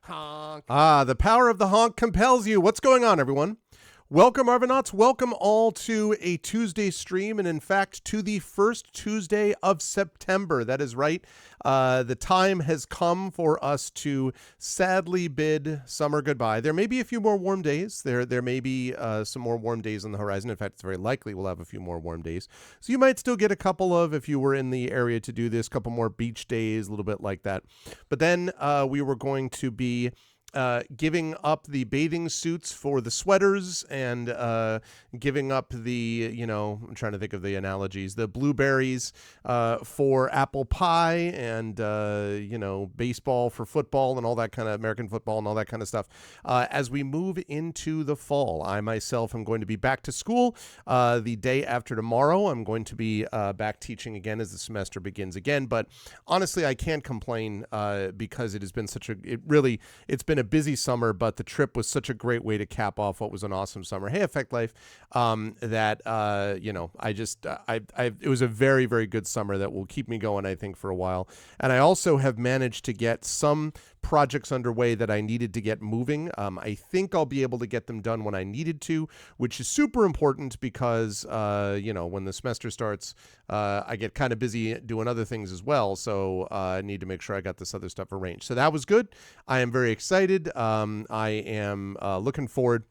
Honk. The power of the honk compels you. What's going on, everyone? Welcome, Arvanauts. Welcome all to a Tuesday stream, and in fact, to the first Tuesday of September. That is right. The time has come for us to sadly bid summer goodbye. There may be a few more warm days. There may be some more warm days on the horizon. In fact, it's very likely we'll have a few more warm days. So you might still get a couple of, if you were in the area to do this, couple more beach days, a little bit like that. But then we were going to be giving up the bathing suits for the sweaters and giving up the, I'm trying to think of the analogies, the blueberries for apple pie and, baseball for football and all that kind of American football and all that kind of stuff. As we move into the fall, I myself am going to be back to school the day after tomorrow. I'm going to be back teaching again as the semester begins again. But honestly, I can't complain because it has been it's been a busy summer, but the trip was such a great way to cap off what was an awesome summer. Hey, Effect Life, it was a very, very good summer that will keep me going, I think, for a while. And I also have managed to get some projects underway that I needed to get moving. I think I'll be able to get them done when I needed to, which is super important because, when the semester starts, I get kind of busy doing other things as well. So I need to make sure I got this other stuff arranged. So that was good. I am very excited. I am looking forward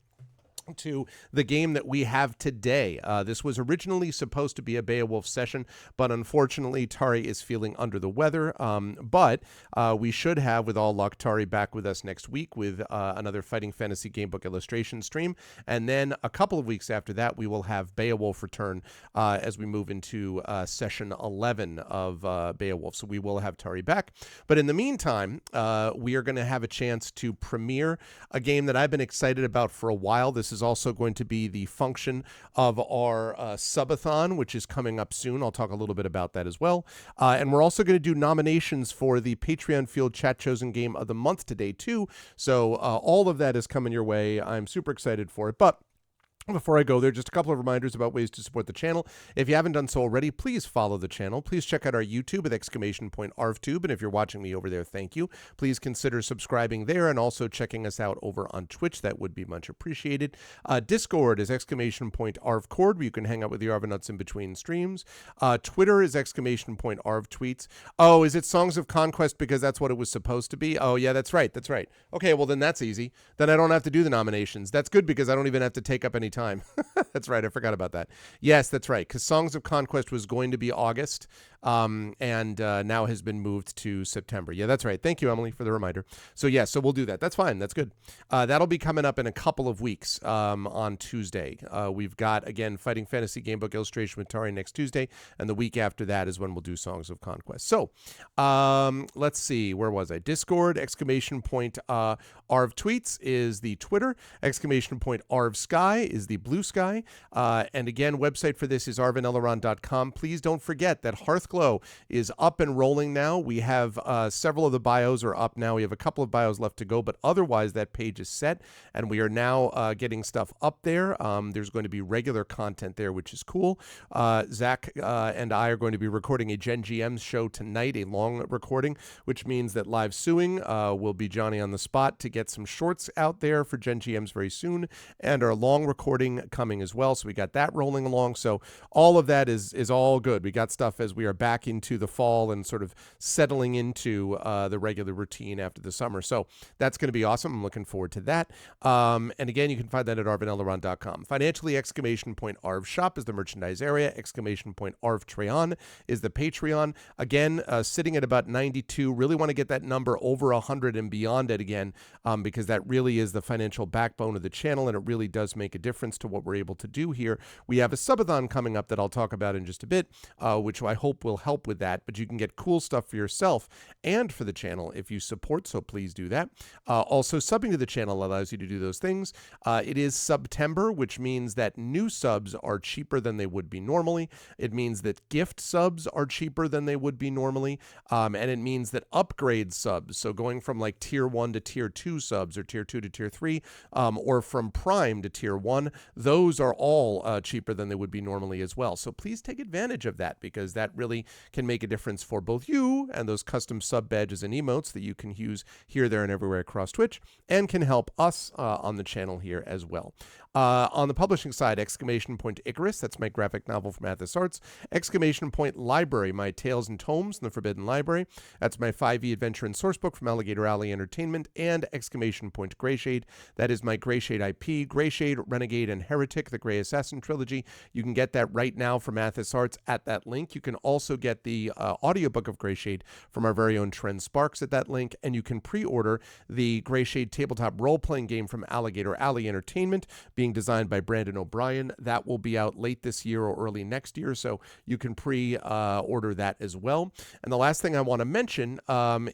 to the game that we have today. This was originally supposed to be a Beowulf session, but unfortunately Tari is feeling under the weather. But we should have, with all luck, Tari back with us next week with another Fighting Fantasy Gamebook illustration stream. And then a couple of weeks after that, we will have Beowulf return as we move into session 11 of Beowulf. So we will have Tari back. But in the meantime, we are going to have a chance to premiere a game that I've been excited about for a while. This is also going to be the function of our subathon, which is coming up soon. I'll talk a little bit about that as well. And we're also going to do nominations for the Patreon Field Chat Chosen Game of the Month today, too. So all of that is coming your way. I'm super excited for it. But before I go there, just a couple of reminders about ways to support the channel. If you haven't done so already, please follow the channel. Please check out our YouTube at !ArvTube. And if you're watching me over there, thank you. Please consider subscribing there and also checking us out over on Twitch. That would be much appreciated. Discord is !ArvCord, where you can hang out with the Arvanauts in between streams. Twitter is !ArvTweets. Oh, is it Songs of Conquest because that's what it was supposed to be? Oh, yeah, that's right. Okay, well, then that's easy. Then I don't have to do the nominations. That's good because I don't even have to take up any time. That's right. I forgot about that. Yes, that's right. Because Songs of Conquest was going to be August and now has been moved to September. Yeah, that's right. Thank you, Emily, for the reminder. So so we'll do that. That's fine. That's good. That'll be coming up in a couple of weeks on Tuesday. We've got, again, Fighting Fantasy Gamebook illustration with Tari next Tuesday. And the week after that is when we'll do Songs of Conquest. So let's see. Where was I? Discord, !ArvTweets is the Twitter. !ArvSky is the Blue Sky. And again, website for this is arvaneleron.com. Please don't forget that Hearthglow is up and rolling now. We have several of the bios are up now. We have a couple of bios left to go, but otherwise that page is set, and we are now getting stuff up there. There's going to be regular content there, which is cool. Zach and I are going to be recording a Gen GMs show tonight, a long recording, which means that live suing will be Johnny on the spot to get some shorts out there for Gen GMs very soon, and our long recording coming as well. So we got that rolling along. So all of that is all good. We got stuff as we are back into the fall and sort of settling into the regular routine after the summer. So that's going to be awesome. I'm looking forward to that. And again, you can find that at arvaneleron.com. Financially, !Arv Shop is the merchandise area. !Arv Treon is the Patreon. Again, sitting at about 92. Really want to get that number over 100 and beyond it again because that really is the financial backbone of the channel, and it really does make a difference to what we're able to do here. We have a subathon coming up that I'll talk about in just a bit, which I hope will help with that, but you can get cool stuff for yourself and for the channel if you support, so please do that. Also, subbing to the channel allows you to do those things. It is September, which means that new subs are cheaper than they would be normally. It means that gift subs are cheaper than they would be normally, and it means that upgrade subs, so going from like tier 1 to tier 2 subs or tier 2 to tier 3, or from Prime to tier 1, those are all cheaper than they would be normally as well. So please take advantage of that, because that really can make a difference for both you and those custom sub badges and emotes that you can use here, there, and everywhere across Twitch, and can help us on the channel here as well. On the publishing side, Exclamation Point Icarus, that's my graphic novel from Athos Arts. Exclamation Point Library, my Tales and Tomes in the Forbidden Library. That's my 5e adventure and sourcebook from Alligator Alley Entertainment. And Exclamation Point Greyshade, that is my Greyshade IP, Greyshade, Renegade, and Heretic, the Grey Assassin trilogy. You can get that right now from Athos Arts at that link. You can also get the audiobook of Greyshade from our very own Trent Sparks at that link. And you can pre-order the Greyshade tabletop role-playing game from Alligator Alley Entertainment, being designed by Brandon O'Brien. That will be out late this year or early next year, so you can pre-order that as well. And the last thing I want to mention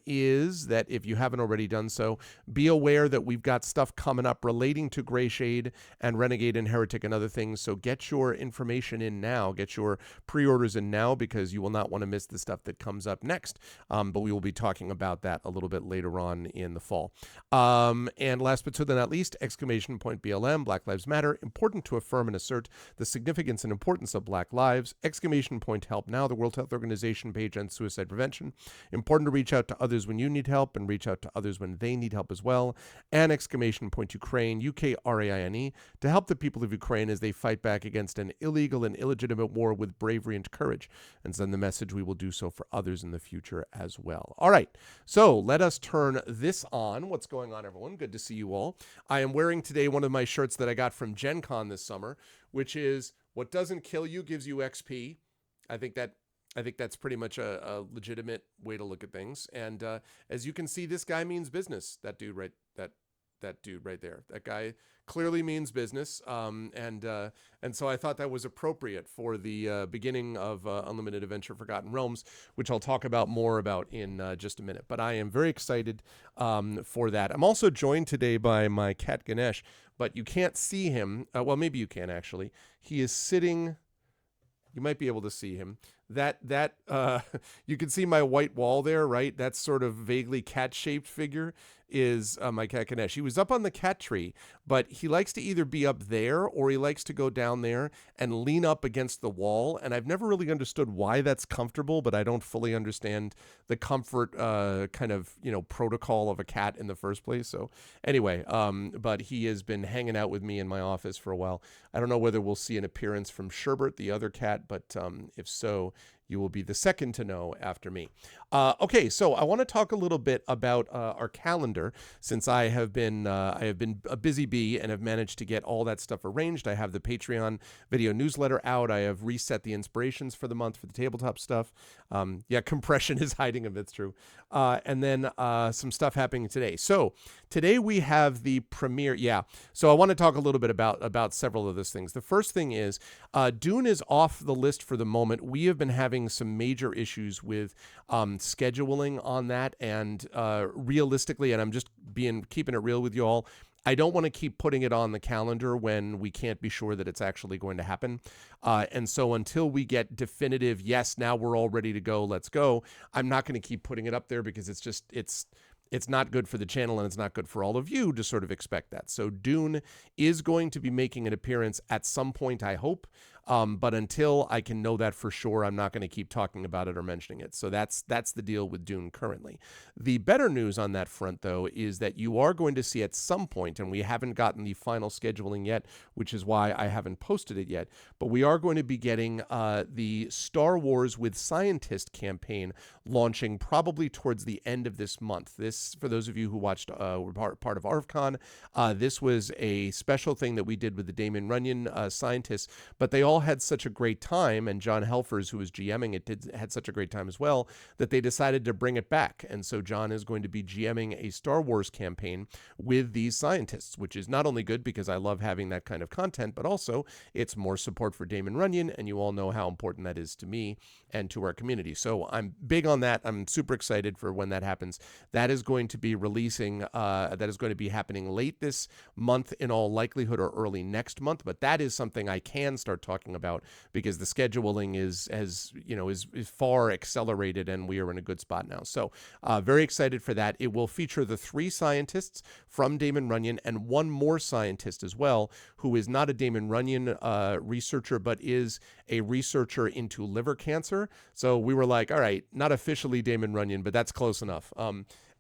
is that if you haven't already done so, be aware that we've got stuff coming up relating to Greyshade and Renegade and Heretic and other things, so get your information in now, get your pre-orders in now, because you will not want to miss the stuff that comes up next. But we will be talking about that a little bit later on in the fall. And last but certainly not least, Exclamation Point BLM, Black Lives Matter, important to affirm and assert the significance and importance of Black lives. Exclamation Point Help Now, the World Health Organization page on suicide prevention. Important to reach out to others when you need help and reach out to others when they need help as well. And Exclamation Point Ukraine, UKRAINE, to help the people of Ukraine as they fight back against an illegal and illegitimate war with bravery and courage, and send the message we will do so for others in the future as well. All right, so let us turn this on. What's going on, everyone? Good to see you all. I am wearing today one of my shirts that I got from Gen Con this summer, which is "What doesn't kill you gives you XP." I think that's pretty much a legitimate way to look at things. And as you can see, this guy means business. That dude right there. That guy clearly means business. And so I thought that was appropriate for the beginning of Unlimited Adventure Forgotten Realms, which I'll talk about more about in just a minute. But I am very excited for that. I'm also joined today by my cat Ganesh, but you can't see him. Well, maybe you can actually. He is sitting. You might be able to see him. You can see my white wall there, right? That sort of vaguely cat-shaped figure is my cat Ganesh. He was up on the cat tree, but he likes to either be up there or he likes to go down there and lean up against the wall. And I've never really understood why that's comfortable, but I don't fully understand the comfort kind of, protocol of a cat in the first place. So anyway, but he has been hanging out with me in my office for a while. I don't know whether we'll see an appearance from Sherbert, the other cat, but if so, you will be the second to know after me. Okay, so I want to talk a little bit about our calendar, since I have been a busy bee and have managed to get all that stuff arranged. I have the Patreon video newsletter out. I have reset the inspirations for the month for the tabletop stuff. Compression is hiding a bit, true. And then some stuff happening today. So today we have the premiere. Yeah, so I want to talk a little bit about several of those things. The first thing is Dune is off the list for the moment. We have been having some major issues with scheduling on that, and realistically, and I'm just keeping it real with you all, I don't want to keep putting it on the calendar when we can't be sure that it's actually going to happen. And so until we get definitive, yes, now we're all ready to go, let's go, I'm not going to keep putting it up there, because it's not good for the channel and it's not good for all of you to sort of expect that. So Dune is going to be making an appearance at some point, I hope. But until I can know that for sure, I'm not going to keep talking about it or mentioning it. So that's the deal with Dune currently. The better news on that front, though, is that you are going to see at some point, and we haven't gotten the final scheduling yet, which is why I haven't posted it yet, but we are going to be getting the Star Wars with Scientist campaign launching probably towards the end of this month. This, for those of you who watched, were part of ArvCon, this was a special thing that we did with the Damon Runyon Scientists, but they all had such a great time, and John Helfers, who was GMing it, had such a great time as well, that they decided to bring it back. And so John is going to be GMing a Star Wars campaign with these scientists, which is not only good because I love having that kind of content, but also it's more support for Damon Runyon, and you all know how important that is to me and to our community. So I'm big on that. I'm super excited for when that happens. That is going to be releasing, that is going to be happening late this month in all likelihood, or early next month, but that is something I can start talking talking about, because the scheduling is far accelerated, and we are in a good spot now. So very excited for that. It will feature the 3 scientists from Damon Runyon and one more scientist as well, who is not a Damon Runyon researcher, but is a researcher into liver cancer. So we were like, all right, not officially Damon Runyon, but that's close enough.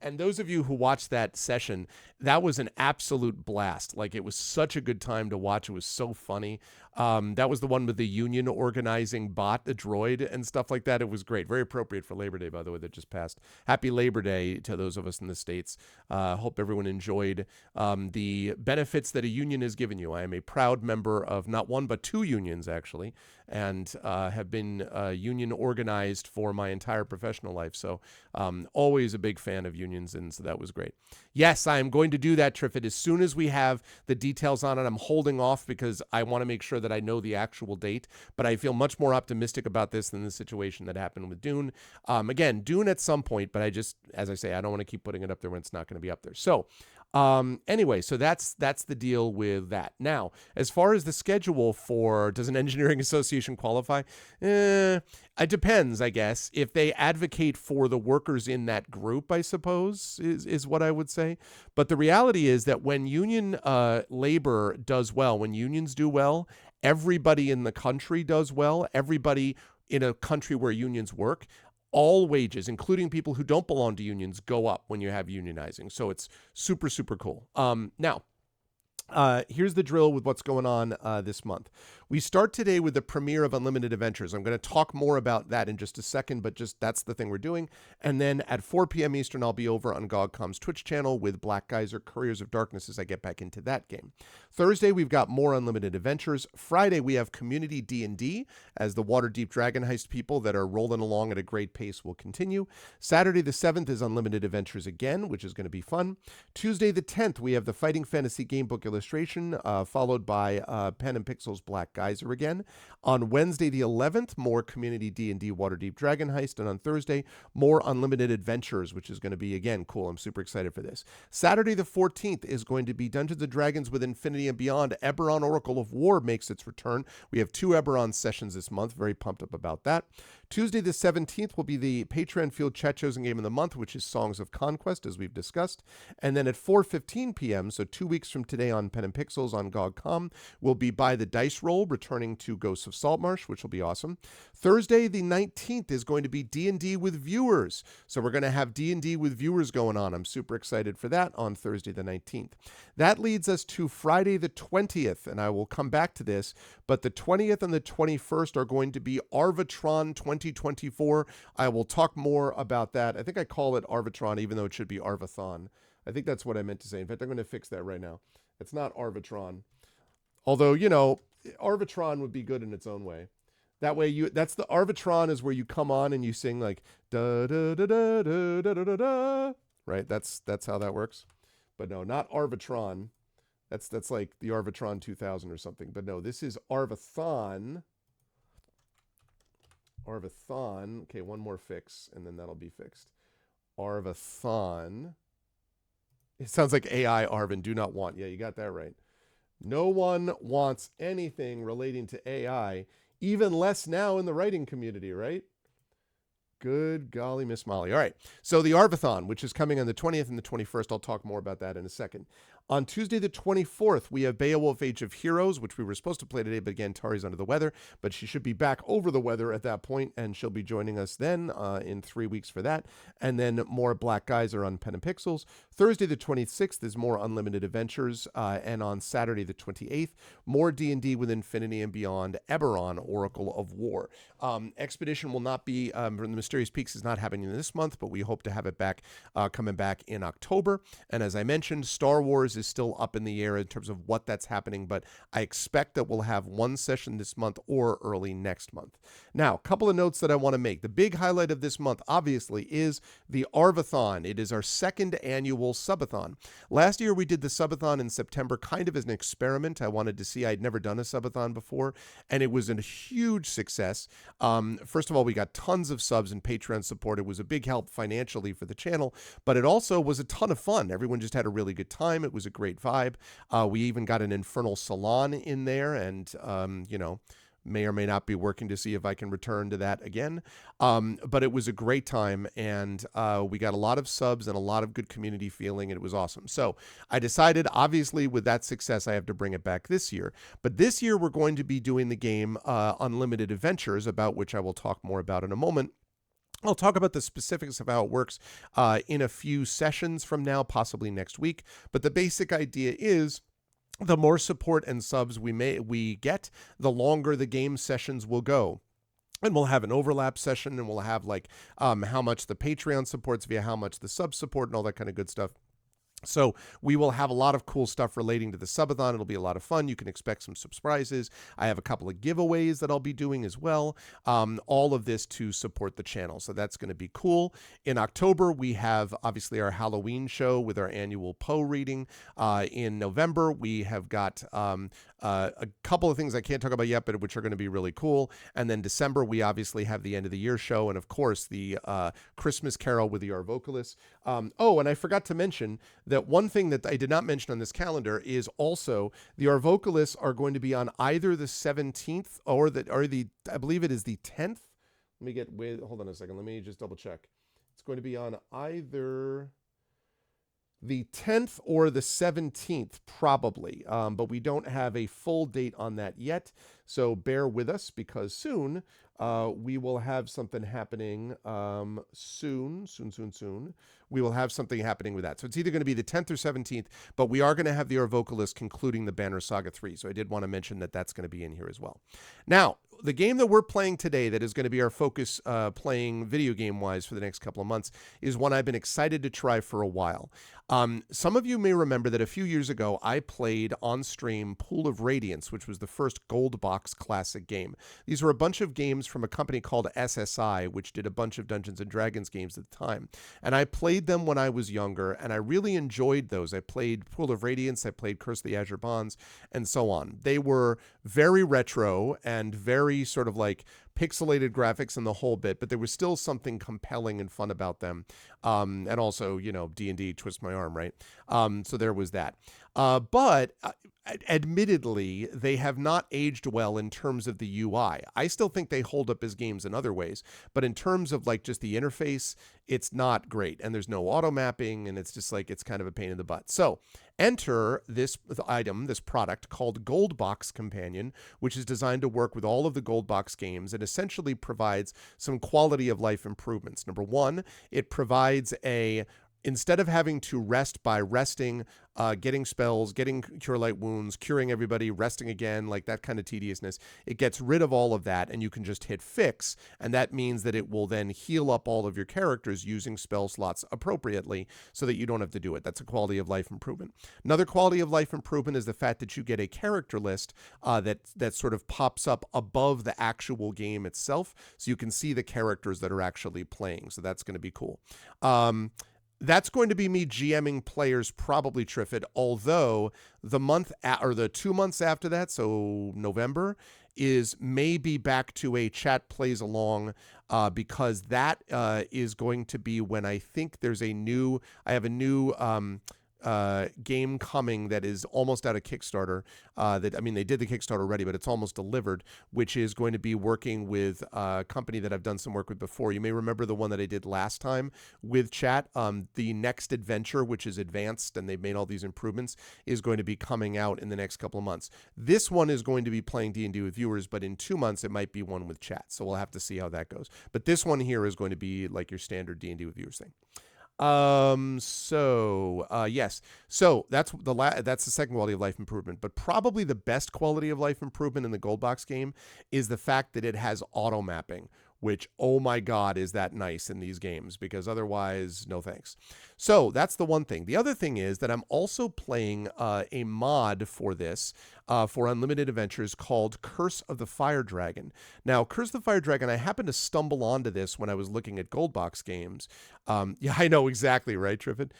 And those of you who watched that session, that was an absolute blast. Like, it was such a good time to watch. It was so funny. That was the one with the union organizing bot, the droid, and stuff like that. It was great. Very appropriate for Labor Day, by the way, that just passed. Happy Labor Day to those of us in the States. Hope everyone enjoyed the benefits that a union has given you. I am a proud member of not one, but 2 unions, actually, and have been union organized for my entire professional life. So always a big fan of unions, and so that was great. Yes, I am going to do that, Triffid. As soon as we have the details on it, I'm holding off because I want to make sure that I know the actual date, but I feel much more optimistic about this than the situation that happened with Dune. Again, Dune at some point, but I just, as I say, I don't want to keep putting it up there when it's not going to be up there. So anyway, so that's the deal with that. Now, as far as the schedule for, does an engineering association qualify? It depends, I guess. If they advocate for the workers in that group, I suppose, is what I would say. But the reality is that when union labor does well, when unions do well, everybody in the country does well. Everybody in a country where unions work, all wages, including people who don't belong to unions, go up when you have unionizing. So it's super, super cool. Now, here's the drill with what's going on this month. We start today with the premiere of Unlimited Adventures. I'm going to talk more about that in just a second, but just that's the thing we're doing. And then at 4 p.m. Eastern, I'll be over on GOGCOM's Twitch channel with Black Geyser, Couriers of Darkness, as I get back into that game. Thursday, we've got more Unlimited Adventures. Friday, we have Community D&D, as the Waterdeep Dragon Heist people that are rolling along at a great pace will continue. Saturday the 7th is Unlimited Adventures again, which is going to be fun. Tuesday the 10th, we have the Fighting Fantasy Gamebook illustration, followed by Pen and Pixels Black Geyser again. On Wednesday the 11th, more Community D&D Waterdeep Dragon Heist. And on Thursday, more Unlimited Adventures, which is going to be, again, cool. I'm super excited for this. Saturday the 14th is going to be Dungeons & Dragons with Infinity and Beyond. Eberron Oracle of War makes its return. We have 2 Eberron sessions this month. Very pumped up about that. Tuesday the 17th will be the Patreon Field Chat Chosen Game of the Month, which is Songs of Conquest, as we've discussed. And then at 4:15 p.m., so 2 weeks from today on Pen and Pixels on GOG.com, will be By the Dice Roll, returning to Ghosts of Saltmarsh, which will be awesome. Thursday the 19th is going to be D&D with viewers. So we're going to have D&D with viewers going on. I'm super excited for that on Thursday the 19th. That leads us to Friday the 20th, and I will come back to this, but the 20th and the 21st are going to be Arvatron 2024. I will talk more about that. I think I call it Arvatron, even though it should be Arvathon. I think that's what I meant to say. In fact, I'm going to fix that right now. It's not Arvatron. Although, you know, Arvatron would be good in its own way. That way, that's the Arvatron is where you come on and you sing like da da da da da da da da. Right? That's how that works. But no, not Arvatron. That's like the Arvatron 2000 or something. But no, this is Arvathon. Arvathon. Okay, one more fix, and then that'll be fixed. Arvathon. It sounds like AI Arvin, do not want. Yeah, you got that right. No one wants anything relating to AI, even less now in the writing community, right? Good golly, Miss Molly. All right. So the Arvathon, which is coming on the 20th and the 21st, I'll talk more about that in a second. On Tuesday the 24th, we have Beowulf Age of Heroes, which we were supposed to play today, but again, Tari's under the weather, but she should be back over the weather at that point, and she'll be joining us then in 3 weeks for that. And then more Black Geyser on Pen and Pixels. Thursday the 26th is more Unlimited Adventures, and on Saturday the 28th, more D&D with Infinity and Beyond, Eberron, Oracle of War. Expedition will not be, from the Mysterious Peaks is not happening this month, but we hope to have it back, coming back in October. And as I mentioned, Star Wars is still up in the air in terms of what that's happening, but I expect that we'll have one session this month or early next month. Now, a couple of notes that I want to make. The big highlight of this month, obviously, is the Arvathon. It is our second annual subathon. Last year, we did the subathon in September kind of as an experiment. I wanted to see. I'd never done a subathon before, and it was a huge success. First of all, we got tons of subs and Patreon support. It was a big help financially for the channel, but it also was a ton of fun. Everyone just had a really good time. It was a great vibe. We even got an Infernal Salon in there, and, you know, may or may not be working to see if I can return to that again. But it was a great time, and we got a lot of subs and a lot of good community feeling, and it was awesome. So I decided, obviously, with that success, I have to bring it back this year. But this year, we're going to be doing the game Unlimited Adventures, about which I will talk more about in a moment. I'll talk about the specifics of how it works in a few sessions from now, possibly next week. But the basic idea is, the more support and subs we get, the longer the game sessions will go. And we'll have an overlap session, and we'll have like how much the Patreon supports via how much the sub support and all that kind of good stuff. So we will have a lot of cool stuff relating to the subathon. It'll be a lot of fun. You can expect some surprises. I have a couple of giveaways that I'll be doing as well. All of this to support the channel. So that's going to be cool. In October, we have obviously our Halloween show with our annual Poe reading. In November, we have got a couple of things I can't talk about yet, but which are going to be really cool. And then December, we obviously have the end of the year show. And of course, the Christmas Carol with the Our Vocalists. And I forgot to mention that one thing that I did not mention on this calendar is also the Our Vocalists are going to be on either the 17th or I believe it is the 10th. Hold on a second. Let me just double check. It's going to be on either the 10th or the 17th, probably. But we don't have a full date on that yet. So bear with us, because soon we will have something happening soon. We will have something happening with that. So it's either going to be the 10th or 17th, but we are going to have the Our Vocalist concluding the Banner Saga 3. So I did want to mention that that's going to be in here as well. Now, the game that we're playing today, that is going to be our focus playing video game-wise for the next couple of months, is one I've been excited to try for a while. Some of you may remember that a few years ago, I played on stream Pool of Radiance, which was the first Gold Box classic game. These were a bunch of games from a company called SSI, which did a bunch of Dungeons & Dragons games at the time. And I played them when I was younger, and I really enjoyed those. I played Pool of Radiance, I played Curse of the Azure Bonds, and so on. They were very retro and very sort of like pixelated graphics and the whole bit, but there was still something compelling and fun about them. And also, D&D, twist my arm, right? So there was that. But admittedly, they have not aged well in terms of the UI. I still think they hold up as games in other ways, but in terms of like just the interface, it's not great. And there's no auto mapping, and it's just like, it's kind of a pain in the butt. So enter this product called Gold Box Companion, which is designed to work with all of the Gold Box games and essentially provides some quality of life improvements. Number one, it provides instead of having to rest by resting, getting spells, getting Cure Light Wounds, curing everybody, resting again, like that kind of tediousness, it gets rid of all of that, and you can just hit fix, and that means that it will then heal up all of your characters using spell slots appropriately so that you don't have to do it. That's a quality of life improvement. Another quality of life improvement is the fact that you get a character list that sort of pops up above the actual game itself, so you can see the characters that are actually playing, so that's going to be cool. That's going to be me GMing players, probably Triffid, although the 2 months after that, so November, is maybe back to a chat plays along, because that is going to be when I think I have a new game coming that is almost out of Kickstarter. They did the Kickstarter already, but it's almost delivered, which is going to be working with a company that I've done some work with before. You may remember the one that I did last time with chat. The next adventure, which is advanced, and they've made all these improvements, is going to be coming out in the next couple of months. This one is going to be playing D&D with viewers, but in 2 months, it might be one with chat. So we'll have to see how that goes. But this one here is going to be like your standard D&D with viewers thing. Yes. So that's the second quality of life improvement, but probably the best quality of life improvement in the Gold Box game is the fact that it has auto mapping, which, oh my God, is that nice in these games, because otherwise, no thanks. So that's the one thing. The other thing is that I'm also playing a mod for this, for Unlimited Adventures, called Curse of the Fire Dragon. Now, Curse of the Fire Dragon, I happened to stumble onto this when I was looking at Gold Box games. Yeah, I know exactly, right, Triffid?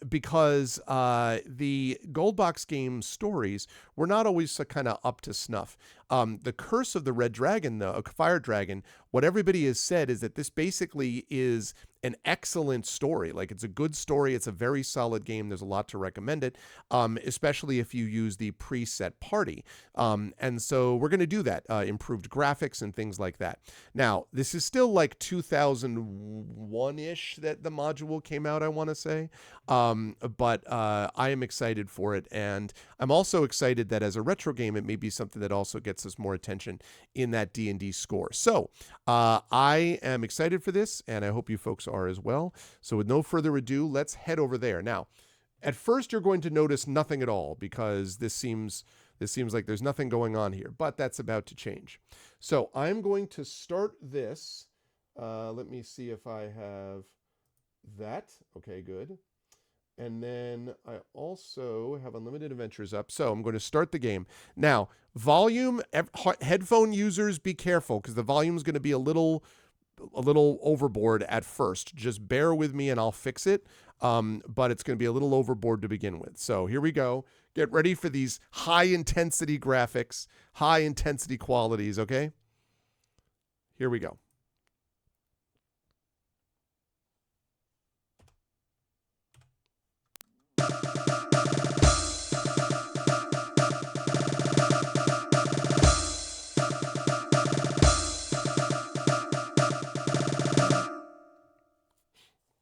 Because the Gold Box game stories were not always kind of up to snuff. The Curse of the Red Dragon, though, Fire Dragon, what everybody has said is that this basically is an excellent story. Like, it's a good story. It's a very solid game. There's a lot to recommend it, especially if you use the preset party. And so we're going to do that. Improved graphics and things like that. Now, this is still like 2001-ish that the module came out, I want to say. But I am excited for it. And I'm also excited that as a retro game, it may be something that also gets us more attention in that D&D score. So I am excited for this, and I hope you folks are as well. So with no further ado, let's head over there. Now, at first you're going to notice nothing at all because this seems like there's nothing going on here, but that's about to change. So I'm going to start this. Let me see if I have that. Okay, good. And then I also have Unlimited Adventures up. So I'm going to start the game. Now, volume, headphone users, be careful because the volume is going to be a little overboard at first. Just bear with me and I'll fix it. But it's going to be a little overboard to begin with. So here we go. Get ready for these high intensity graphics, high intensity qualities, okay? Here we go.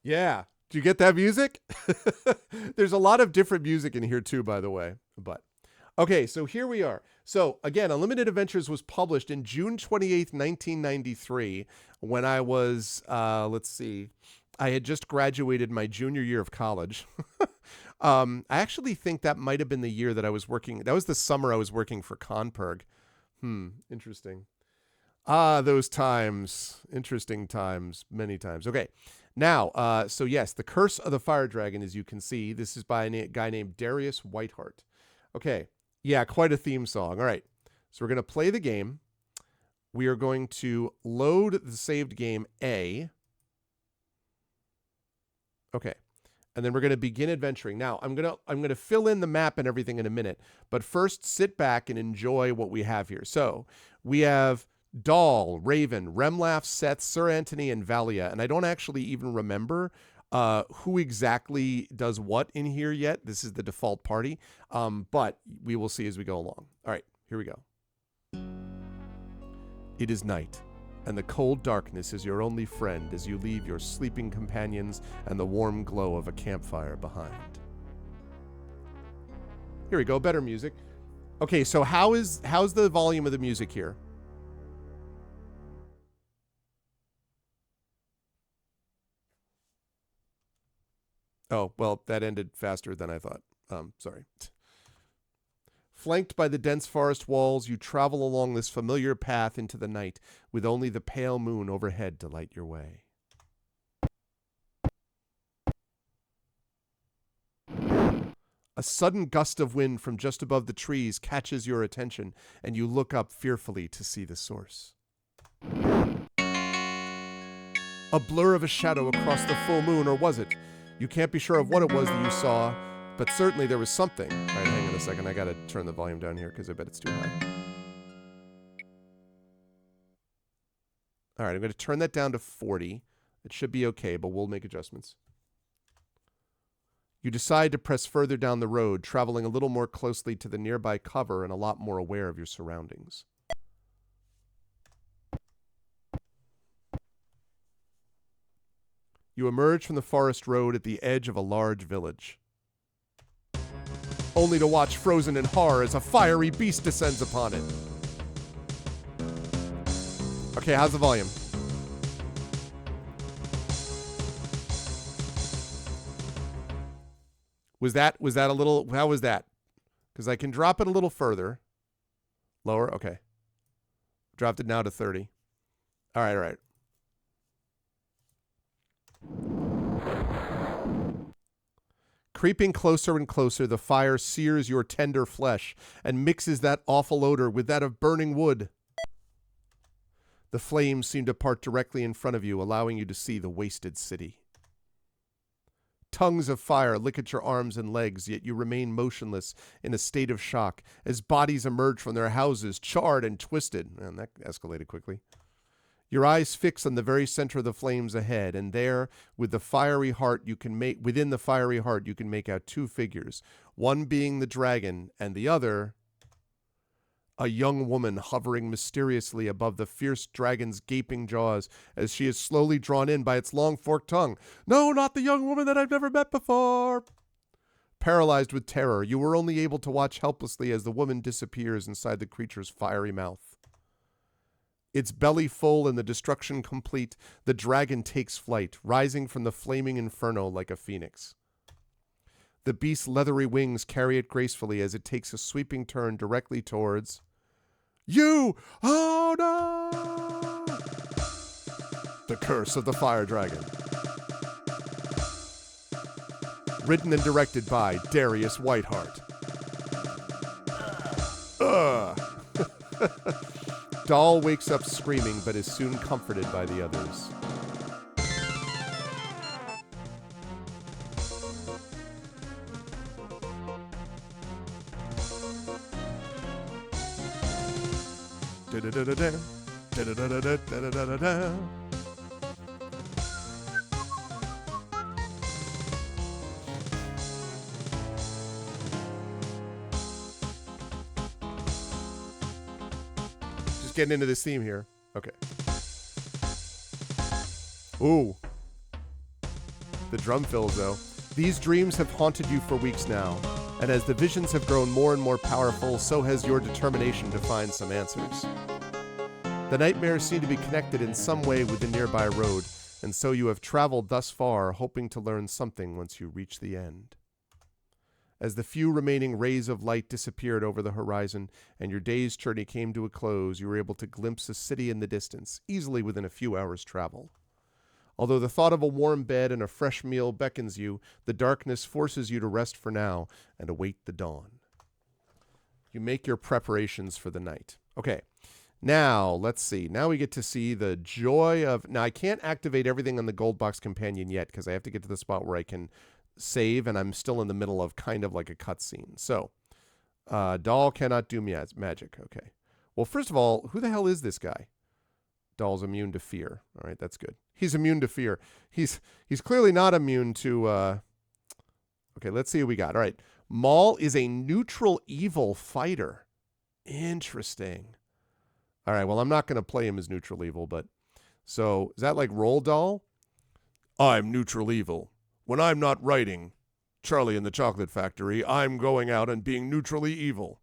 Yeah. Do you get that music? There's a lot of different music in here too, by the way. But okay, so here we are. So again, Unlimited Adventures was published in June 28th, 1993, when I was, let's see, I had just graduated my junior year of college. I actually think that might have been the year that I was working. That was the summer I was working for Conperg. Interesting. Ah, those times. Interesting times. Many times. Okay. Now, so yes, The Curse of the Fire Dragon, as you can see, this is by a guy named Darius Whiteheart. Okay. Yeah, quite a theme song. All right. So we're going to play the game. We are going to load the saved game A. Okay. And then we're going to begin adventuring. Now, I'm going to fill in the map and everything in a minute, but first sit back and enjoy what we have here. So, we have Dahl, Raven, Remlaff, Seth, Sir Anthony, and Valia. And I don't actually even remember who exactly does what in here yet. This is the default party, but we will see as we go along. All right, here we go. It is night, and the cold darkness is your only friend as you leave your sleeping companions and the warm glow of a campfire behind. Here we go, better music. Okay, so how's the volume of the music here? Oh, well, that ended faster than I thought. Sorry. Flanked by the dense forest walls, you travel along this familiar path into the night, with only the pale moon overhead to light your way. A sudden gust of wind from just above the trees catches your attention, and you look up fearfully to see the source. A blur of a shadow across the full moon, or was it? You can't be sure of what it was that you saw, but certainly there was something. All right, hang on a second. I got to turn the volume down here because I bet it's too high. All right, I'm going to turn that down to 40. It should be okay, but we'll make adjustments. You decide to press further down the road, traveling a little more closely to the nearby cover and a lot more aware of your surroundings. You emerge from the forest road at the edge of a large village, only to watch frozen in horror as a fiery beast descends upon it. Okay, how's the volume? Was that a little, how was that? Because I can drop it a little further. Lower? Okay. Dropped it now to 30. All right. Creeping closer and closer, the fire sears your tender flesh and mixes that awful odor with that of burning wood. The flames seem to part directly in front of you, allowing you to see the wasted city. Tongues of fire lick at your arms and legs, yet you remain motionless in a state of shock as bodies emerge from their houses, charred and twisted. And that escalated quickly. Your eyes fix on the very center of the flames ahead, and there, with the fiery heart, within the fiery heart, you can make out two figures, one being the dragon, and the other, a young woman hovering mysteriously above the fierce dragon's gaping jaws as she is slowly drawn in by its long forked tongue. No, not the young woman that I've never met before. Paralyzed with terror, you were only able to watch helplessly as the woman disappears inside the creature's fiery mouth. Its belly full and the destruction complete, the dragon takes flight, rising from the flaming inferno like a phoenix. The beast's leathery wings carry it gracefully as it takes a sweeping turn directly towards you. Oh no! The Curse of the Fire Dragon. Written and directed by Darius Whiteheart. Dahl wakes up screaming, but is soon comforted by the others. Getting into this theme here. Okay. Ooh. The drum fills, though. These dreams have haunted you for weeks now, and as the visions have grown more and more powerful, so has your determination to find some answers. The nightmares seem to be connected in some way with the nearby road, and so you have traveled thus far, hoping to learn something once you reach the end. As the few remaining rays of light disappeared over the horizon and your day's journey came to a close, you were able to glimpse a city in the distance, easily within a few hours' travel. Although the thought of a warm bed and a fresh meal beckons you, the darkness forces you to rest for now and await the dawn. You make your preparations for the night. Okay, now let's see. Now we get to see the joy of... Now I can't activate everything on the Gold Box Companion yet because I have to get to the spot where I can save, and I'm still in the middle of kind of like a cutscene. So, Dahl cannot do magic. Okay. Well, first of all, who the hell is this guy? Dahl's immune to fear. All right, that's good. He's immune to fear. He's clearly not immune to... Okay, let's see what we got. All right. Maul is a neutral evil fighter. Interesting. All right, well, I'm not going to play him as neutral evil, but... So, is that like Roll Dahl? I'm neutral evil. When I'm not writing Charlie and the Chocolate Factory, I'm going out and being neutrally evil.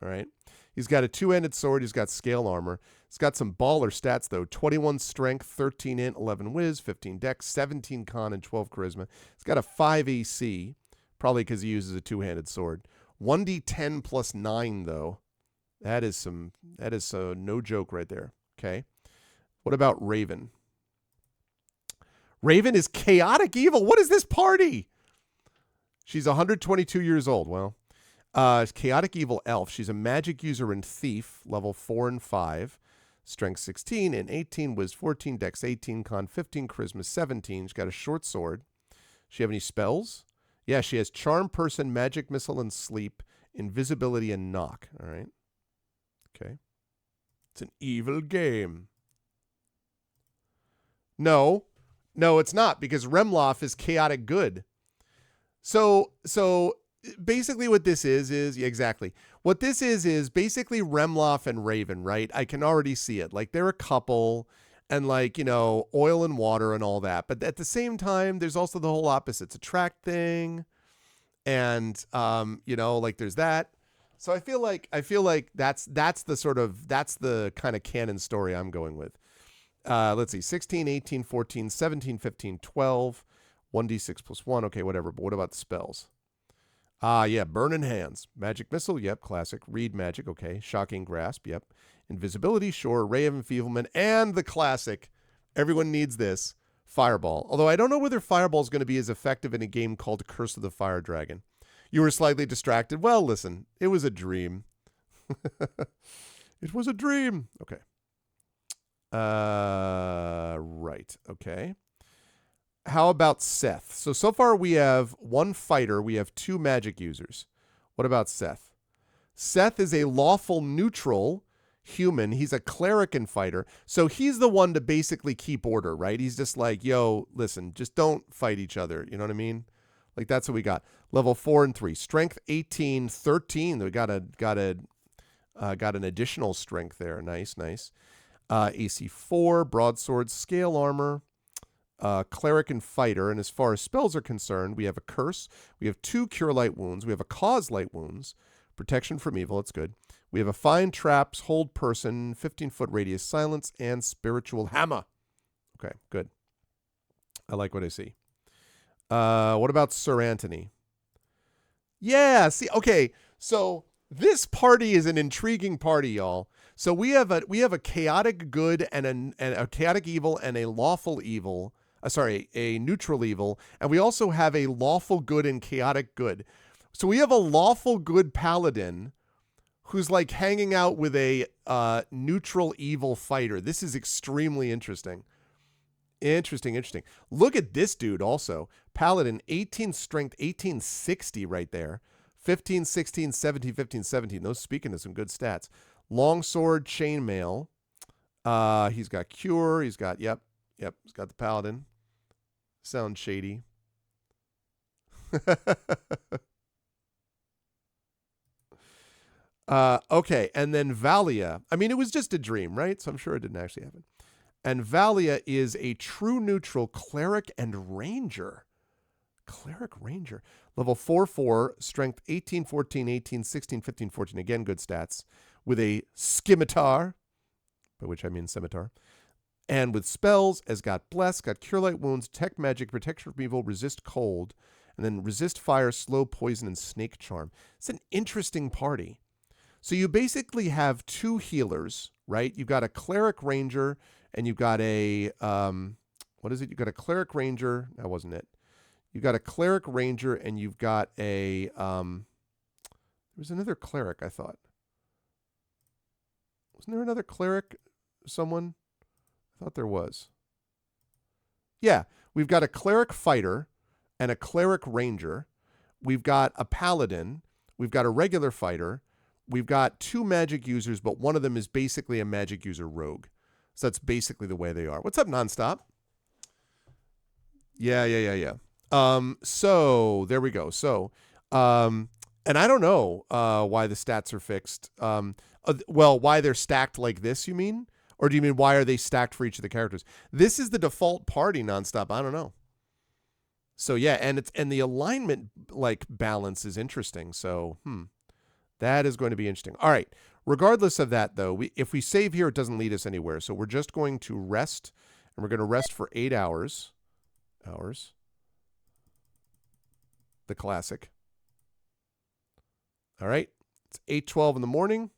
All right. He's got a two-handed sword. He's got scale armor. He's got some baller stats, though. 21 strength, 13 int, 11 whiz, 15 dex, 17 con, and 12 charisma. He's got a 5 AC, probably because he uses a two-handed sword. 1d10 plus 9, though. That is no joke right there. Okay. What about Raven? Raven is chaotic evil. What is this party? She's 122 years old. Well, chaotic evil elf. She's a magic user and thief, level 4 and 5. Strength 16 and 18, whiz 14, dex 18, con 15, charisma 17. She's got a short sword. She have any spells? Yeah, she has charm person, magic missile, and sleep, invisibility, and knock. All right. Okay. It's an evil game. No, it's not, because Remloff is chaotic good. So basically what this is yeah, exactly. What this is basically Remloff and Raven, right? I can already see it. Like, they're a couple, and like, you know, oil and water and all that. But at the same time, there's also the whole opposites attract thing. And, you know, like there's that. So I feel like that's the kind of canon story I'm going with. Let's see, 16, 18, 14, 17, 15, 12, 1d6 plus 1. Okay, whatever. But what about the spells? Yeah, Burning Hands. Magic Missile, yep, classic. Read Magic, okay. Shocking Grasp, yep. Invisibility, sure. Ray of Enfeeblement, and the classic, everyone needs this, Fireball. Although I don't know whether Fireball is going to be as effective in a game called Curse of the Fire Dragon. You were slightly distracted. Well, listen, it was a dream. It was a dream. Okay. Right. Okay. How about Seth? So far we have one fighter. We have two magic users. What about Seth? Seth is a lawful neutral. human. He's a cleric and fighter. So he's the one to basically keep order, right? He's just like, yo, listen, just don't fight each other. You know what I mean? Like that's what we got. Level 4 and 3. Strength 18, 13. We got an additional strength there. Nice, nice. AC 4, broadsword, scale armor, cleric and fighter. And as far as spells are concerned, we have a curse. We have 2 cure light wounds. We have a cause light wounds. Protection from evil. It's good. We have a find traps, hold person, 15-foot radius silence, and spiritual hammer. Okay, good. I like what I see. What about Sir Anthony? Yeah, see, okay. So this party is an intriguing party, y'all. So we have a chaotic good and a chaotic evil and a lawful evil. A neutral evil, and we also have a lawful good and chaotic good. So we have a lawful good paladin who's like hanging out with a neutral evil fighter. This is extremely interesting. Interesting. Look at this dude also. Paladin, 18 strength, 1860 right there. 15, 16, 17, 15, 17. Those speaking of some good stats. Longsword, chainmail. He's got cure. He's got, yep. He's got the paladin. Sounds shady. Okay, and then Valia. I mean, it was just a dream, right? So I'm sure it didn't actually happen. And Valia is a true neutral cleric and ranger. Cleric ranger. Level 4/4, strength 18, 14, 18, 16, 15, 14. Again, good stats. With a scimitar, by which I mean scimitar. And with spells, has got bless, got cure light wounds, detect magic, protection from evil, resist cold, and then resist fire, slow poison, and snake charm. It's an interesting party. So you basically have 2 healers, right? You've got a cleric ranger, and you've got a what is it? You've got a cleric ranger. That wasn't it. You've got a cleric ranger, and you've got a there's another cleric, I thought. Wasn't there another cleric? Someone? I thought there was. Yeah, we've got a cleric fighter and a cleric ranger. We've got a paladin. We've got a regular fighter. We've got 2 magic users, but one of them is basically a magic user rogue. So that's basically the way they are. What's up, Nonstop? Yeah. So there we go. So, and I don't know why the stats are fixed. Well, why they're stacked like this, you mean? Or do you mean why are they stacked for each of the characters? This is the default party, Nonstop. I don't know. So yeah, and the alignment like balance is interesting. So, that is going to be interesting. All right. Regardless of that, though, if we save here, it doesn't lead us anywhere. So we're just going to rest, and we're going to rest for 8 hours. The classic. All right. It's 8:12 in the morning.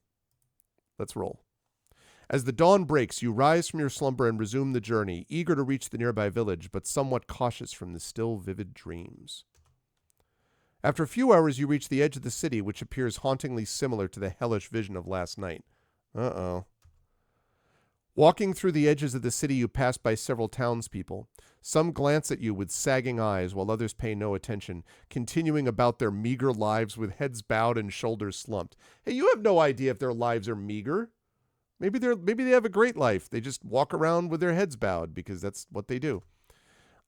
Let's roll. As the dawn breaks, you rise from your slumber and resume the journey, eager to reach the nearby village, but somewhat cautious from the still vivid dreams. After a few hours, you reach the edge of the city, which appears hauntingly similar to the hellish vision of last night. Uh-oh. Walking through the edges of the city, you pass by several townspeople. Some glance at you with sagging eyes, while others pay no attention, continuing about their meager lives with heads bowed and shoulders slumped. Hey, you have no idea if their lives are meager. Maybe they have a great life. They just walk around with their heads bowed because that's what they do.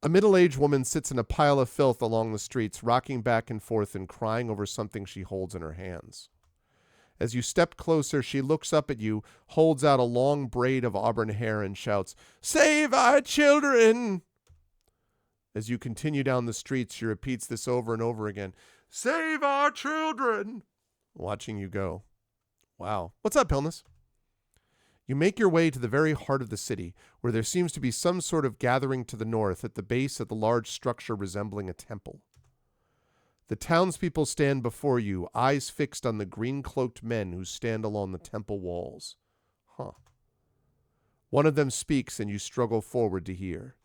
A middle-aged woman sits in a pile of filth along the streets, rocking back and forth and crying over something she holds in her hands. As you step closer, she looks up at you, holds out a long braid of auburn hair, and shouts, "Save our children!" As you continue down the streets, she repeats this over and over again. "Save our children!" Watching you go. Wow. What's up, Pilnus? You make your way to the very heart of the city, where there seems to be some sort of gathering to the north at the base of the large structure resembling a temple. The townspeople stand before you, eyes fixed on the green-cloaked men who stand along the temple walls. One of them speaks, and you struggle forward to hear.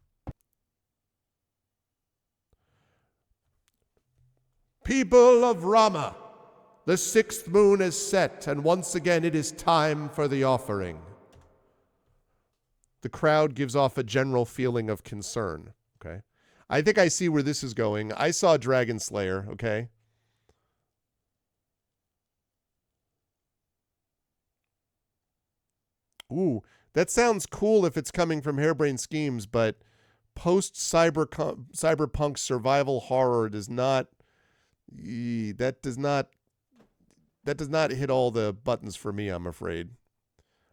"People of Rama, the 6th moon is set, and once again it is time for the offering." The crowd gives off a general feeling of concern, okay? I think I see where this is going. I saw Dragon Slayer, okay? Ooh, that sounds cool if it's coming from Harebrained Schemes, but cyberpunk survival horror does not. That does not. That does not hit all the buttons for me, I'm afraid.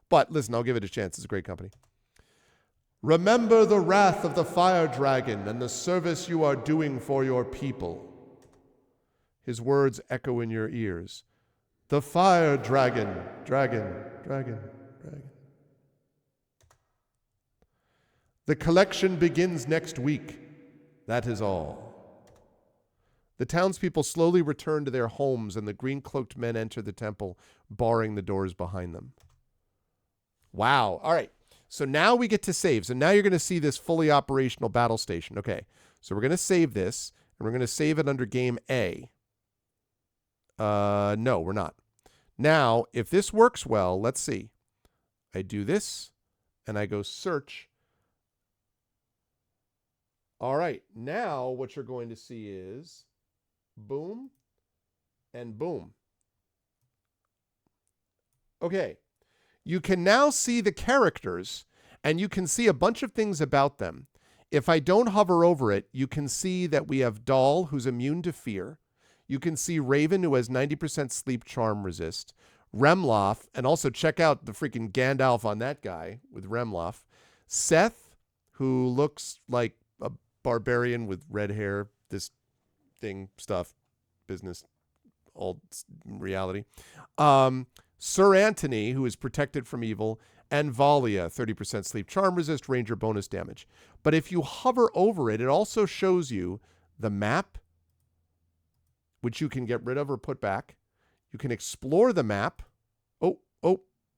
But listen, I'll give it a chance. It's a great company. Remember the wrath of the fire dragon and the service you are doing for your people. His words echo in your ears. The fire dragon, dragon, dragon, dragon. The collection begins next week. That is all. The townspeople slowly return to their homes, and the green-cloaked men enter the temple, barring the doors behind them. Wow. All right. So now we get to save. So now you're going to see this fully operational battle station. Okay. So we're going to save this, and we're going to save it under game A. No, we're not. Now, if this works well, let's see. I do this, and I go search. All right. Now what you're going to see is boom and boom. Okay. You can now see the characters, and you can see a bunch of things about them. If I don't hover over it, you can see that we have Doll, who's immune to fear. You can see Raven, who has 90% sleep charm resist. Remloff, and also check out the freaking Gandalf on that guy with Remloff. Seth, who looks like a barbarian with red hair, this thing, stuff, business, all reality. Sir Anthony, who is protected from evil, and Valia, 30% sleep charm resist, ranger bonus damage. But if you hover over it, it also shows you the map, which you can get rid of or put back. You can explore the map. Oh,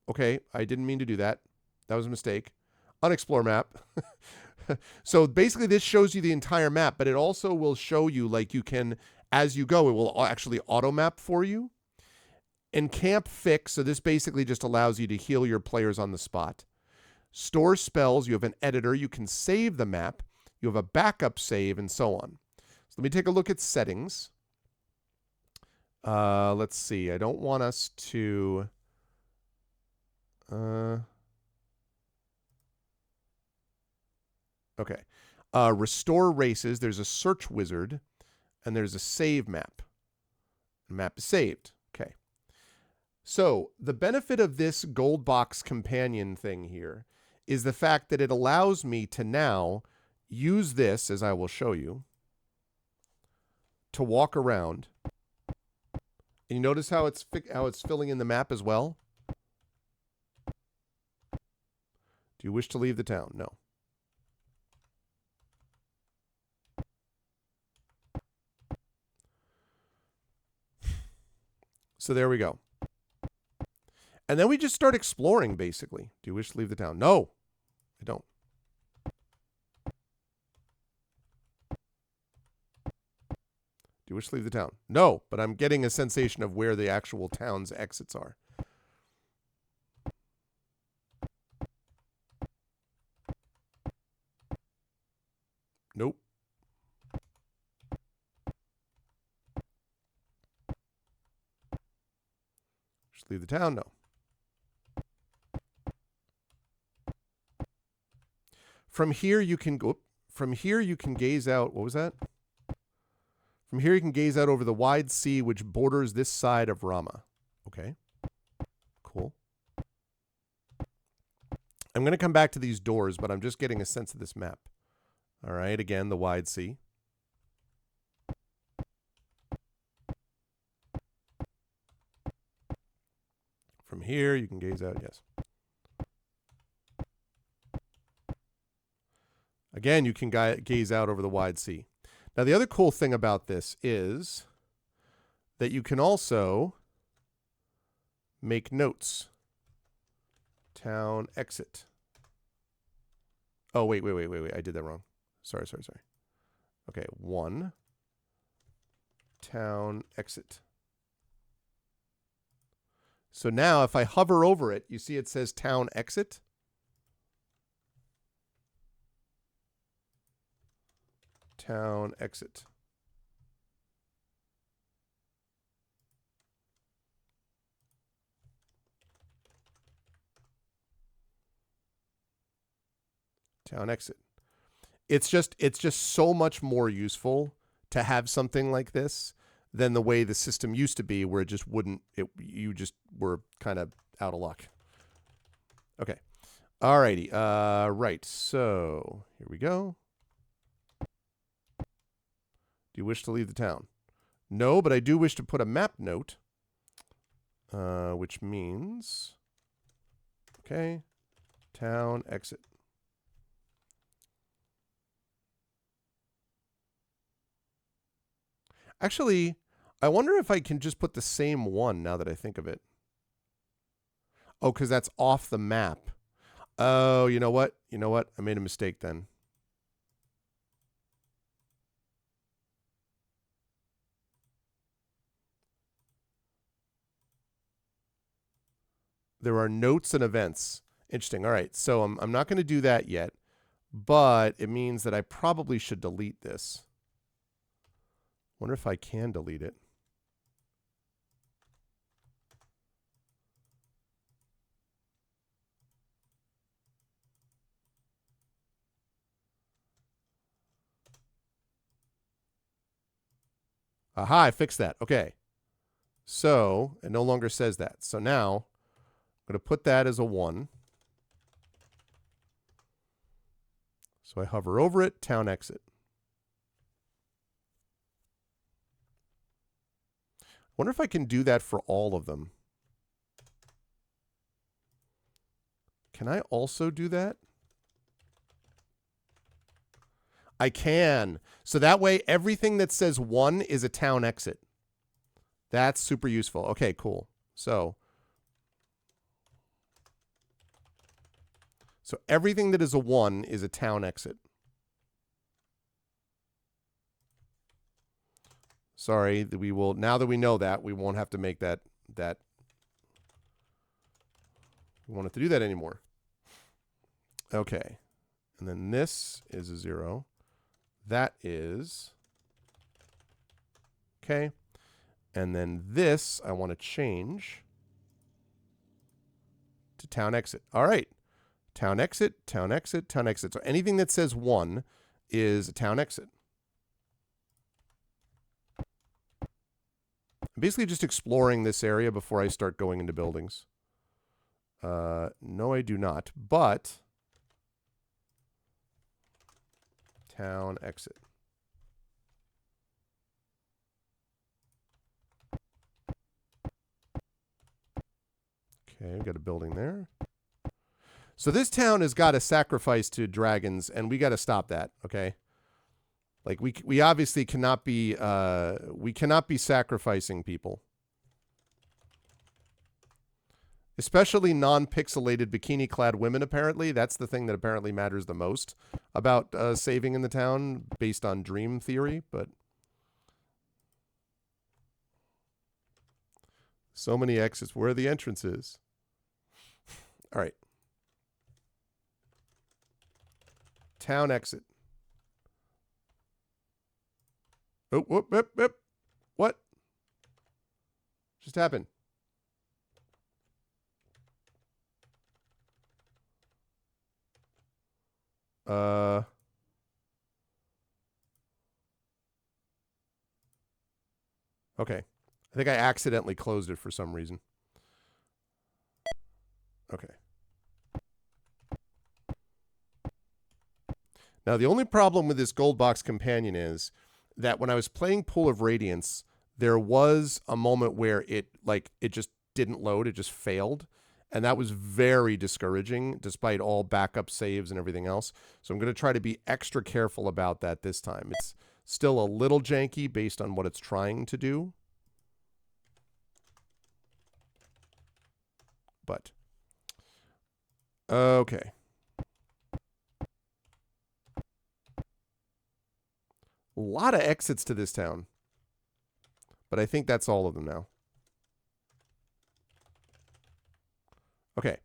okay. I didn't mean to do that. That was a mistake. Unexplore map. So basically this shows you the entire map, but it also will show you, like, you can, as you go, it will actually auto map for you. And Camp Fix, so this basically just allows you to heal your players on the spot. Store spells, you have an editor, you can save the map, you have a backup save, and so on. So let me take a look at settings. Let's see, I don't want us to... Okay. Restore races, there's a search wizard, and there's a save map. The map is saved. Okay. So the benefit of this gold box companion thing here is the fact that it allows me to now use this, as I will show you, to walk around. And you notice how it's filling in the map as well? Do you wish to leave the town? No. So there we go. And then we just start exploring, basically. Do you wish to leave the town? No, I don't. Do you wish to leave the town? No, but I'm getting a sensation of where the actual town's exits are. Nope. Just leave the town? No. From here you can go. From here you can gaze out. What was that? From here you can gaze out over the wide sea which borders this side of Rama. Okay. Cool. I'm going to come back to these doors, but I'm just getting a sense of this map. All right. Again, the wide sea. From here you can gaze out. Yes. Again, you can gaze out over the wide sea. Now, the other cool thing about this is that you can also make notes. Town exit. Oh, wait. I did that wrong. Sorry. Okay, 1. Town exit. So now if I hover over it, you see it says town exit. Town exit. Town exit. It's just so much more useful to have something like this than the way the system used to be, where it just wouldn't. You just were kind of out of luck. Okay. Alrighty. Right. So here we go. Do you wish to leave the town? No, but I do wish to put a map note, which means, okay, town exit. Actually, I wonder if I can just put the same one now that I think of it. Oh, because that's off the map. Oh, you know what? You know what? I made a mistake then. There are notes and events. Interesting. All right. So I'm not going to do that yet, but it means that I probably should delete this. Wonder if I can delete it. Aha, I fixed that. Okay. So it no longer says that. So now I'm going to put that as a 1. So I hover over it, town exit. Wonder if I can do that for all of them. Can I also do that? I can. So that way, everything that says 1 is a town exit. That's super useful. Okay, cool. So everything that is a 1 is a town exit. Sorry, we will, now that we know that, we won't have to make that we won't have to do that anymore. Okay. And then this is a 0. That is, okay. And then this I want to change to town exit. All right. Town exit, town exit, town exit. So anything that says 1 is a town exit. I'm basically just exploring this area before I start going into buildings. No, I do not. But town exit. Okay, got a building there. So this town has got to sacrifice to dragons, and we got to stop that. Okay, like we obviously cannot be sacrificing people, especially non-pixelated bikini-clad women. Apparently, that's the thing that apparently matters the most about saving in the town, based on dream theory. But so many exits. Where are the entrances? All right. Town exit. Oh, whoop, whoop, whoop. What just happened? Okay. I think I accidentally closed it for some reason. Okay. Now, the only problem with this gold box companion is that when I was playing Pool of Radiance, there was a moment where it just didn't load. It just failed. And that was very discouraging, despite all backup saves and everything else. So I'm going to try to be extra careful about that this time. It's still a little janky based on what it's trying to do. But, okay. A lot of exits to this town. But I think that's all of them now. Okay.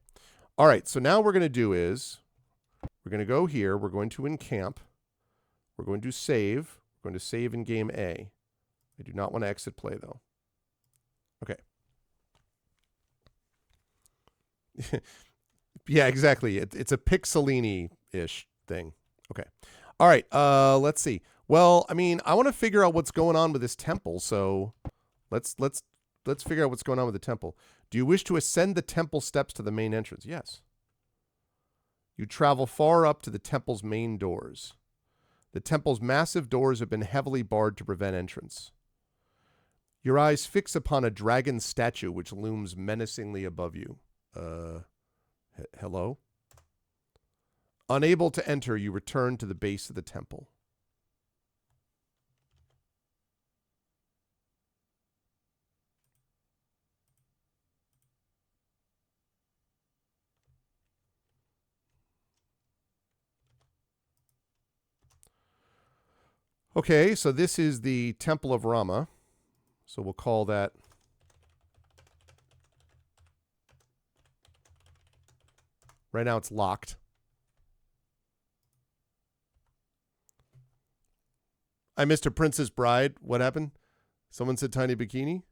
All right. So now what we're going to do is we're going to go here. We're going to encamp. We're going to save. We're going to save in game A. I do not want to exit play, though. Okay. Yeah, exactly. It's a Pixelini-ish thing. Okay. All right. Let's see. Well, I mean, I want to figure out what's going on with this temple, so let's figure out what's going on with the temple. Do you wish to ascend the temple steps to the main entrance? Yes. You travel far up to the temple's main doors. The temple's massive doors have been heavily barred to prevent entrance. Your eyes fix upon a dragon statue which looms menacingly above you. Hello? Unable to enter, you return to the base of the temple. Okay, so this is the Temple of Rama. So we'll call that right now it's locked. I missed a Princess Bride. What happened? Someone said tiny bikini.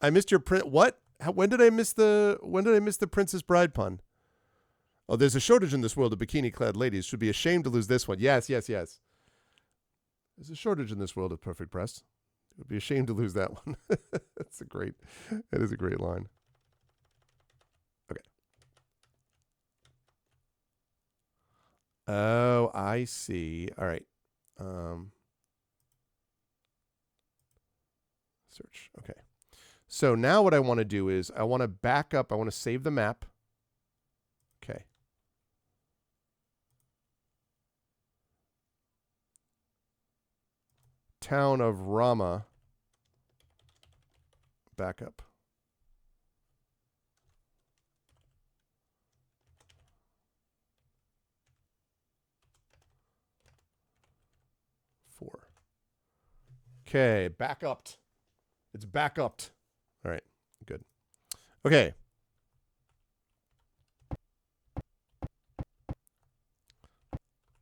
I missed your print. What? When did I miss the Princess Bride pun? Oh, there's a shortage in this world of bikini-clad ladies. Should be ashamed to lose this one. Yes, yes, yes. There's a shortage in this world of perfect breasts. Would be ashamed to lose that one. That is a great line. Okay. Oh, I see. All right. Search. Okay. So now what I want to do is I want to back up. I want to save the map. Okay. Town of Rama. Backup. Four. Okay, back up. It's back up. All right, good. Okay.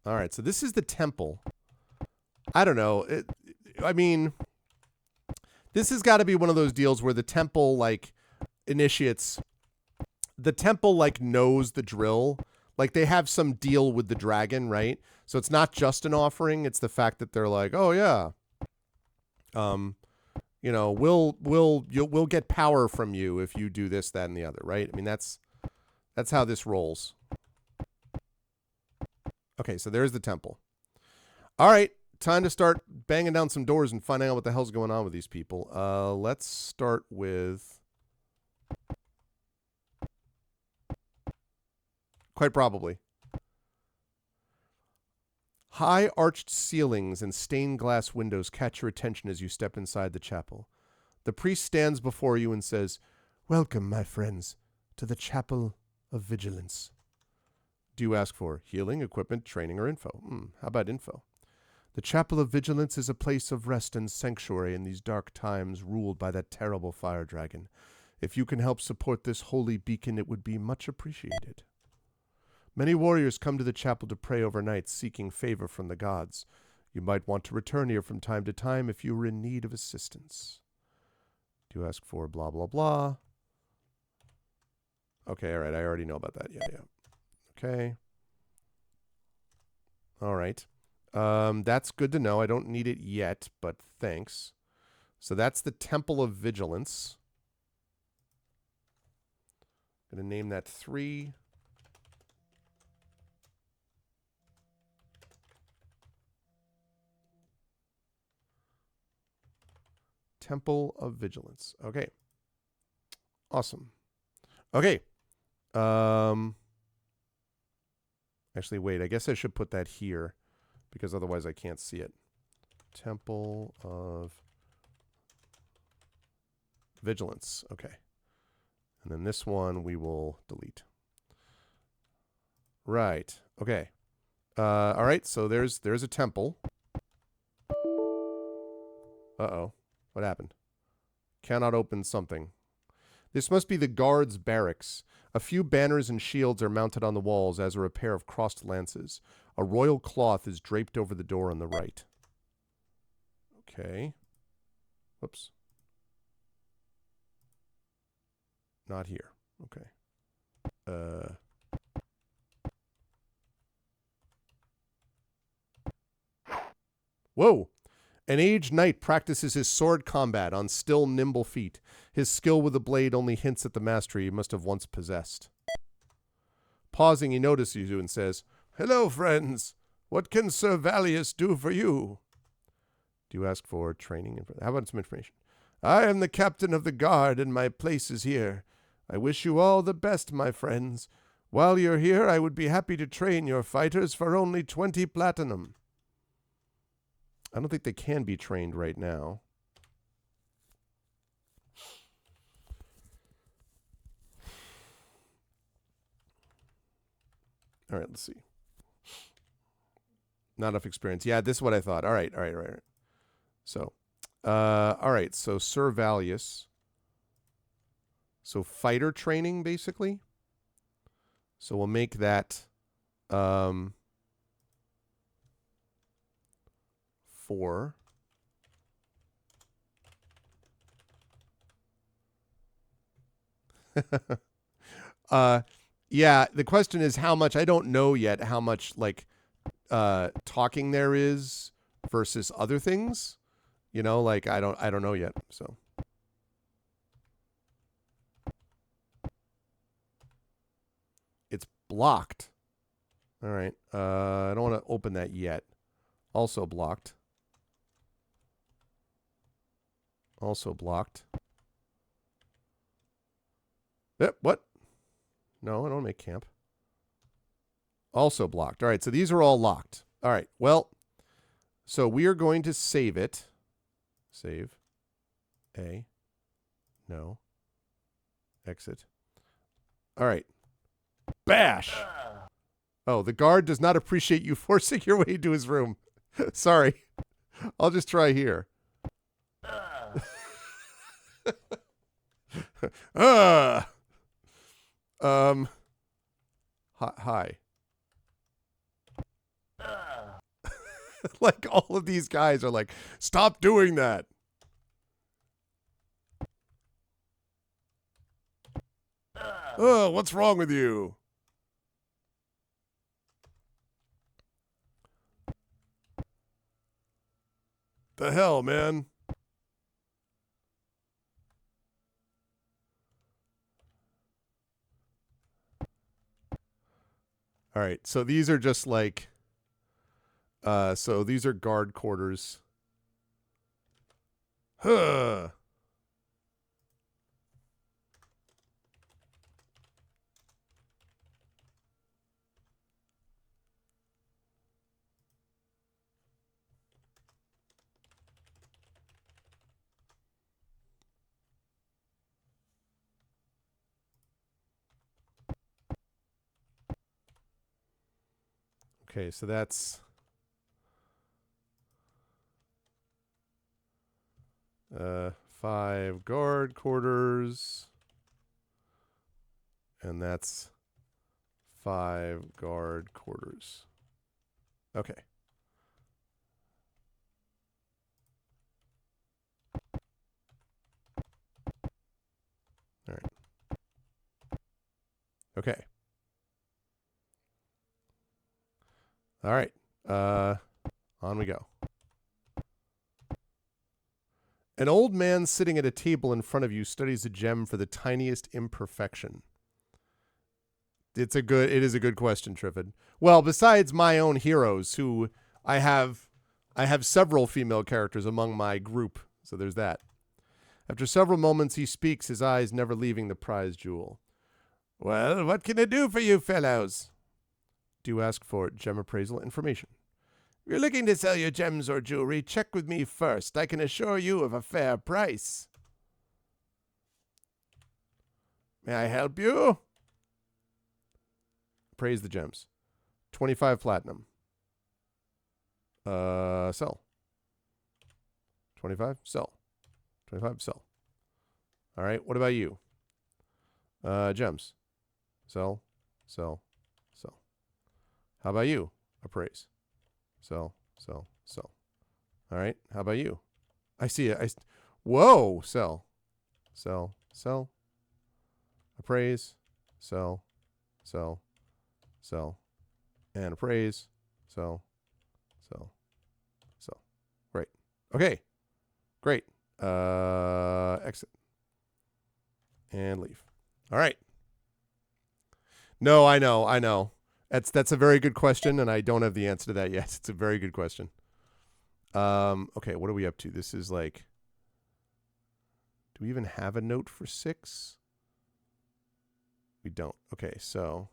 All right, so this is the temple. I don't know. I mean, this has got to be one of those deals where the temple, like, initiates. The temple, like, knows the drill. Like, they have some deal with the dragon, right? So it's not just an offering. It's the fact that they're like, oh, yeah. You know, we'll get power from you if you do this, that, and the other, right? I mean, that's how this rolls. Okay, so there's the temple. All right, time to start banging down some doors and finding out what the hell's going on with these people. Let's start with... Quite probably. High arched ceilings and stained glass windows catch your attention as you step inside the chapel. The priest stands before you and says, "Welcome, my friends, to the Chapel of Vigilance." Do you ask for healing, equipment, training, or info? How about info? The Chapel of Vigilance is a place of rest and sanctuary in these dark times ruled by that terrible fire dragon. If you can help support this holy beacon, it would be much appreciated. Many warriors come to the chapel to pray overnight, seeking favor from the gods. You might want to return here from time to time if you were in need of assistance. Do you ask for blah, blah, blah? Okay, all right, I already know about that. Yeah. Okay. All right. That's good to know. I don't need it yet, but thanks. So that's the Temple of Vigilance. I'm going to name that 3. Temple of Vigilance. Okay. Awesome. Okay. Actually, wait. I guess I should put that here because otherwise I can't see it. Temple of Vigilance. Okay. And then this one we will delete. Right. Okay. All right. So there's a temple. Uh-oh. What happened? Cannot open something. This must be the guards' barracks. A few banners and shields are mounted on the walls, as are a pair of crossed lances. A royal cloth is draped over the door on the right. Okay. Whoops. Not here. Okay. Whoa. An aged knight practices his sword combat on still nimble feet. His skill with the blade only hints at the mastery he must have once possessed. Pausing, he notices you and says, "Hello, friends. What can Sir Valius do for you?" Do you ask for training? How about some information? "I am the captain of the guard, and my place is here. I wish you all the best, my friends. While you're here, I would be happy to train your fighters for only 20 platinum." I don't think they can be trained right now. All right, let's see. Not enough experience. Yeah, this is what I thought. All right. So, all right. So Sir Valius. So fighter training, basically. So we'll make that 4. Yeah, the question is how much. I don't know yet how much like talking there is versus other things. You know, like I don't know yet. So it's blocked. All right. I don't want to open that yet. Also blocked. Also blocked. Yep, what? No, I don't make camp. Also blocked. All right, so these are all locked. All right, well, so we are going to save it. Save. A. No. Exit. All right. Bash. Oh, the guard does not appreciate you forcing your way to his room. Sorry. I'll just try here. Hi. Like all of these guys are like, stop doing that. Oh, what's wrong with you? The hell, man? All right, so these are just like, so these are guard quarters. Huh. Okay, so that's 5 guard quarters, and that's 5 guard quarters. Okay. All right. Okay. All right. On we go. An old man sitting at a table in front of you studies a gem for the tiniest imperfection. It is a good question, Triffid. Well, besides my own heroes, who I have several female characters among my group, so there's that. After several moments, he speaks, his eyes never leaving the prize jewel. "Well, what can I do for you fellows?" Do you ask for gem appraisal information? "If you're looking to sell your gems or jewelry, check with me first. I can assure you of a fair price." "May I help you?" Appraise the gems. 25 platinum. Sell. 25, sell. 25, sell. All right, what about you? Gems. Sell, sell, sell. How about you? Appraise. Sell, sell, sell. All right, how about you? I see it. Whoa, sell, sell, sell. Appraise, sell, sell, sell. And appraise, sell, sell, sell. Okay. Great. Exit. And leave. All right. No, I know. That's a very good question, and I don't have the answer to that yet. It's a very good question. Okay, what are we up to? This is like, do we even have a note for 6? We don't. Okay, so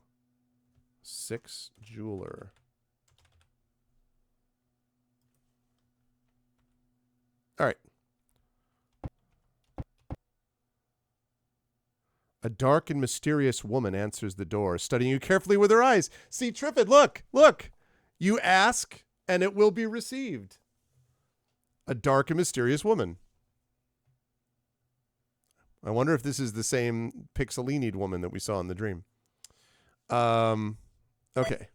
6 jeweler. All right. A dark and mysterious woman answers the door, studying you carefully with her eyes. See, Trifid, look. You ask, and it will be received. A dark and mysterious woman. I wonder if this is the same pixelinied woman that we saw in the dream. Okay.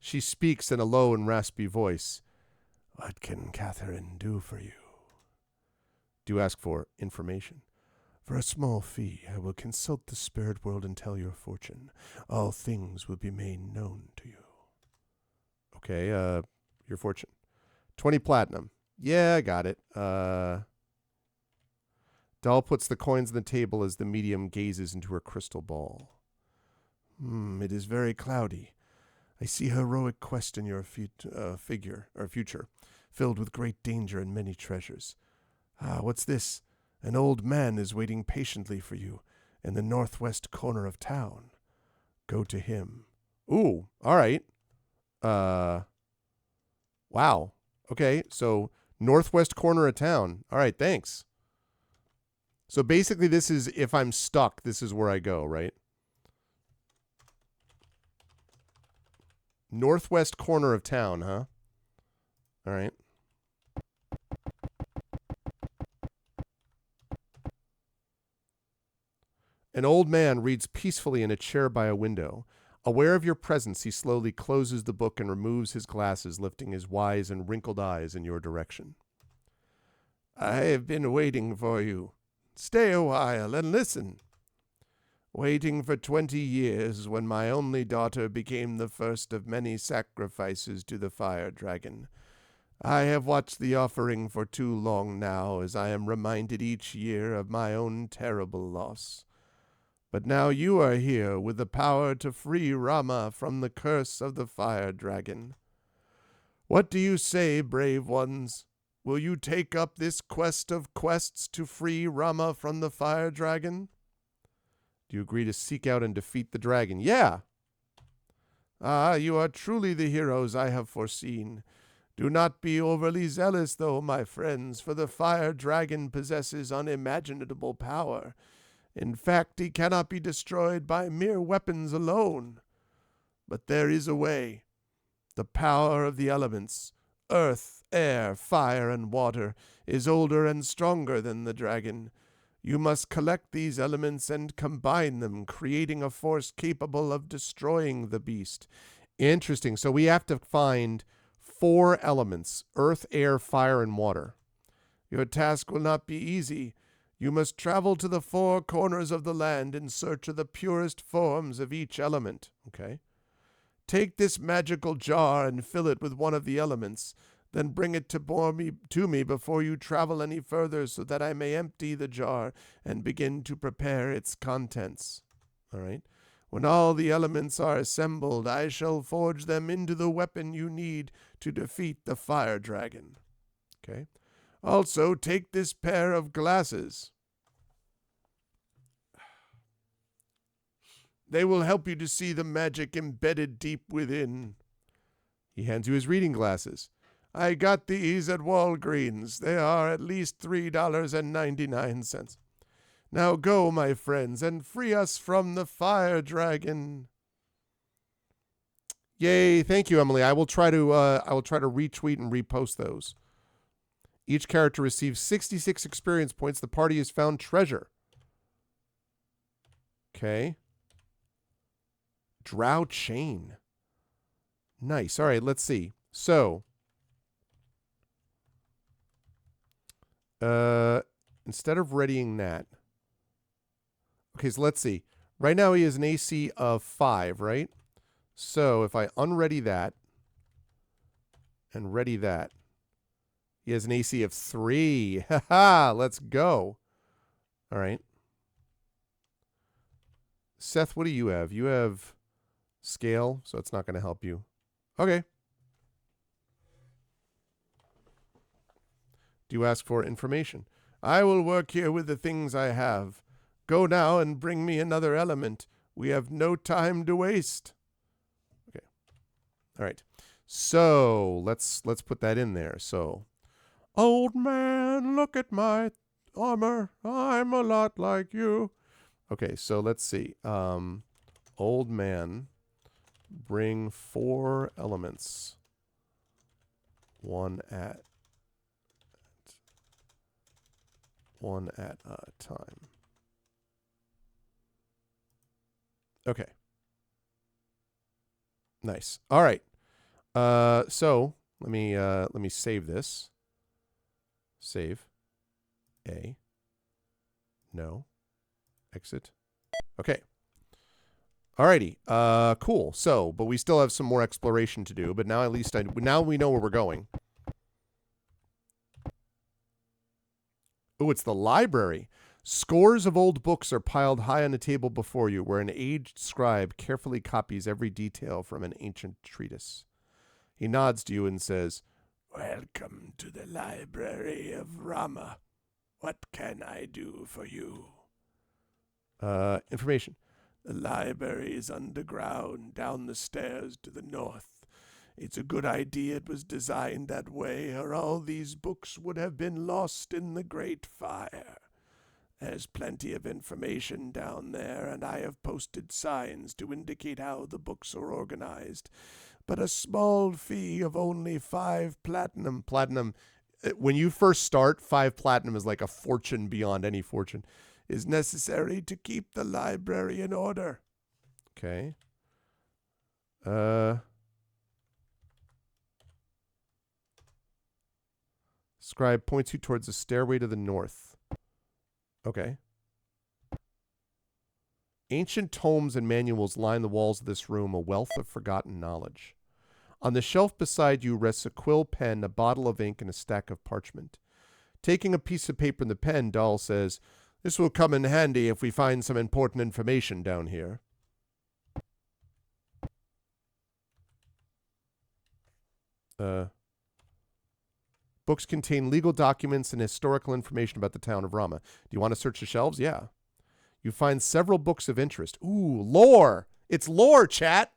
She speaks in a low and raspy voice. What can Catherine do for you? Do you ask for information? For a small fee, I will consult the spirit world and tell your fortune. All things will be made known to you. Okay, your fortune. 20 platinum. Yeah, I got it. Doll puts the coins on the table as the medium gazes into her crystal ball. It is very cloudy. I see a heroic quest in your future, filled with great danger and many treasures. What's this? An old man is waiting patiently for you in the northwest corner of town. Go to him. Ooh, all right. Wow. Okay, so northwest corner of town. All right, thanks. So basically this is, if I'm stuck, this is where I go, right? Northwest corner of town, huh? All right. An old man reads peacefully in a chair by a window. Aware of your presence, he slowly closes the book and removes his glasses, lifting his wise and wrinkled eyes in your direction. I have been waiting for you. Stay a while and listen. Waiting for 20 years when my only daughter became the first of many sacrifices to the fire dragon. I have watched the offering for too long now, as I am reminded each year of my own terrible loss. But now you are here with the power to free Rama from the curse of the fire dragon. What do you say, brave ones? Will you take up this quest of quests to free Rama from the fire dragon? Do you agree to seek out and defeat the dragon? Yeah. You are truly the heroes I have foreseen. Do not be overly zealous, though, my friends, for the fire dragon possesses unimaginable power. In fact, he cannot be destroyed by mere weapons alone. But there is a way. The power of the elements, earth, air, fire, and water, is older and stronger than the dragon. You must collect these elements and combine them, creating a force capable of destroying the beast. Interesting. So we have to find 4 elements, earth, air, fire, and water. Your task will not be easy. You must travel to the 4 corners of the land in search of the purest forms of each element. Okay. Take this magical jar and fill it with one of the elements. Then bring it to me before you travel any further so that I may empty the jar and begin to prepare its contents. All right. When all the elements are assembled, I shall forge them into the weapon you need to defeat the fire dragon. Okay. Also, take this pair of glasses. They will help you to see the magic embedded deep within. He hands you his reading glasses. I got these at Walgreens. They are at least $3.99. Now go, my friends, and free us from the fire dragon. Yay! Thank you, Emily. I will try to retweet and repost those. Each character receives 66 experience points. The party has found treasure. Okay. Drow chain. Nice. All right, let's see. So, instead of readying that. Okay, so let's see. Right now he has an AC of 5, right? So if I unready that and ready that, He has an AC of 3. Ha! Let's go. All right. Seth, what do you have? You have scale, so it's not going to help you. Okay. Do you ask for information? I will work here with the things I have. Go now and bring me another element. We have no time to waste. Okay. All right. So let's put that in there. So, old man, look at my armor. I'm a lot like you. Okay, so let's see. Old man, bring 4 elements. One at a time. Okay. Nice. All right. So let me save this. Save. A. No. Exit. Okay. Alrighty. Cool. So, but we still have some more exploration to do. But now at least now we know where we're going. Oh, it's the library. Scores of old books are piled high on a table before you, where an aged scribe carefully copies every detail from an ancient treatise. He nods to you and says, "Welcome to the library of Rama. What can I do for you?" Information. The library is underground, down the stairs to the north. It's a good idea it was designed that way, or all these books would have been lost in the Great Fire. There's plenty of information down there, and I have posted signs to indicate how the books are organized. But a small fee of only 5 platinum. Platinum, when you first start, 5 platinum is like a fortune beyond any fortune, is necessary to keep the library in order. Okay. Scribe points you towards a stairway to the north. Okay. Ancient tomes and manuals line the walls of this room, a wealth of forgotten knowledge. On the shelf beside you rests a quill pen, a bottle of ink, and a stack of parchment. Taking a piece of paper and the pen, Dahl says, "This will come in handy if we find some important information down here." Books contain legal documents and historical information about the town of Rama. Do you want to search the shelves? Yeah. You find several books of interest. Ooh, lore. It's lore, chat.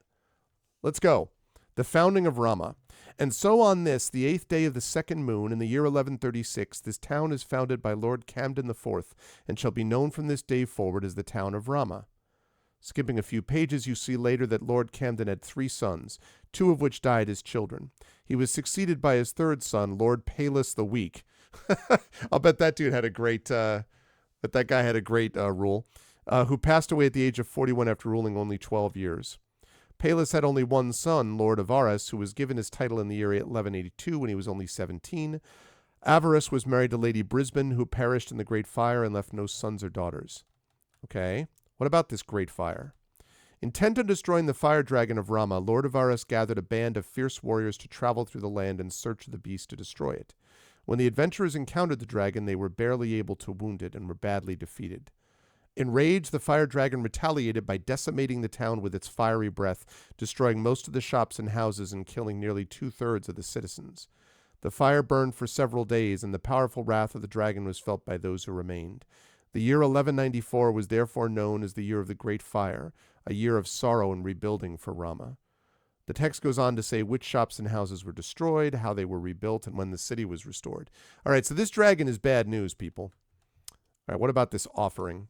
Let's go. The founding of Rama. And so on this, the 8th day of the 2nd moon, in the year 1136, this town is founded by Lord Camden IV, and shall be known from this day forward as the town of Rama. Skipping a few pages, you see later that Lord Camden had 3 sons, 2 of which died as children. He was succeeded by his 3rd son, Lord Palus the Weak. I'll bet that dude had a great, rule, who passed away at the age of 41 after ruling only 12 years. Palus had only 1 son, Lord Avaris, who was given his title in the year 1182 when he was only 17. Avaris was married to Lady Brisbane, who perished in the Great Fire and left no sons or daughters. Okay, what about this Great Fire? Intent on destroying the fire dragon of Rama, Lord Avaris gathered a band of fierce warriors to travel through the land in search of the beast to destroy it. When the adventurers encountered the dragon, they were barely able to wound it and were badly defeated. Enraged, the fire dragon retaliated by decimating the town with its fiery breath, destroying most of the shops and houses and killing nearly 2/3 of the citizens. The fire burned for several days, and the powerful wrath of the dragon was felt by those who remained. The year 1194 was therefore known as the year of the Great Fire, a year of sorrow and rebuilding for Rama. The text goes on to say which shops and houses were destroyed, how they were rebuilt, and when the city was restored. All right, so this dragon is bad news, people. All right, what about this offering?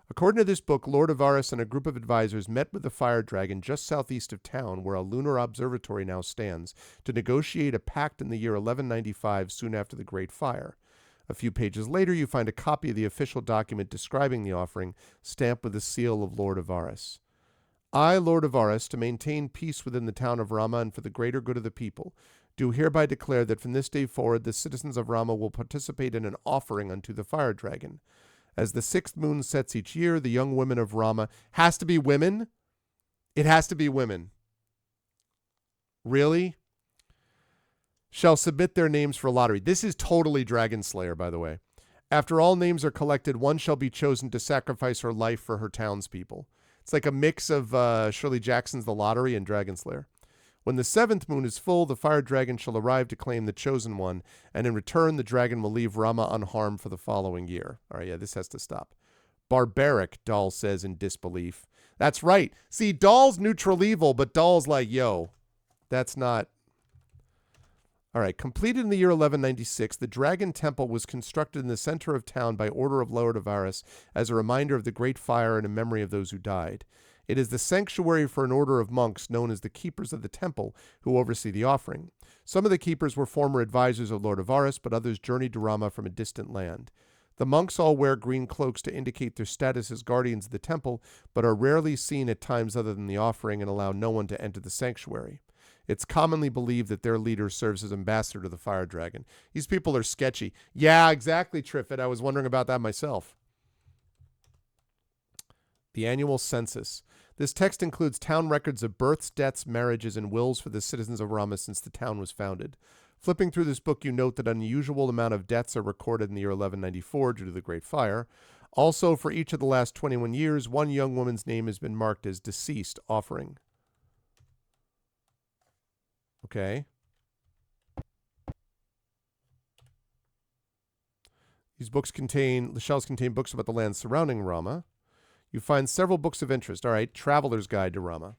According to this book, Lord Avaris and a group of advisors met with the fire dragon just southeast of town, where a lunar observatory now stands, to negotiate a pact in the year 1195, soon after the Great Fire. A few pages later, you find a copy of the official document describing the offering, stamped with the seal of Lord Avaris. I, Lord Avaris, to maintain peace within the town of Rama and for the greater good of the people, do hereby declare that from this day forward the citizens of Rama will participate in an offering unto the fire dragon. As the 6th moon sets each year, the young women of Rama has to be women. It has to be women. Really? shall submit their names for lottery. This is totally Dragon Slayer, by the way. After all names are collected, one shall be chosen to sacrifice her life for her townspeople. It's like a mix of Shirley Jackson's The Lottery and Dragon Slayer. When the 7th moon is full, the fire dragon shall arrive to claim the chosen one, and in return, the dragon will leave Rama unharmed for the following year. All right, yeah, this has to stop. Barbaric, Dahl says in disbelief. That's right. See, Dahl's neutral evil, but Dahl's like, yo, that's not... All right, completed in the year 1196, the Dragon Temple was constructed in the center of town by order of Lord Avaris as a reminder of the Great Fire and in memory of those who died. It is the sanctuary for an order of monks known as the Keepers of the Temple who oversee the offering. Some of the keepers were former advisors of Lord Avaris, but others journeyed to Rama from a distant land. The monks all wear green cloaks to indicate their status as guardians of the temple, but are rarely seen at times other than the offering and allow no one to enter the sanctuary. It's commonly believed that their leader serves as ambassador to the fire dragon. These people are sketchy. Yeah, exactly, Triffid. I was wondering about that myself. The annual census. This text includes town records of births, deaths, marriages, and wills for the citizens of Rama since the town was founded. Flipping through this book, you note that an unusual amount of deaths are recorded in the year 1194 due to the Great Fire. Also, for each of the last 21 years, one young woman's name has been marked as deceased offering. Okay. These books contain, the shelves contain books about the lands surrounding Rama. You find several books of interest. All right, Traveler's Guide to Rama.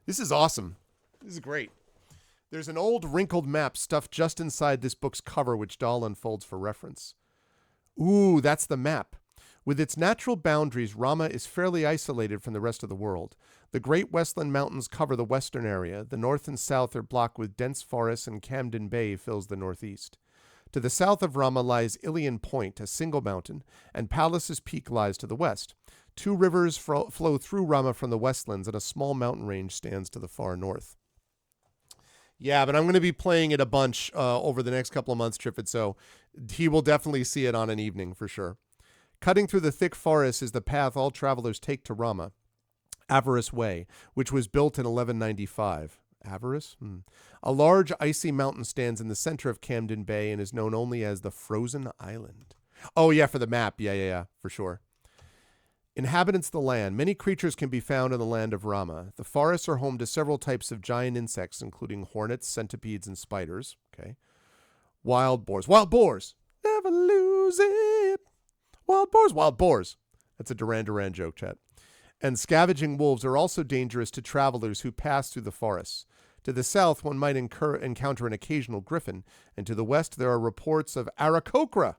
This is awesome. This is great. There's an old wrinkled map stuffed just inside this book's cover, which Dahl unfolds for reference. Ooh, that's the map. With its natural boundaries, Rama is fairly isolated from the rest of the world. The Great Westland Mountains cover the western area. The north and south are blocked with dense forests, and Camden Bay fills the northeast. To the south of Rama lies Ilion Point, a single mountain, and Palace's Peak lies to the west. Two rivers flow through Rama from the westlands, and a small mountain range stands to the far north. Yeah, but I'm going to be playing it a bunch over the next couple of months, Triffid, so he will definitely see it on an evening for sure. Cutting through the thick forest is the path all travelers take to Rama, Avarice Way, which was built in 1195. Avarice? A large icy mountain stands in the center of Camden Bay and is known only as the Frozen Island. Oh, yeah, for the map. Yeah, for sure. Inhabitants of the land. Many creatures can be found in the land of Rama. The forests are home to several types of giant insects, including hornets, centipedes, and spiders. Okay. Wild boars. Wild boars! Never lose it! Wild boars! Wild boars! That's a Duran Duran joke, chat. And scavenging wolves are also dangerous to travelers who pass through the forests. To the south, one might encounter an occasional griffin, and to the west there are reports of Aarakocra.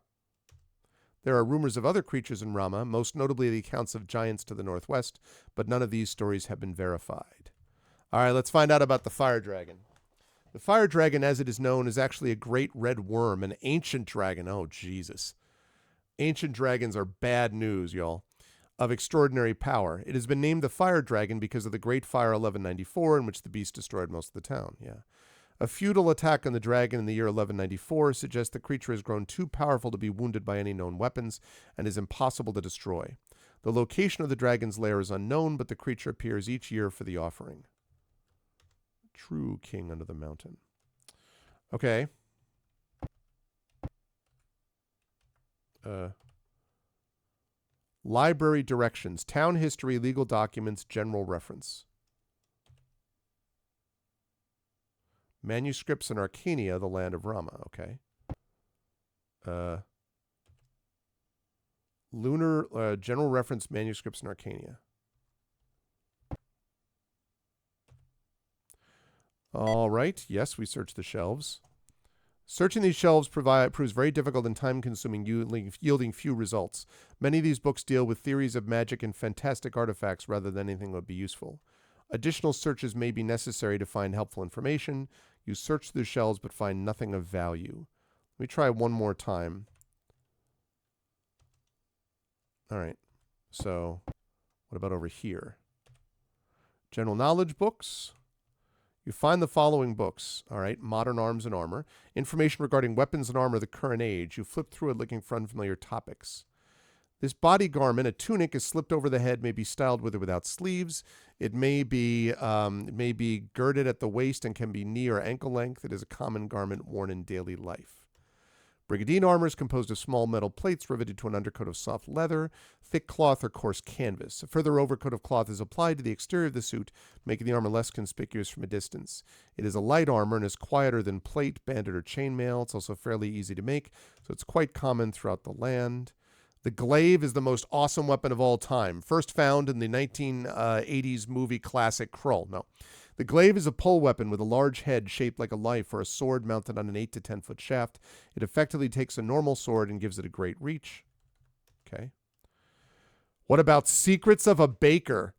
There are rumors of other creatures in Rama, most notably the accounts of giants to the northwest, but none of these stories have been verified. All right, let's find out about the fire dragon. The fire dragon, as it is known, is actually a great red worm, an ancient dragon. Oh, Jesus. Ancient dragons are bad news, y'all. Of extraordinary power. It has been named the fire dragon because of the Great Fire 1194, in which the beast destroyed most of the town. Yeah. A futile attack on the dragon in the year 1194 suggests the creature has grown too powerful to be wounded by any known weapons and is impossible to destroy. The location of the dragon's lair is unknown, but the creature appears each year for the offering. True king under the mountain. Okay. Library directions, town history, legal documents, general reference. Manuscripts in Arcania, the land of Rama. Okay. Lunar general reference manuscripts in Arcania. All right. Yes, we searched the shelves. Searching these shelves proves very difficult and time-consuming, yielding few results. Many of these books deal with theories of magic and fantastic artifacts rather than anything that would be useful. Additional searches may be necessary to find helpful information. You search through the shelves but find nothing of value. Let me try one more time. All right. So, what about over here? General knowledge books. You find the following books, all right? Modern Arms and Armor. Information regarding weapons and armor of the current age. You flip through it looking for unfamiliar topics. This body garment, a tunic, is slipped over the head, may be styled with or without sleeves. It may be girded at the waist and can be knee or ankle length. It is a common garment worn in daily life. Brigandine armor is composed of small metal plates riveted to an undercoat of soft leather, thick cloth, or coarse canvas. A further overcoat of cloth is applied to the exterior of the suit, making the armor less conspicuous from a distance. It is a light armor and is quieter than plate, banded, or chainmail. It's also fairly easy to make, so it's quite common throughout the land. The glaive is the most awesome weapon of all time. First found in the 1980s movie classic Krull. No. The glaive is a pole weapon with a large head shaped like a life or a sword mounted on an 8 to 10 foot shaft. It effectively takes a normal sword and gives it a great reach. Okay. What about Secrets of a Baker?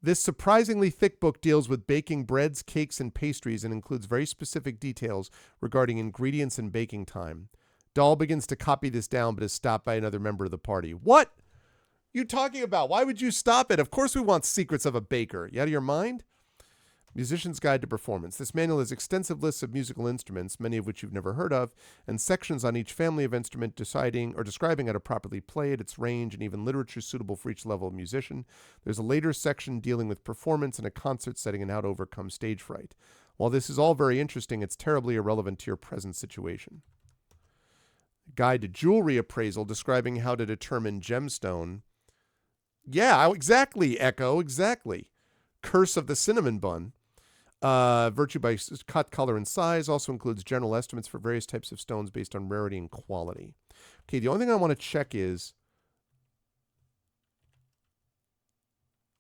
This surprisingly thick book deals with baking breads, cakes, and pastries and includes very specific details regarding ingredients and baking time. Dahl begins to copy this down but is stopped by another member of the party. What? You talking about? Why would you stop it? Of course we want Secrets of a Baker. You out of your mind? Musician's Guide to Performance. This manual has extensive lists of musical instruments, many of which you've never heard of, and sections on each family of instrument describing how to properly play it, its range, and even literature suitable for each level of musician. There's a later section dealing with performance in a concert setting and how to overcome stage fright. While this is all very interesting, it's terribly irrelevant to your present situation. Guide to Jewelry Appraisal describing how to determine gemstone. Yeah, exactly, Echo, exactly. Curse of the Cinnamon Bun. Virtue by cut, color, and size. Also includes general estimates for various types of stones based on rarity and quality. Okay, the only thing I want to check is...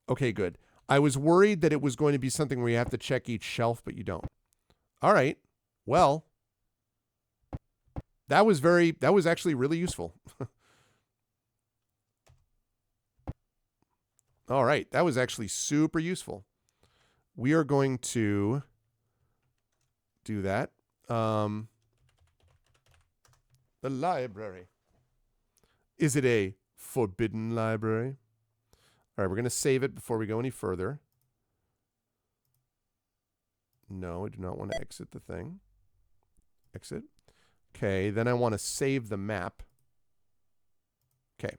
Okay, good. I was worried that it was going to be something where you have to check each shelf, but you don't. All right. Well, that was actually really useful. All right. That was actually super useful. We are going to do that. The library. Is it a forbidden library? All right, we're going to save it before we go any further. No, I do not want to exit the thing. Exit. Okay, then I want to save the map. Okay.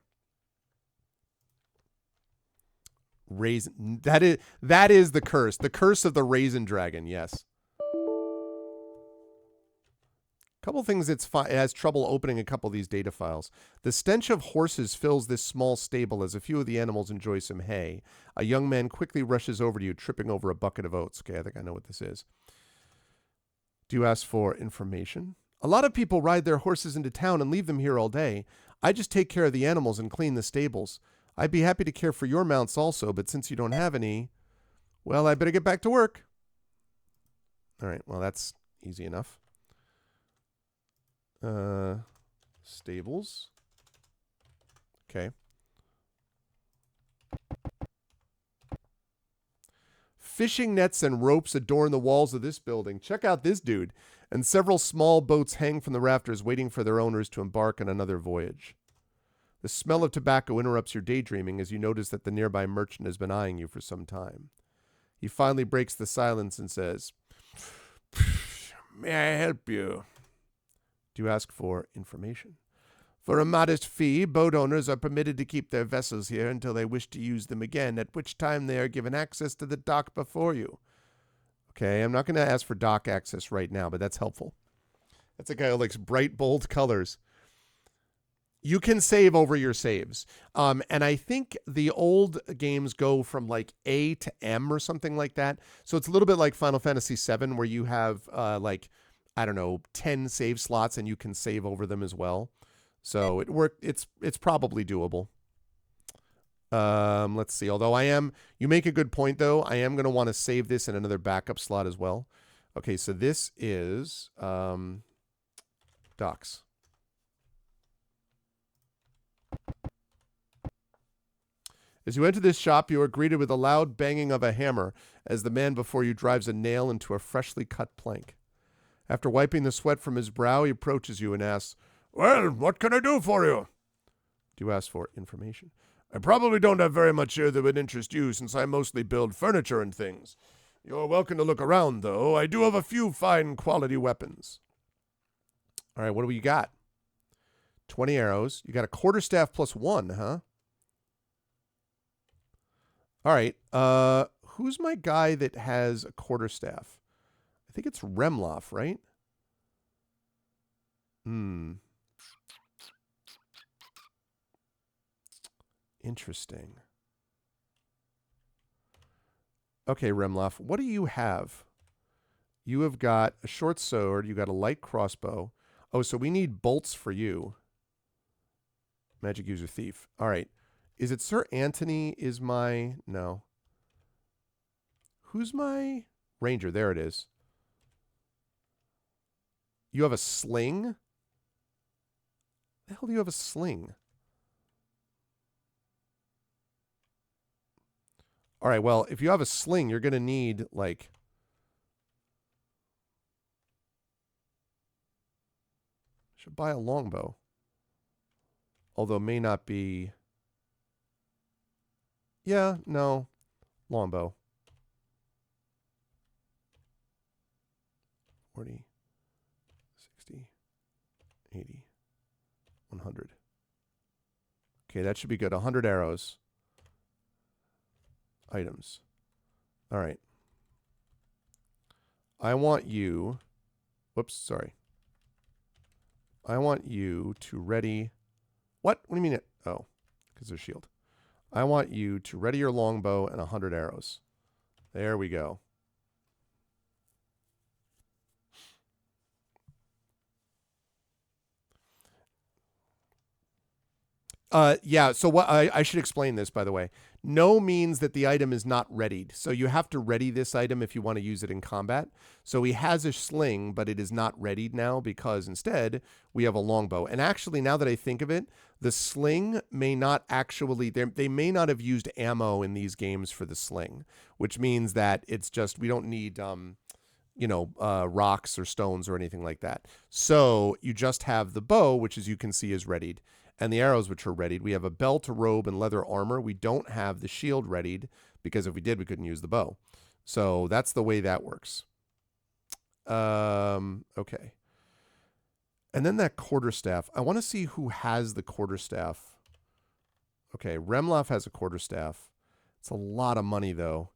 Raisin. That is the curse. The curse of the raisin dragon. Yes. Couple things it has trouble opening a couple of these data files. The stench of horses fills this small stable as a few of the animals enjoy some hay. A young man quickly rushes over to you, tripping over a bucket of oats. Okay, I think I know what this is. Do you ask for information? A lot of people ride their horses into town and leave them here all day. I just take care of the animals and clean the stables. I'd be happy to care for your mounts also, but since you don't have any, well, I better get back to work. All right, well, that's easy enough. Stables. Okay. Fishing nets and ropes adorn the walls of this building. Check out this dude. And several small boats hang from the rafters waiting for their owners to embark on another voyage. The smell of tobacco interrupts your daydreaming as you notice that the nearby merchant has been eyeing you for some time. He finally breaks the silence and says, "May I help you?" Do you ask for information? For a modest fee, boat owners are permitted to keep their vessels here until they wish to use them again, at which time they are given access to the dock before you. Okay, I'm not going to ask for dock access right now, but that's helpful. That's a guy who likes bright, bold colors. You can save over your saves. And I think the old games go from like A to M or something like that. So it's a little bit like Final Fantasy VII where you have 10 save slots and you can save over them as well. So it's probably doable. Let's see. Although you make a good point though. I am going to want to save this in another backup slot as well. Okay, so this is docks. As you enter this shop, you are greeted with a loud banging of a hammer as the man before you drives a nail into a freshly cut plank. After wiping the sweat from his brow, he approaches you and asks, "Well, what can I do for you?" Do you ask for information? I probably don't have very much here that would interest you since I mostly build furniture and things. You're welcome to look around, though. I do have a few fine quality weapons. All right, what do we got? 20 arrows. You got a quarterstaff +1, huh? All right. Who's my guy that has a quarterstaff? I think it's Remloff, right? Interesting. Okay, Remloff, what do you have? You have got a short sword. You got a light crossbow. Oh, so we need bolts for you. Magic user thief. All right. Is it Sir Anthony is my... No. Who's my ranger? There it is. You have a sling? The hell do you have a sling? All right, well, if you have a sling, you're going to need, like... Should buy a longbow. Although may not be... Yeah, no. Longbow. 40, 60, 80, 100. Okay, that should be good. 100 arrows. Items. All right. I want you... Whoops, sorry. I want you to ready... What? What do you mean? Oh, because there's shield. I want you to ready your longbow and 100 arrows. There we go. Yeah, so what I should explain this, by the way. No means that the item is not readied. So you have to ready this item if you want to use it in combat. So he has a sling, but it is not readied now because instead we have a longbow. And actually, now that I think of it, the sling may not actually, they may not have used ammo in these games for the sling, which means that it's just, we don't need, rocks or stones or anything like that. So you just have the bow, which as you can see is readied, and the arrows, which are readied. We have a belt, a robe, and leather armor. We don't have the shield readied because if we did, we couldn't use the bow. So that's the way that works. Okay. And then that quarterstaff. I want to see who has the quarterstaff. Okay, Remloff has a quarterstaff. It's a lot of money, though.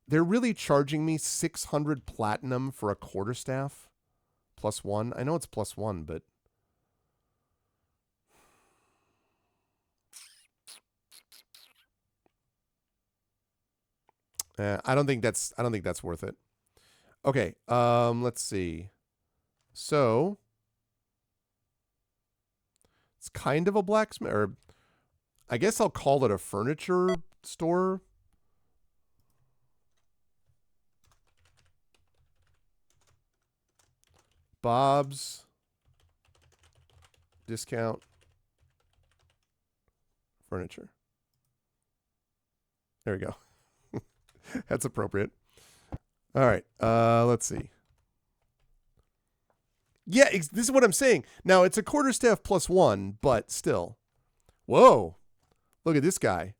They're really charging me 600 platinum for a quarterstaff. +1. I know it's +1, but... I don't think that's worth it. Okay, let's see. So it's kind of a blacksmith, or I guess I'll call it a furniture store. Bob's discount furniture. There we go. That's appropriate. All right. Let's see. Yeah, this is what I'm saying. Now, it's a quarterstaff +1, but still. Whoa. Look at this guy.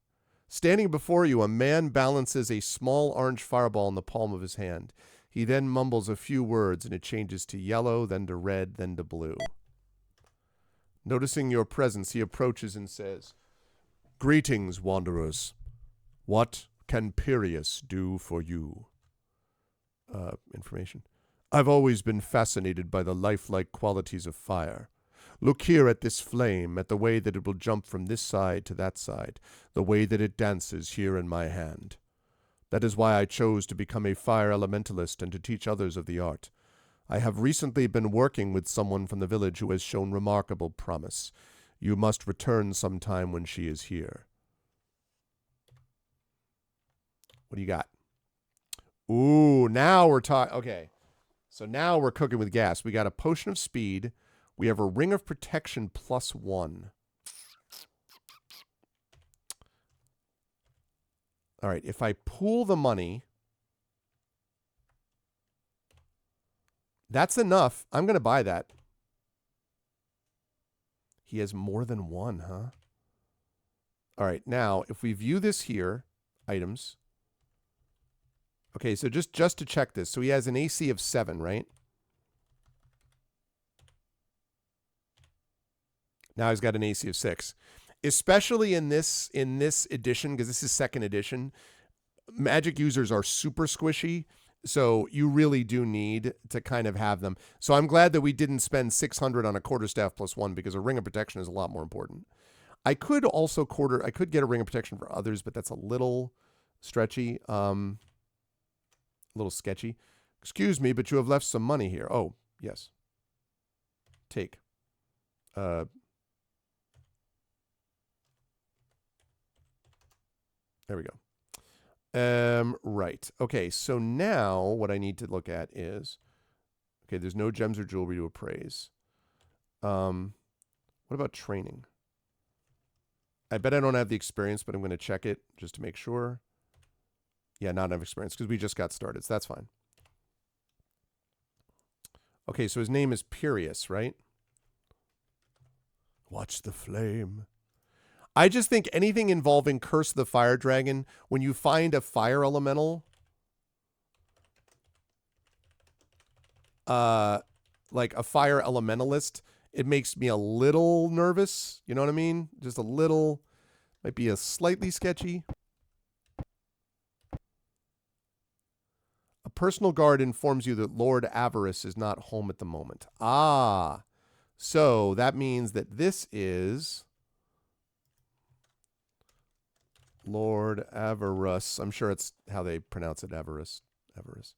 Standing before you, a man balances a small orange fireball in the palm of his hand. He then mumbles a few words, and it changes to yellow, then to red, then to blue. Noticing your presence, he approaches and says, "Greetings, wanderers. What can Pirius do for you?" Information. "I've always been fascinated by the lifelike qualities of fire. Look here at this flame, at the way that it will jump from this side to that side, the way that it dances here in my hand. That is why I chose to become a fire elementalist and to teach others of the art. I have recently been working with someone from the village who has shown remarkable promise. You must return sometime when she is here." What do you got? Ooh, now we're talking. Okay. So now we're cooking with gas. We got a potion of speed. We have a ring of protection +1. All right. If I pool the money, that's enough. I'm going to buy that. He has more than one, huh? All right. Now, if we view this here, items. Okay, so just to check this. So he has an AC of 7, right? Now he's got an AC of 6. Especially in this edition, because this is second edition, Magic users are super squishy, so you really do need to kind of have them. So I'm glad that we didn't spend 600 on a quarterstaff +1, because a ring of protection is a lot more important. I could get a ring of protection for others, but that's a little stretchy, a little sketchy. Excuse me, but you have left some money here. Oh, yes. Take. There we go. Right. Okay, so now what I need to look at is, okay, there's no gems or jewelry to appraise. What about training? I bet I don't have the experience, but I'm going to check it just to make sure. Yeah, not enough experience, because we just got started, so that's fine. Okay, so his name is Pirius, right? Watch the flame. I just think anything involving Curse of the Fire Dragon, when you find a fire elemental, like a fire elementalist, it makes me a little nervous. You know what I mean? Just a little, might be a slightly sketchy. A personal guard informs you that Lord Avarice is not home at the moment. Ah, so that means that this is Lord Avarice. I'm sure it's how they pronounce it, Avarice. Avarice.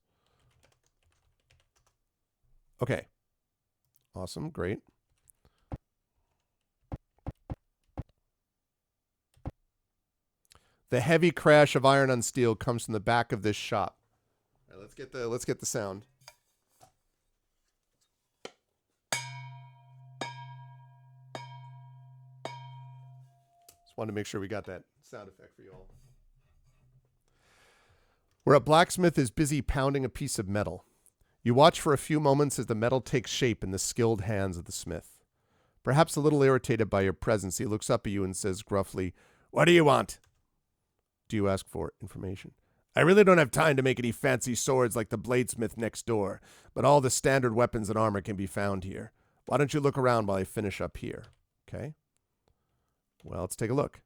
Okay. Awesome. Great. The heavy crash of iron on steel comes from the back of this shop. All right, let's get the sound. Just wanted to make sure we got that sound effect for you all. Where a blacksmith is busy pounding a piece of metal. You watch for a few moments as the metal takes shape in the skilled hands of the smith. Perhaps a little irritated by your presence, he looks up at you and says gruffly, "What do you want?" Do you ask for information? "I really don't have time to make any fancy swords like the bladesmith next door, but all the standard weapons and armor can be found here. Why don't you look around while I finish up here?" Okay. Well, let's take a look.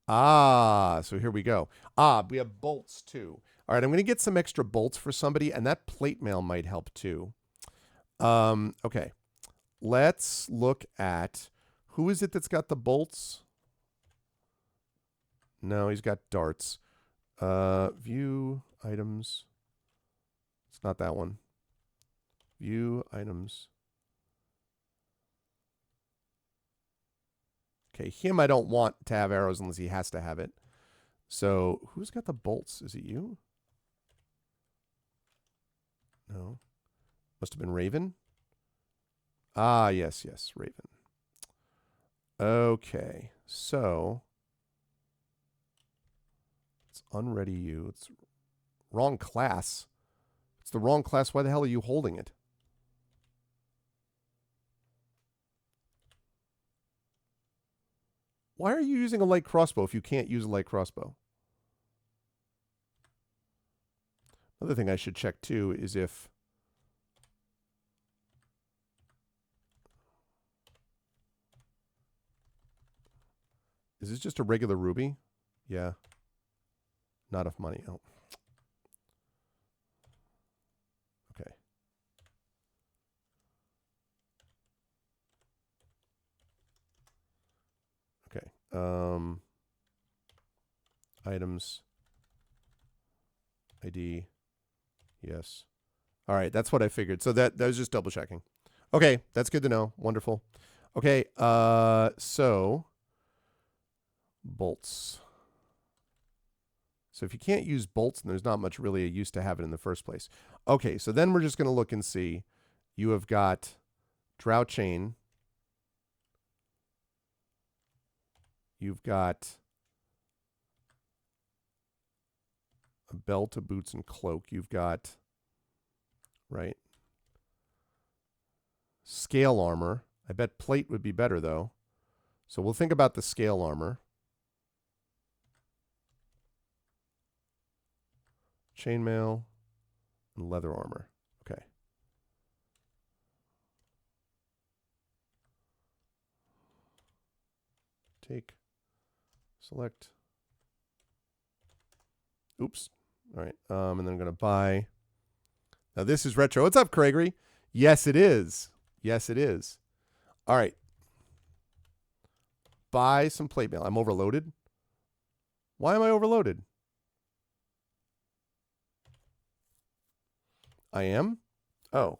Ah, so here we go. Ah, we have bolts too. All right, I'm going to get some extra bolts for somebody, and that plate mail might help too. Okay. Let's look at, who is it that's got the bolts? No, he's got darts. View items. It's not that one. View items. Okay, him I don't want to have arrows unless he has to have it. So, who's got the bolts? Is it you? No. Must have been Raven. Ah, yes, Raven. Okay, so it's unready you. It's wrong class. It's the wrong class. Why the hell are you holding it? Why are you using a light crossbow if you can't use a light crossbow? Another thing I should check too is if is this just a regular ruby? Yeah. Not enough money. Oh. Okay. Okay. Items. ID. Yes. All right, that's what I figured. So that was just double checking. Okay, that's good to know. Wonderful. Okay, so bolts. So if you can't use bolts, then there's not much really a use to have it in the first place. Okay, so then we're just going to look and see. You have got Drow Chain. You've got a belt, a boots, and cloak. You've got, right, scale armor. I bet plate would be better, though. So we'll think about the scale armor. Chainmail and leather armor. Okay. take, select. Oops. All right. And then I'm going to buy. Now this is retro. What's up, Craigery? Yes, it is. Yes, it is. All right. Buy some plate mail. I'm overloaded. Why am I overloaded? I am? Oh.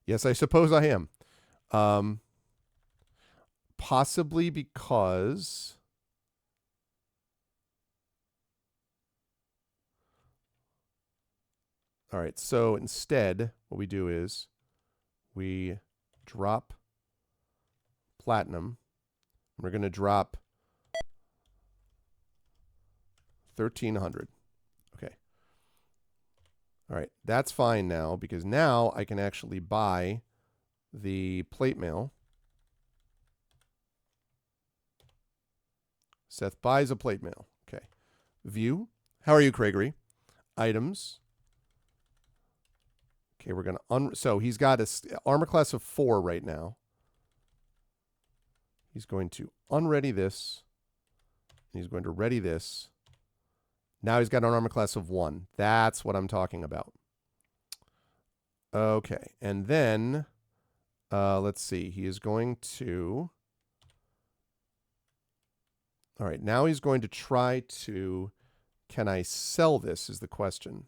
Yes, I suppose I am. Possibly because... All right, so instead, what we do is we drop platinum. We're going to drop 1,300. Okay. All right, that's fine now because now I can actually buy the plate mail. Seth buys a plate mail. Okay. View. How are you, Craigery? Items. Okay, we're going to... So he's got a armor class of 4 right now. He's going to unready this. And he's going to ready this. Now he's got an armor class of 1. That's what I'm talking about. Okay, and then... let's see. He is going to... All right, now he's going to try to... Can I sell this is the question.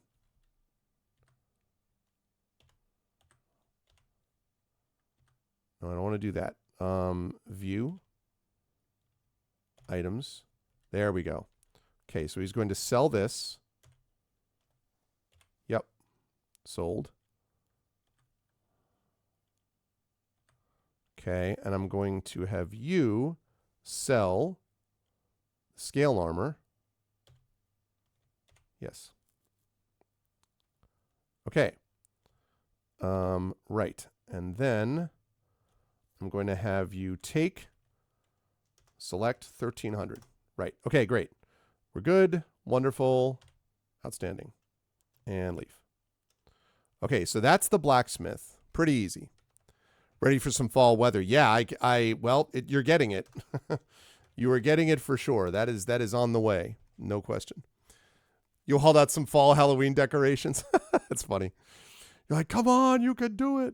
No, I don't want to do that. View. Items. There we go. Okay, so he's going to sell this. Yep. Sold. Okay, and I'm going to have you sell scale armor. Yes. Okay. Right. And then I'm going to have you take, select 1,300. Right. Okay, great. We're good. Wonderful. Outstanding. And leave. Okay, so that's the blacksmith. Pretty easy. Ready for some fall weather. Yeah, you're getting it. You are getting it for sure. That is on the way. No question. You'll hold out some fall Halloween decorations. That's funny. You're like, come on, you can do it.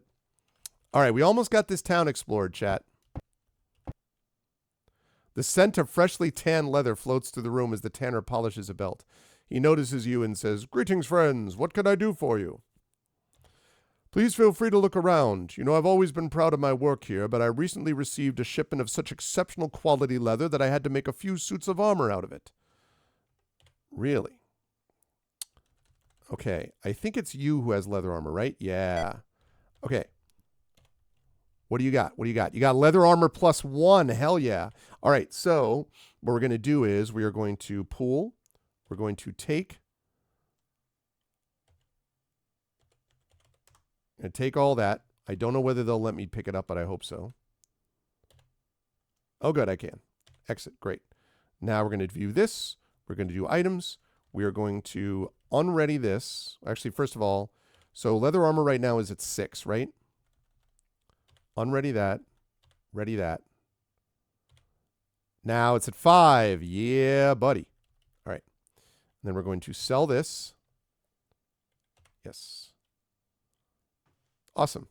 All right, we almost got this town explored, chat. The scent of freshly tanned leather floats through the room as the tanner polishes a belt. He notices you and says, "Greetings, friends. What can I do for you?" "Please feel free to look around. You know, I've always been proud of my work here, but I recently received a shipment of such exceptional quality leather that I had to make a few suits of armor out of it." Really? Okay, I think it's you who has leather armor, right? Yeah. Okay. What do you got? What do you got? You got leather armor plus 1. Hell yeah. All right, so what we're going to do is we are going to pool. We're going to take... And take all that. I don't know whether they'll let me pick it up, but I hope so. Oh, good, I can. Exit, great. Now we're going to view this. We're going to do items. We are going to unready this. Actually, first of all, so leather armor right now is at 6, right? Unready that. Ready that. Now it's at 5. Yeah, buddy. All right. And then we're going to sell this. Yes. Awesome.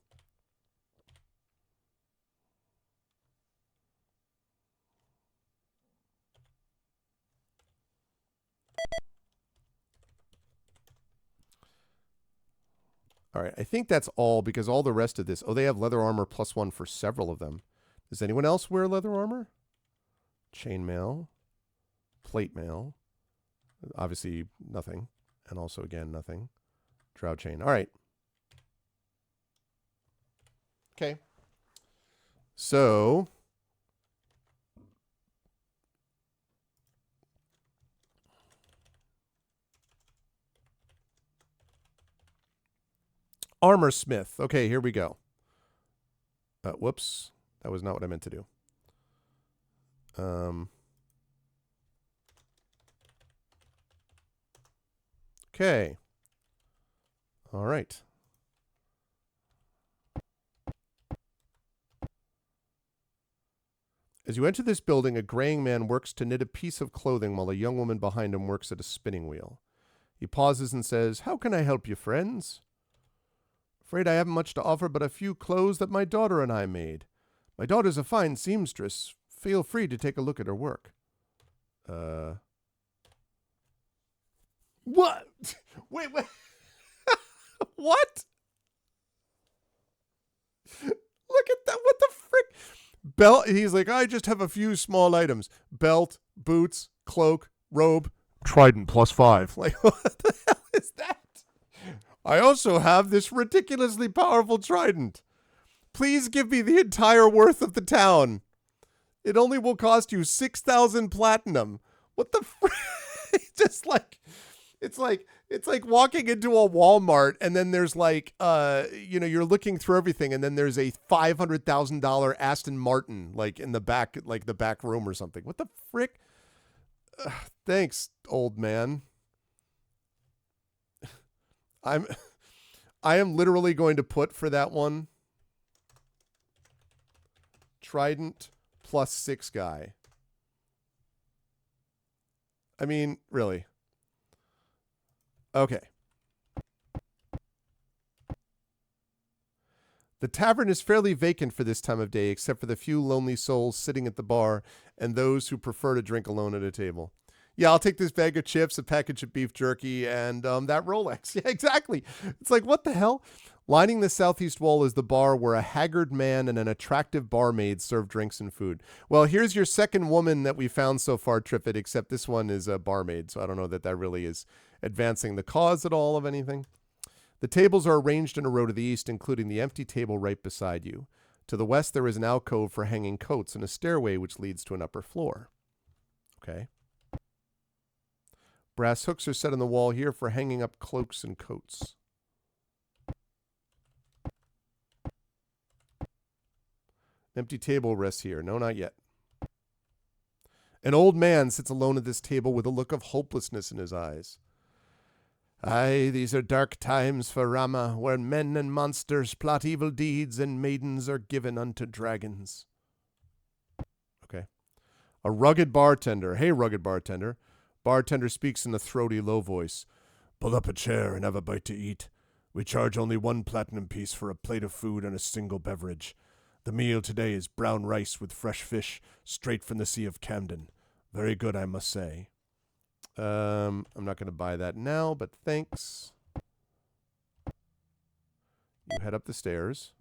All right, I think that's all because all the rest of this... Oh, they have leather armor plus 1 for several of them. Does anyone else wear leather armor? Chainmail. Plate mail. Obviously, nothing. And also, again, nothing. Drow chain. All right. Okay. So... Armor smith. Okay, here we go. Whoops. That was not what I meant to do. Okay. All right. As you enter this building, a graying man works to knit a piece of clothing while a young woman behind him works at a spinning wheel. He pauses and says, "How can I help you, friends?" "Afraid I haven't much to offer but a few clothes that my daughter and I made. My daughter's a fine seamstress. Feel free to take a look at her work." What? Wait. What? Look at that. What the frick? Belt. He's like, "I just have a few small items. Belt, boots, cloak, robe, trident +5. Like, what the hell is that? "I also have this ridiculously powerful trident. Please give me the entire worth of the town. It only will cost you 6,000 platinum." What the frick? Just like, it's like walking into a Walmart and then there's like, you're looking through everything and then there's a $500,000 Aston Martin like in the back, like the back room or something. What the frick? Thanks, old man. I am literally going to put for that one trident +6 guy. I mean, really. Okay. The tavern is fairly vacant for this time of day, except for the few lonely souls sitting at the bar and those who prefer to drink alone at a table. "Yeah, I'll take this bag of chips, a package of beef jerky, and that Rolex." Yeah, exactly. It's like, what the hell? Lining the southeast wall is the bar where a haggard man and an attractive barmaid serve drinks and food. Well, here's your second woman that we found so far, Triffid, except this one is a barmaid, so I don't know that really is advancing the cause at all of anything. The tables are arranged in a row to the east, including the empty table right beside you. To the west, there is an alcove for hanging coats and a stairway which leads to an upper floor. Okay. Brass hooks are set on the wall here for hanging up cloaks and coats. Empty table rests here. No, not yet. An old man sits alone at this table with a look of hopelessness in his eyes. "Aye, these are dark times for Rama, where men and monsters plot evil deeds and maidens are given unto dragons." Okay. A rugged bartender. "Hey, rugged bartender." Bartender speaks in a throaty, low voice. "Pull up a chair and have a bite to eat. We charge only 1 platinum piece for a plate of food and a single beverage. The meal today is brown rice with fresh fish, straight from the Sea of Camden. Very good, I must say." I'm not going to buy that now, but thanks. You head up the stairs.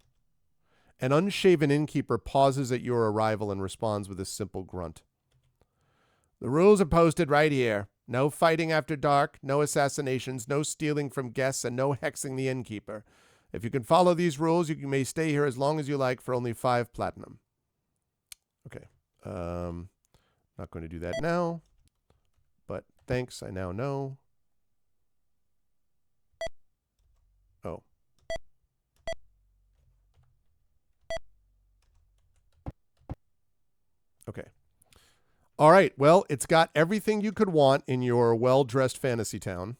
An unshaven innkeeper pauses at your arrival and responds with a simple grunt. "The rules are posted right here. No fighting after dark, no assassinations, no stealing from guests, and no hexing the innkeeper. If you can follow these rules, you may stay here as long as you like for only 5 platinum." Okay. Not going to do that now. But thanks, I now know. Oh. Okay. All right. Well, it's got everything you could want in your well-dressed fantasy town.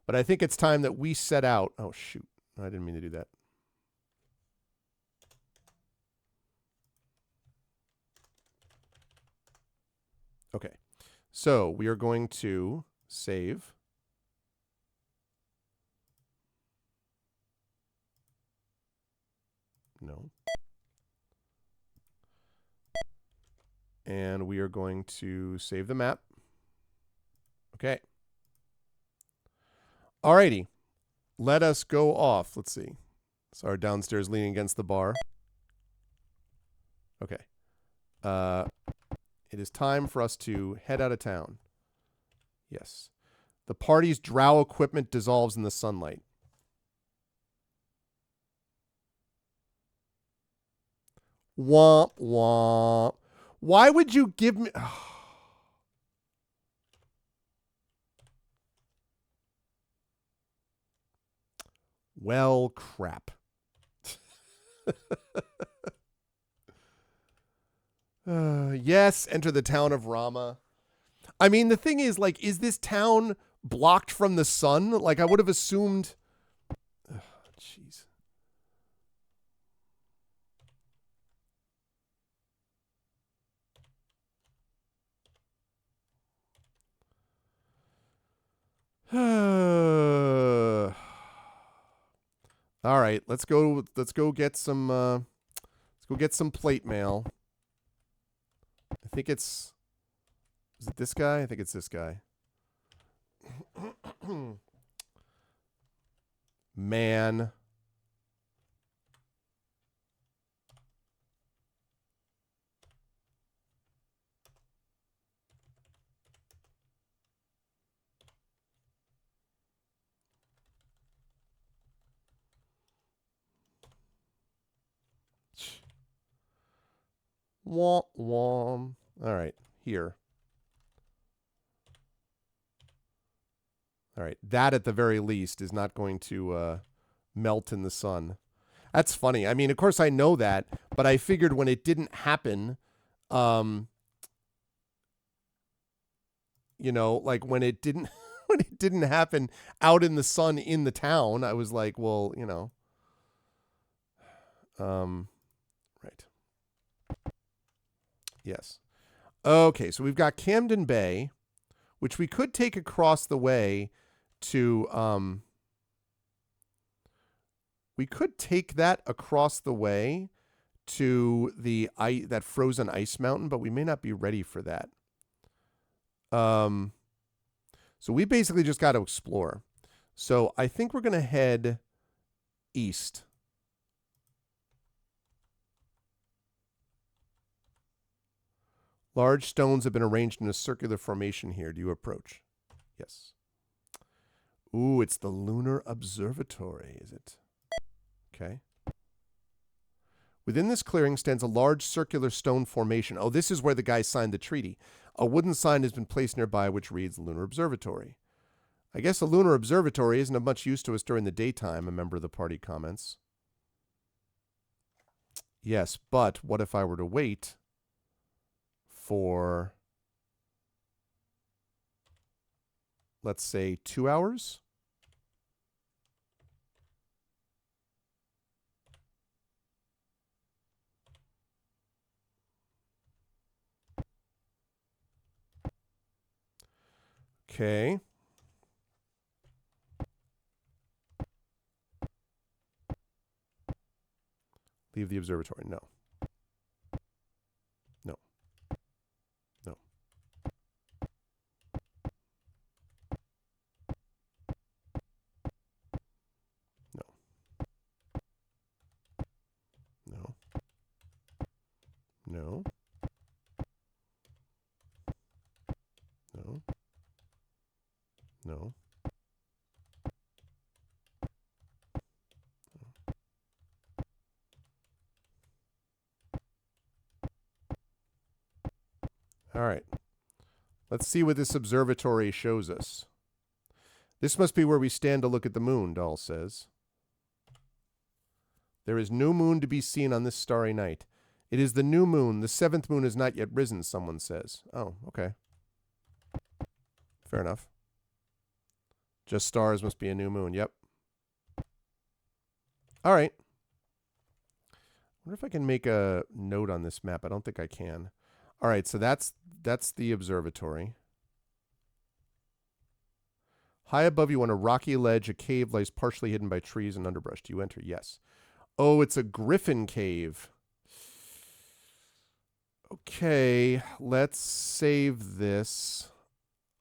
But I think it's time that we set out. Oh, shoot. I didn't mean to do that. Okay. So we are going to save. No. And we are going to save the map. Okay. Alrighty. Let us go off. Let's see. So our downstairs leaning against the bar. Okay. It is time for us to head out of town. Yes. The party's drow equipment dissolves in the sunlight. Womp womp. Why would you give me... Well, crap. Yes, enter the town of Rama. I mean, the thing is, like, is this town blocked from the sun? Like, I would have assumed... Jeez. All right, let's go get some plate mail. I think is it this guy? I think it's this guy. Man. Womp womp. All right, here. All right, that at the very least is not going to melt in the sun. That's funny. I mean, of course I know that, but I figured when it didn't happen, you know, like when it didn't when it didn't happen out in the sun in the town, I was like, well, you know. Right. Yes. Okay, so we've got Camden Bay, which we could take across the way to we could take that across the way to that frozen ice mountain, but we may not be ready for that. So we basically just got to explore. So I think we're going to head east. Large stones have been arranged in a circular formation here. Do you approach? Yes. Ooh, it's the Lunar Observatory, is it? Okay. Within this clearing stands a large circular stone formation. Oh, this is where the guy signed the treaty. A wooden sign has been placed nearby which reads Lunar Observatory. I guess a lunar observatory isn't of much use to us during the daytime, a member of the party comments. Yes, but what if I were to wait for, let's say, 2 hours? Okay. Leave the observatory. No. No. No. No. No. No. No. No. All right. Let's see what this observatory shows us. This must be where we stand to look at the moon, Dahl says. There is no moon to be seen on this starry night. It is the new moon. The seventh moon has not yet risen, someone says. Oh, okay. Fair enough. Just stars must be a new moon. Yep. All right. I wonder if I can make a note on this map. I don't think I can. All right, so that's the observatory. High above you on a rocky ledge, a cave lies partially hidden by trees and underbrush. Do you enter? Yes. Oh, it's a griffin cave. Okay, let's save this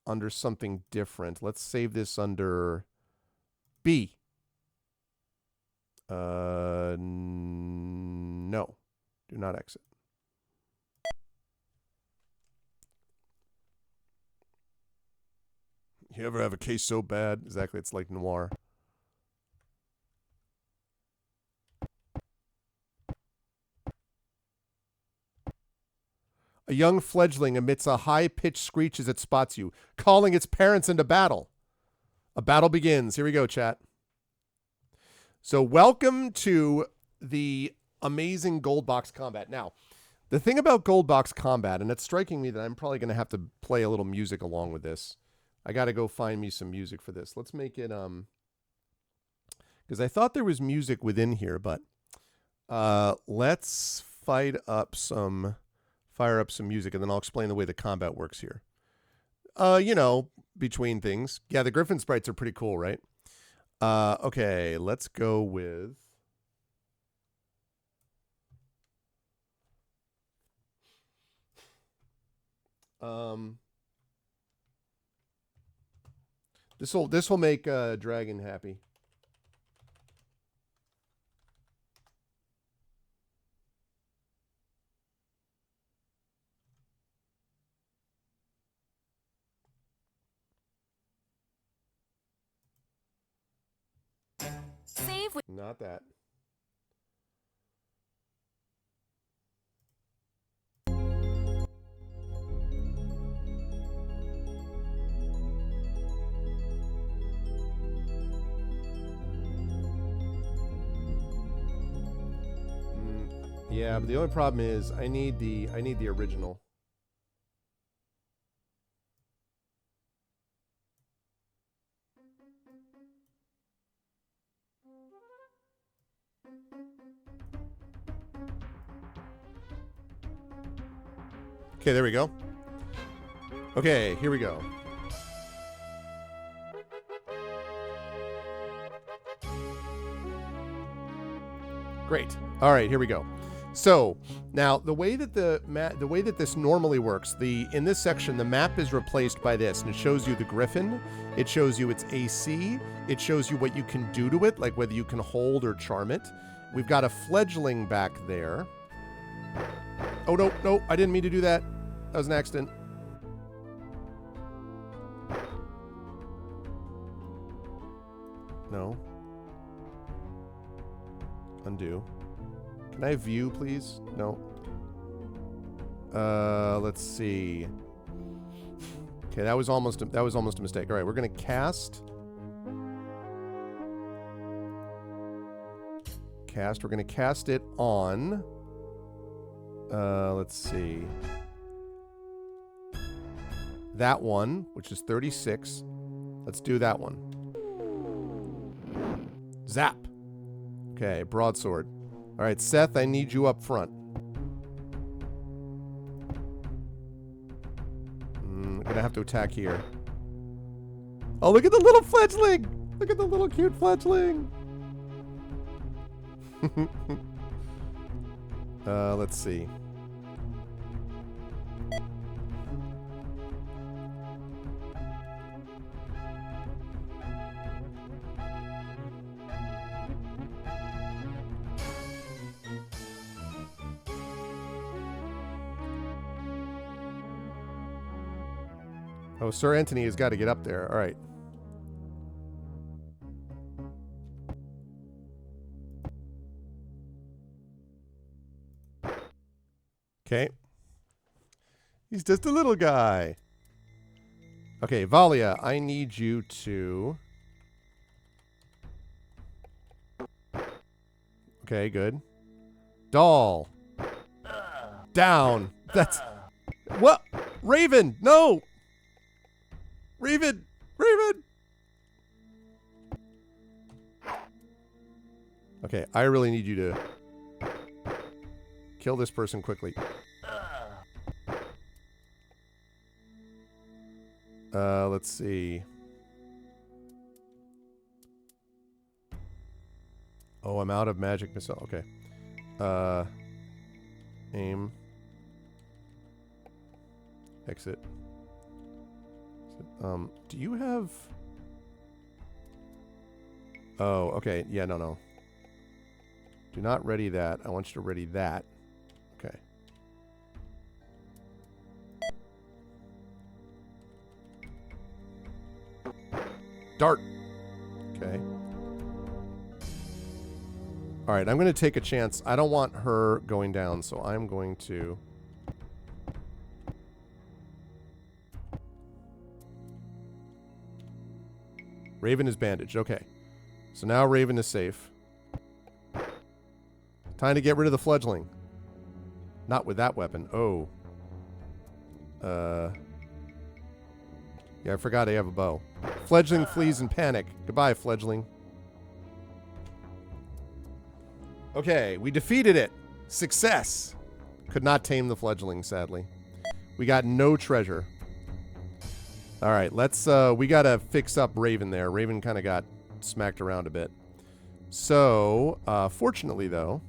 under something different. Let's save this under B. No. Do not exit. You ever have a case so bad? Exactly, it's like noir. A young fledgling emits a high-pitched screech as it spots you, calling its parents into battle. A battle begins. Here we go, chat. So welcome to the amazing Gold Box combat. Now, the thing about Gold Box combat, and it's striking me that I'm probably going to have to play a little music along with this. I got to go find me some music for this. Let's make it, because I thought there was music within here, but let's fire up some music, and then I'll explain the way the combat works here. You know, between things. Yeah, the Griffin sprites are pretty cool, right? Okay, let's go with... This will make Dragon happy. Save with Not that. Yeah, but the only problem is I need the original. Okay, there we go. Okay, here we go. Great. All right, here we go. So now the way that the way that this normally works, in this section the map is replaced by this, and it shows you the Griffin. It shows you its AC. It shows you what you can do to it, like whether you can hold or charm it. We've got a fledgling back there. Oh no, I didn't mean to do that. That was an accident. No. Undo. Can I view, please? No. Let's see. Okay, that was almost a mistake. All right, we're gonna cast. We're gonna cast it on. Let's see. That one, which is 36. Let's do that one. Zap. Okay, broadsword. All right, Seth, I need you up front. I'm gonna have to attack here. Oh, look at the little fledgling! Look at the little cute fledgling! Let's see. Oh, Sir Anthony has got to get up there. All right. Okay. He's just a little guy. Okay, Valia, I need you to... Okay, good. Doll. Down. That's... What? Raven! No! Raven! Raven! Okay, I really need you to kill this person quickly. Let's see. Oh, I'm out of magic missile. Okay. Aim. Exit. Do you have... Oh, okay. Yeah, no. Do not ready that. I want you to ready that. Okay. Dart. Okay. All right, I'm going to take a chance. I don't want her going down, so I'm going to... Raven is bandaged. Okay. So now Raven is safe. Time to get rid of the fledgling. Not with that weapon. Oh. Yeah, I forgot I have a bow. Fledgling flees in panic. Goodbye, fledgling. Okay, we defeated it. Success. Could not tame the fledgling, sadly. We got no treasure. All right, let's, we got to fix up Raven there. Raven kind of got smacked around a bit. So, fortunately, though,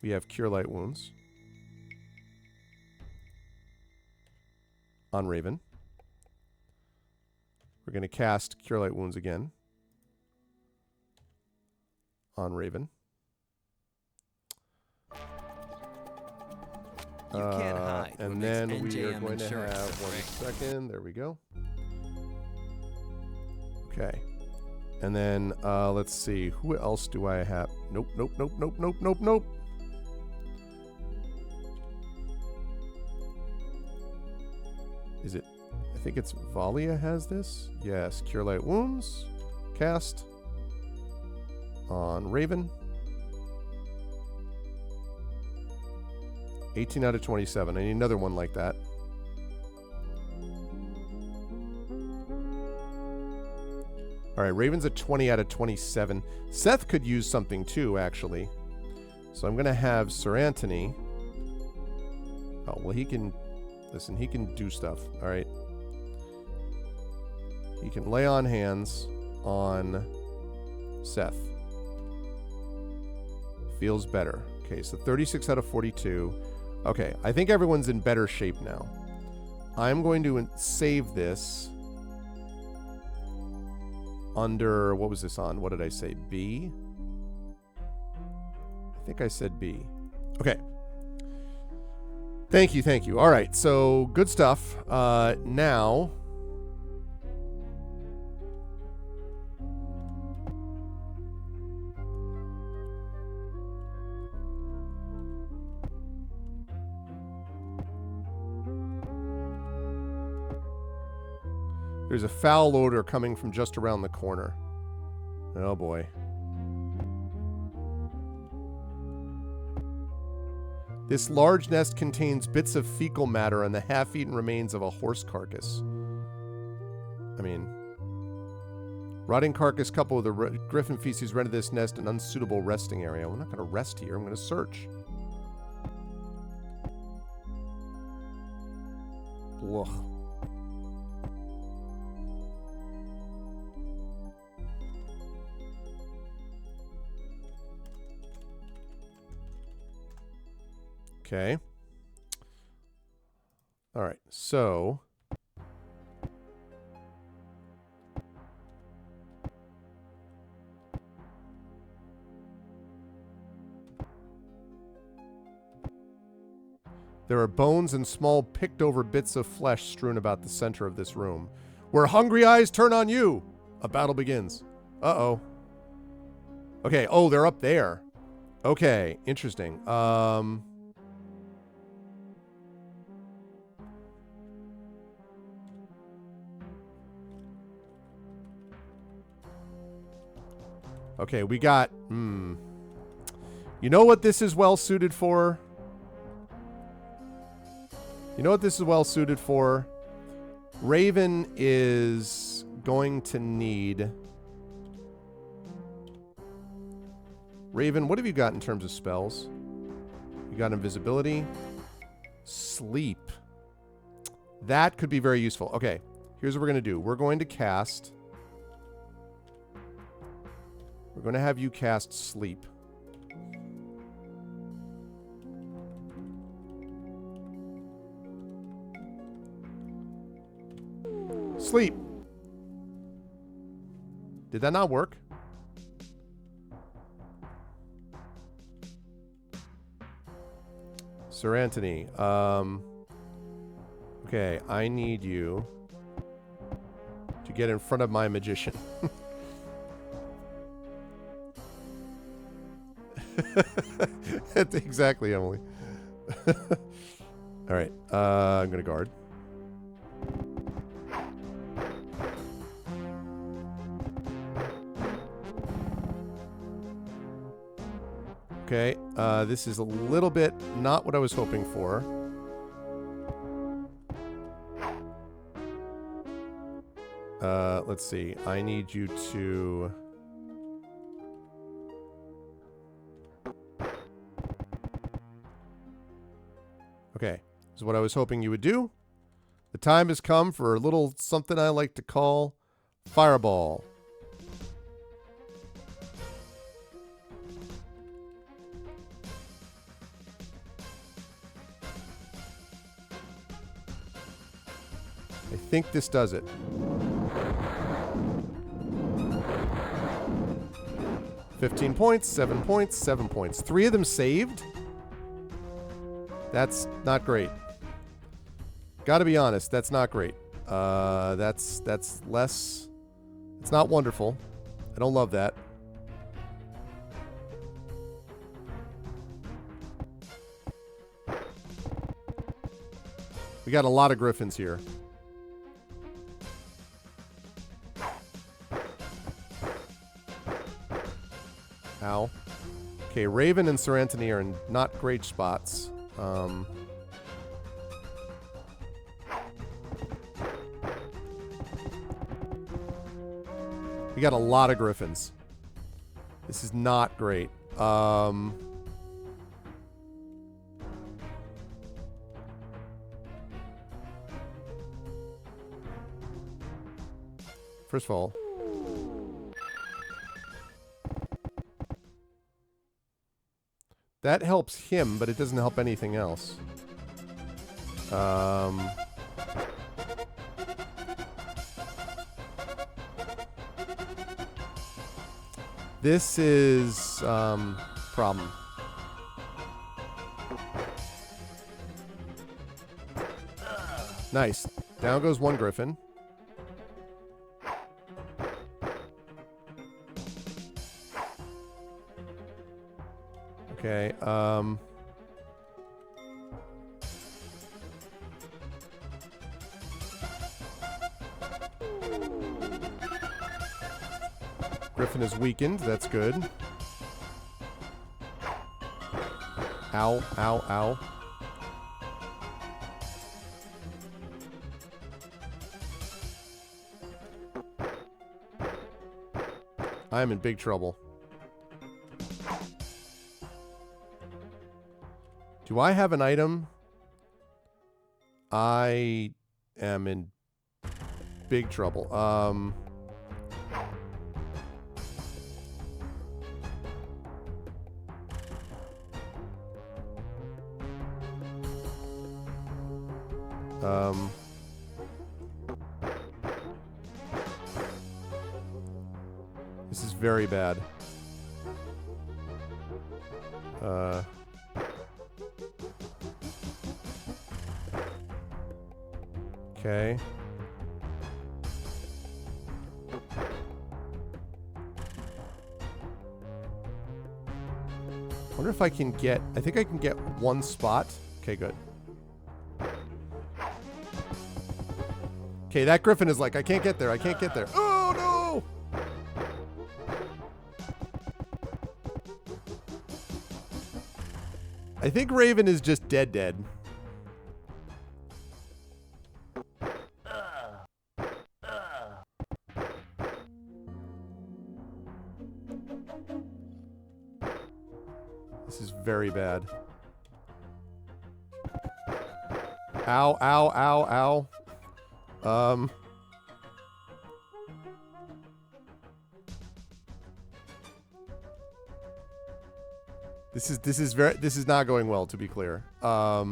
we have Cure Light Wounds on Raven. We're going to cast Cure Light Wounds again on Raven. You can't hide. And then we are going to have 1 second. There we go. Okay. And then let's see. Who else do I have? Nope, nope, nope, nope, nope, nope, nope. Is it? I think it's Valia has this. Yes. Cure Light Wounds. Cast on Raven. 18 out of 27. I need another one like that. All right, Raven's at 20 out of 27. Seth could use something too, actually. So I'm going to have Sir Anthony. Oh, well, he can... Listen, he can do stuff, all right? He can lay on hands on Seth. Feels better. Okay, so 36 out of 42. Okay, I think everyone's in better shape now. I'm going to save this under, what was this on? What did I say? B? I think I said B. Okay. Thank you, thank you. All right, so good stuff. Now... There's a foul odor coming from just around the corner. Oh boy. This large nest contains bits of fecal matter and the half-eaten remains of a horse carcass. I mean, rotting carcass coupled with the griffin feces render this nest an unsuitable resting area. I'm not going to rest here. I'm going to search. Ugh. Okay. All right. So there are bones and small picked over bits of flesh strewn about the center of this room. Where hungry eyes turn on you, a battle begins. Uh-oh. Okay. Oh, they're up there. Okay. Interesting. Okay, we got... You know what this is well suited for? You know what this is well suited for? Raven is going to need... Raven, what have you got in terms of spells? You got invisibility. Sleep. That could be very useful. Okay, here's what we're going to do. We're going to cast... We're going to have you cast Sleep. Sleep. Did that not work? Sir Anthony. Okay, I need you to get in front of my magician. Exactly, Emily. All right, I'm gonna guard. Okay, this is a little bit not what I was hoping for. Let's see. I need you to... Okay, this is what I was hoping you would do. The time has come for a little something I like to call Fireball. think this does it. $15 points, 7 points, 7 points. 3 of them saved? That's not great. Gotta be honest, that's not great. That's less... It's not wonderful. I don't love that. We got a lot of griffins here. Ow. Okay, Raven and Sir Anthony are in not great spots. We got a lot of griffins. This is not great. First of all, that helps him, but it doesn't help anything else. This is problem. Nice. Down goes one griffin. Okay, Griffin is weakened. That's good. Ow, ow, ow. I am in big trouble. Do I have an item? I am in big trouble. This is very bad. Okay. Wonder if I can get... I think I can get one spot. Okay, good. Okay, that griffin is like, I can't get there. I can't get there. Oh, no! I think Raven is just dead. This is very bad. Ow, ow, ow, ow. This is not going well, to be clear. I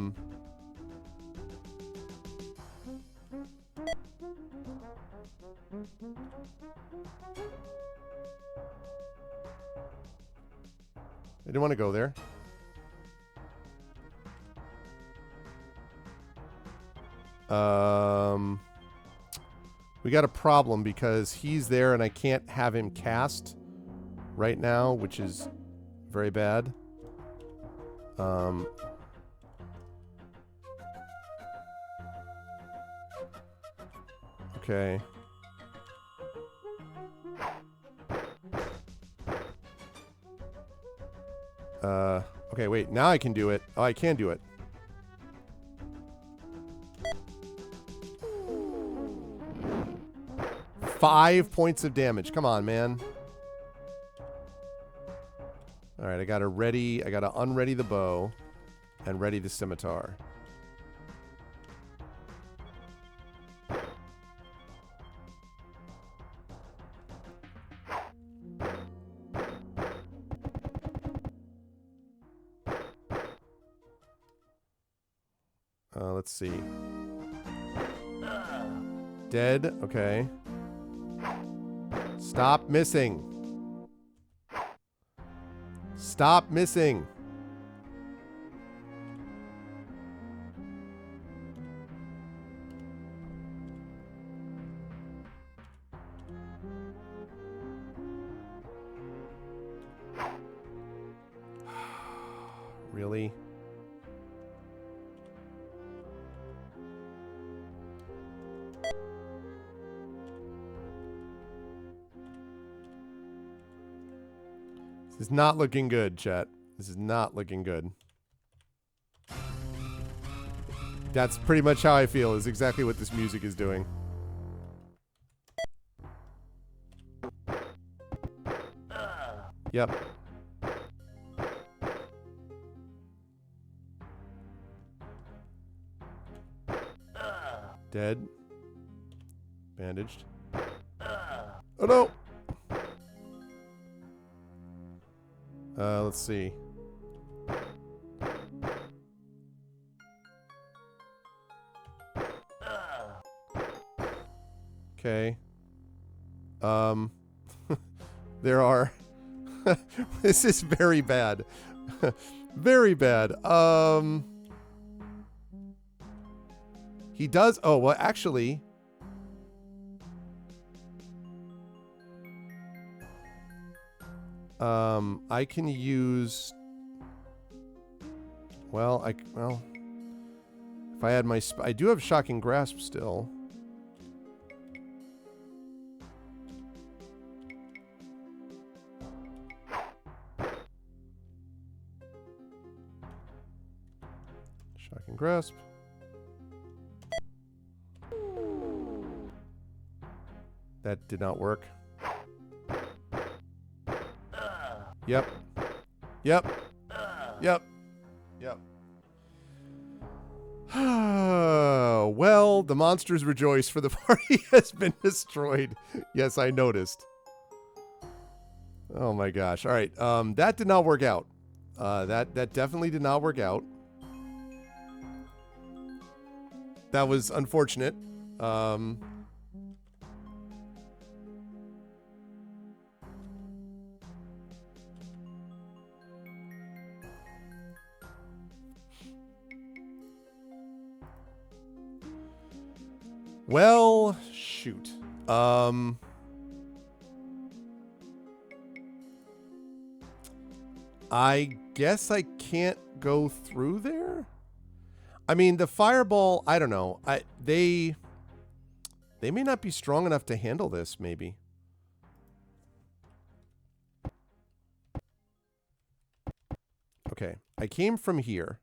didn't want to go there. We got a problem because he's there and I can't have him cast right now, which is very bad. Okay. Okay, wait. Now I can do it. Oh, I can do it. Five points of damage. Come on, man. Alright, I gotta unready the bow and ready the scimitar. Let's see. Dead. Okay. Stop missing. Stop missing. Really? This is not looking good, chat. This is not looking good. That's pretty much how I feel, is exactly what this music is doing. Yep. Dead. Bandaged. Oh no! Let's see. Okay. There are... This is very bad. Very bad. He does... Oh, well, actually... I can use... Well, if I had my... I do have Shocking Grasp still. Shocking Grasp. That did not work. Yep. Yep. Yep. Yep. Well, the monsters rejoice, for the party has been destroyed. Yes, I noticed. Oh my gosh. All right. That did not work out. That definitely did not work out. That was unfortunate. Well, shoot. I guess I can't go through there? I mean, the fireball, I don't know. They may not be strong enough to handle this, maybe. Okay, I came from here.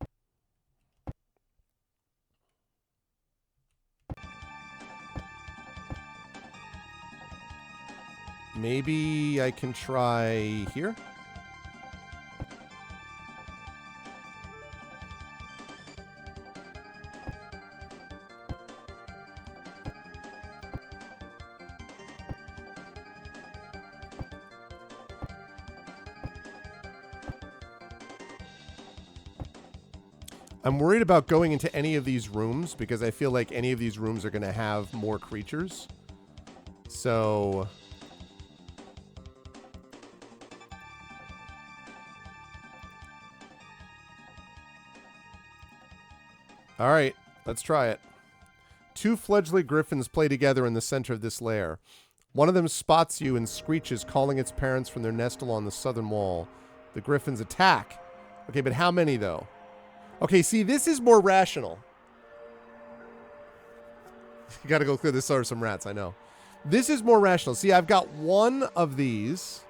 Maybe I can try here? I'm worried about going into any of these rooms because I feel like any of these rooms are going to have more creatures. So... All right, let's try it. Two fledgling griffins play together in the center of this lair. One of them spots you and screeches, calling its parents from their nest along the southern wall. The griffins attack. Okay, but how many, though? Okay, see, this is more rational. You gotta go clear this are some rats, I know. This is more rational. See, I've got one of these.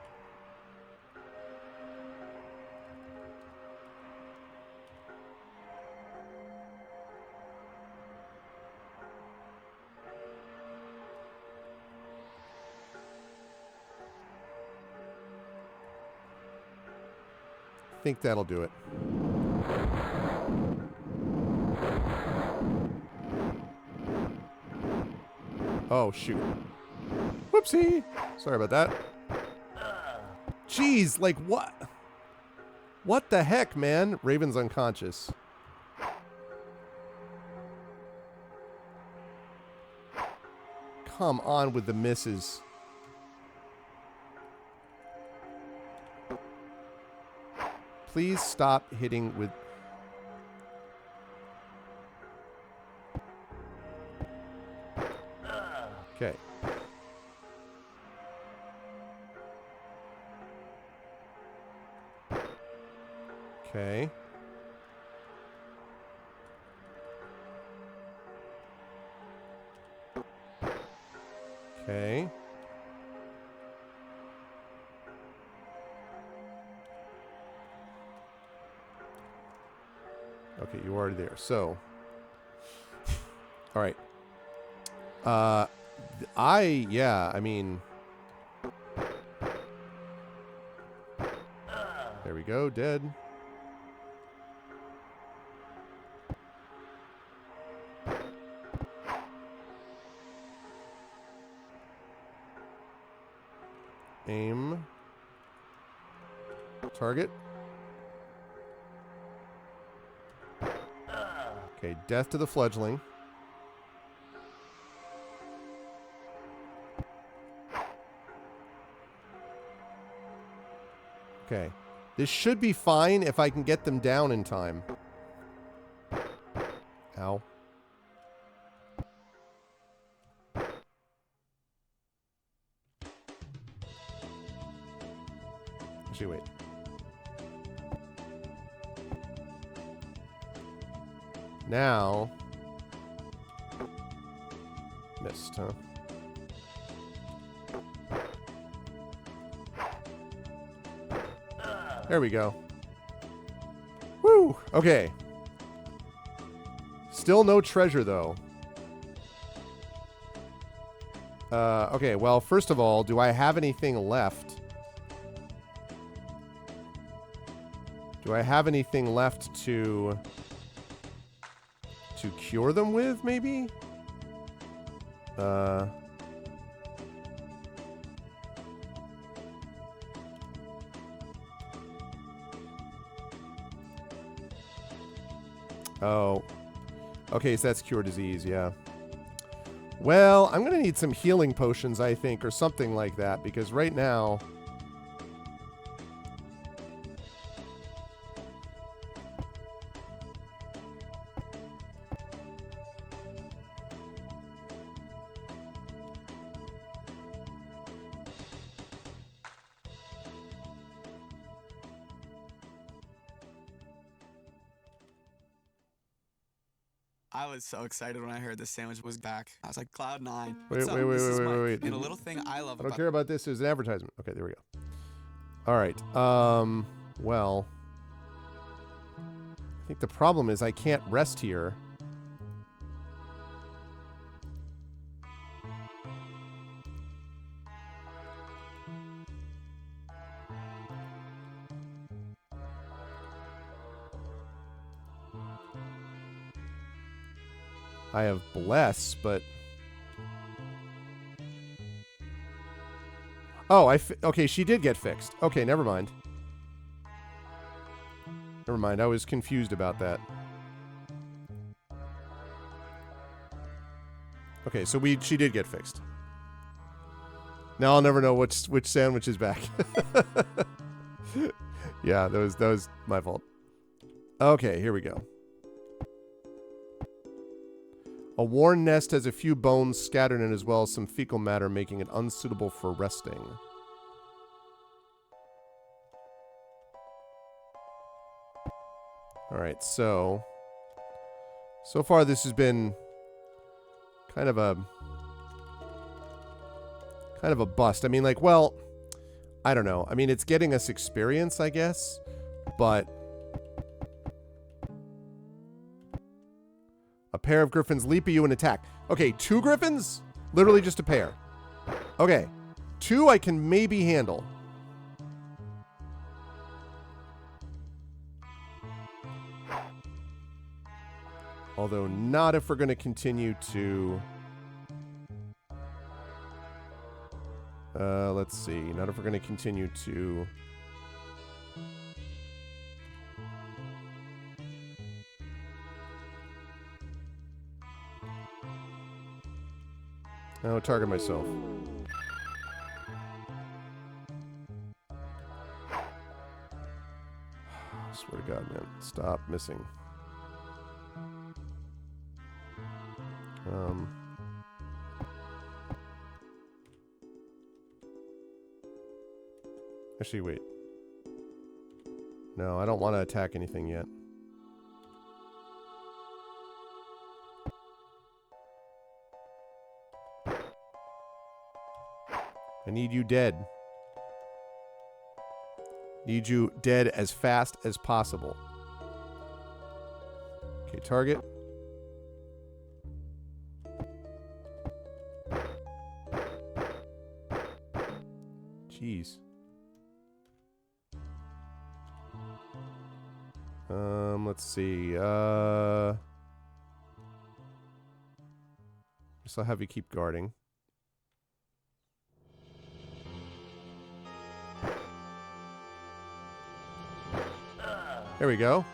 I think that'll do it. Oh, shoot. Whoopsie. Sorry about that. Jeez, like what? What the heck, man? Raven's unconscious. come on with the misses. Please stop hitting with... Okay. Okay. Okay. Okay, you are there. So, all right. I mean, there we go, dead. Aim. Target. Okay, death to the fledgling. Okay. This should be fine if I can get them down in time. Ow. Actually, wait. Now... Missed, huh? There we go. Woo! Okay. Still no treasure, though. Okay, well, first of all, do I have anything left? Do I have anything left to cure them with, maybe? Oh. Okay, so that's cure disease, yeah. Well, I'm going to need some healing potions, I think, or something like that, because right now... I was so excited when I heard the sandwich was back. I was like, Cloud9. Wait. This is Mike. And a little thing I love I don't about care about this. There's an advertisement. Okay, there we go. All right. Well, I think the problem is I can't rest here. I have Bless, but... Oh, okay, she did get fixed. Okay, never mind. Never mind, I was confused about that. Okay, so she did get fixed. Now I'll never know which sandwich is back. Yeah, that was my fault. Okay, here we go. A worn nest has a few bones scattered in it as well as some fecal matter, making it unsuitable for resting. Alright, so far this has been kind of a bust. I mean, like, well, I don't know. I mean, it's getting us experience, I guess, but... A pair of griffins leap at you and attack. Okay, 2 griffins? Literally just a pair. Okay. 2 I can maybe handle. Although not if we're going to continue to... let's see. Not if we're going to continue to... No, target myself. Swear to God, man. Stop missing. Actually, wait. No, I don't want to attack anything yet. I need you dead. Need you dead as fast as possible. Okay, target. Jeez. Let's see. Guess I'll have you keep guarding. There we go.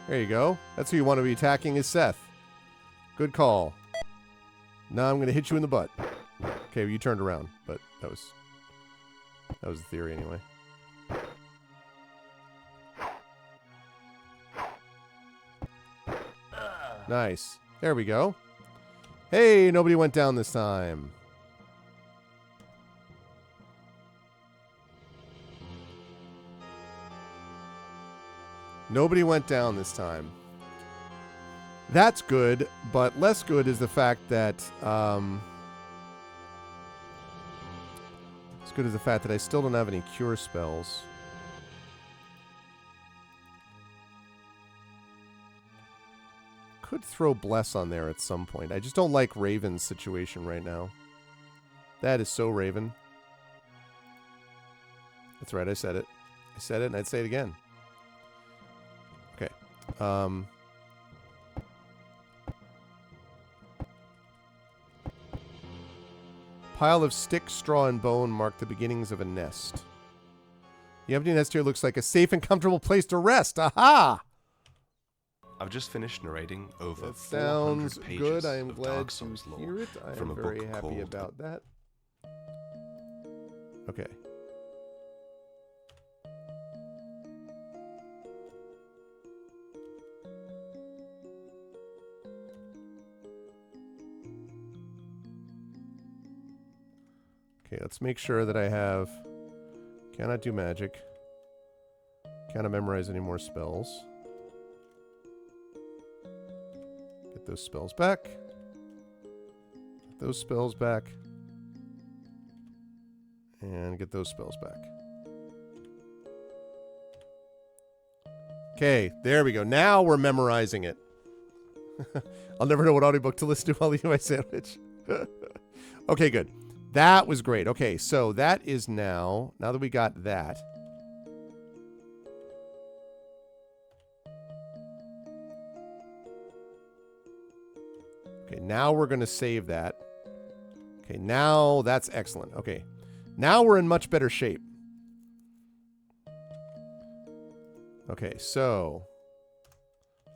There you go. That's who you want to be attacking is Seth. Good call. Now I'm going to hit you in the butt. Okay, well, you turned around, but that was the theory anyway. Nice. There we go. Hey, nobody went down this time. Nobody went down this time. That's good, but less good is the fact that as good as the fact that I still don't have any cure spells. Could throw Bless on there at some point. I just don't like Raven's situation right now. That is so Raven. That's right, I said it. I said it and I'd say it again. Okay. Pile of stick, straw, and bone mark the beginnings of a nest. The empty nest here looks like a safe and comfortable place to rest. Aha! I've just finished narrating over That 400 sounds pages good. I am of glad Dark to Souls lore hear it. I from am a very book happy called about that. Okay. Okay, let's make sure that I have... Cannot do magic. Cannot memorize any more spells. Get those spells back. Get those spells back. And get those spells back. Okay, there we go. Now we're memorizing it. I'll never know what audiobook to listen to while eating my sandwich. Okay, good. That was great. Okay, so that is now that we got that. Okay, now we're going to save that. Okay, now that's excellent. Okay, now we're in much better shape. Okay, so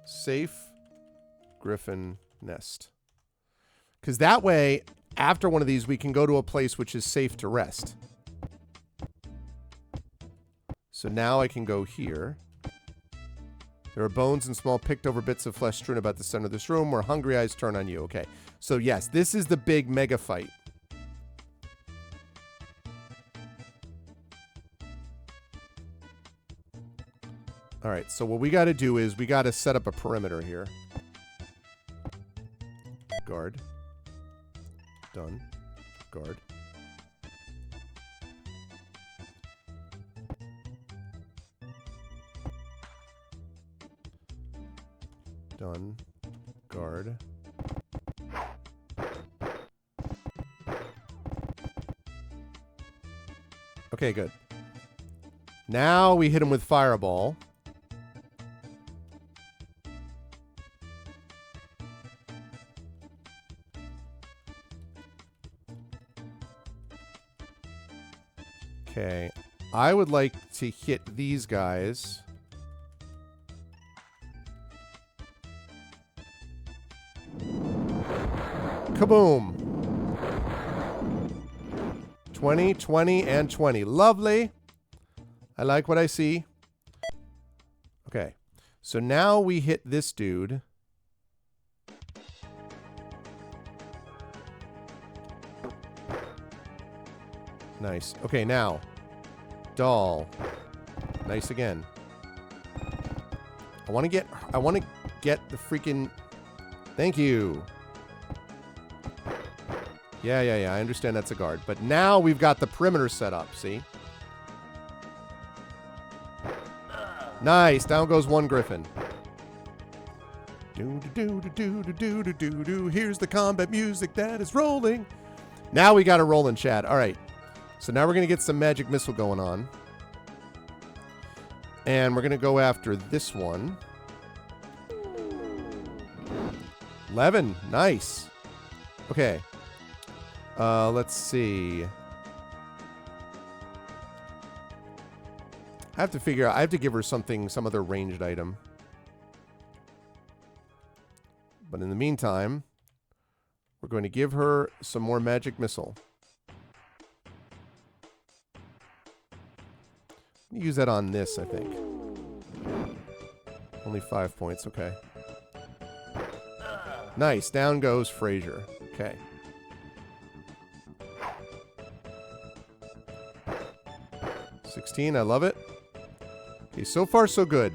safe Griffin nest. Because that way, after one of these, we can go to a place which is safe to rest. So now I can go here. There are bones and small picked over bits of flesh strewn about the center of this room where hungry eyes turn on you. Okay, so yes, this is the big mega fight. All right, so what we got to do is we got to set up a perimeter here. Guard. Done. Guard. Done. Guard. Okay, good. Now we hit him with Fireball. Okay, I would like to hit these guys Kaboom. 20, 20, and 20. Lovely. I like what I see. Okay. So now we hit this dude. Nice. Okay, now. Doll. Nice again. I want to get the freaking... Thank you. Yeah. I understand that's a guard. But now we've got the perimeter set up, see? Nice. Down goes one Griffin. Do-do-do-do-do-do-do-do-do. Here's the combat music that is rolling. Now we got a rolling, Chad. All right. So now we're going to get some magic missile going on. And we're going to go after this one. 11. Nice. Okay. Let's see. I have to figure out. I have to give her something, some other ranged item. But in the meantime, we're going to give her some more magic missile. Use that on this, I think. Only 5 points. Okay. Nice. Down goes Frazier. Okay. $16. I love it. Okay, so far so good.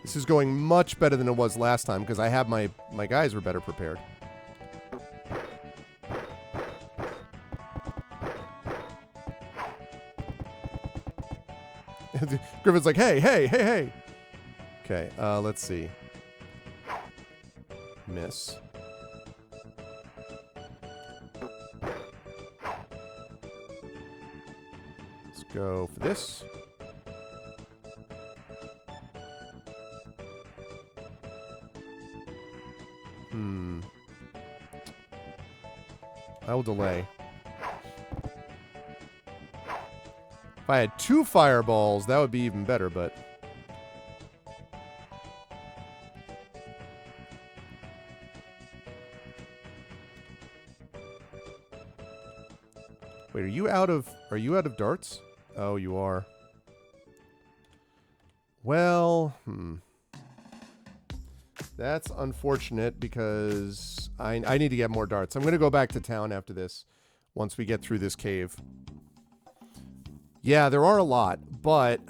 This is going much better than it was last time because I have my guys were better prepared. Griffin's like, hey. Okay, let's see. Miss. Let's go for this. I will delay. If I had 2 fireballs, that would be even better, but... Wait, are you out of darts? Oh, you are. Well, That's unfortunate because I need to get more darts. I'm going to go back to town after this once we get through this cave. Yeah, there are a lot, but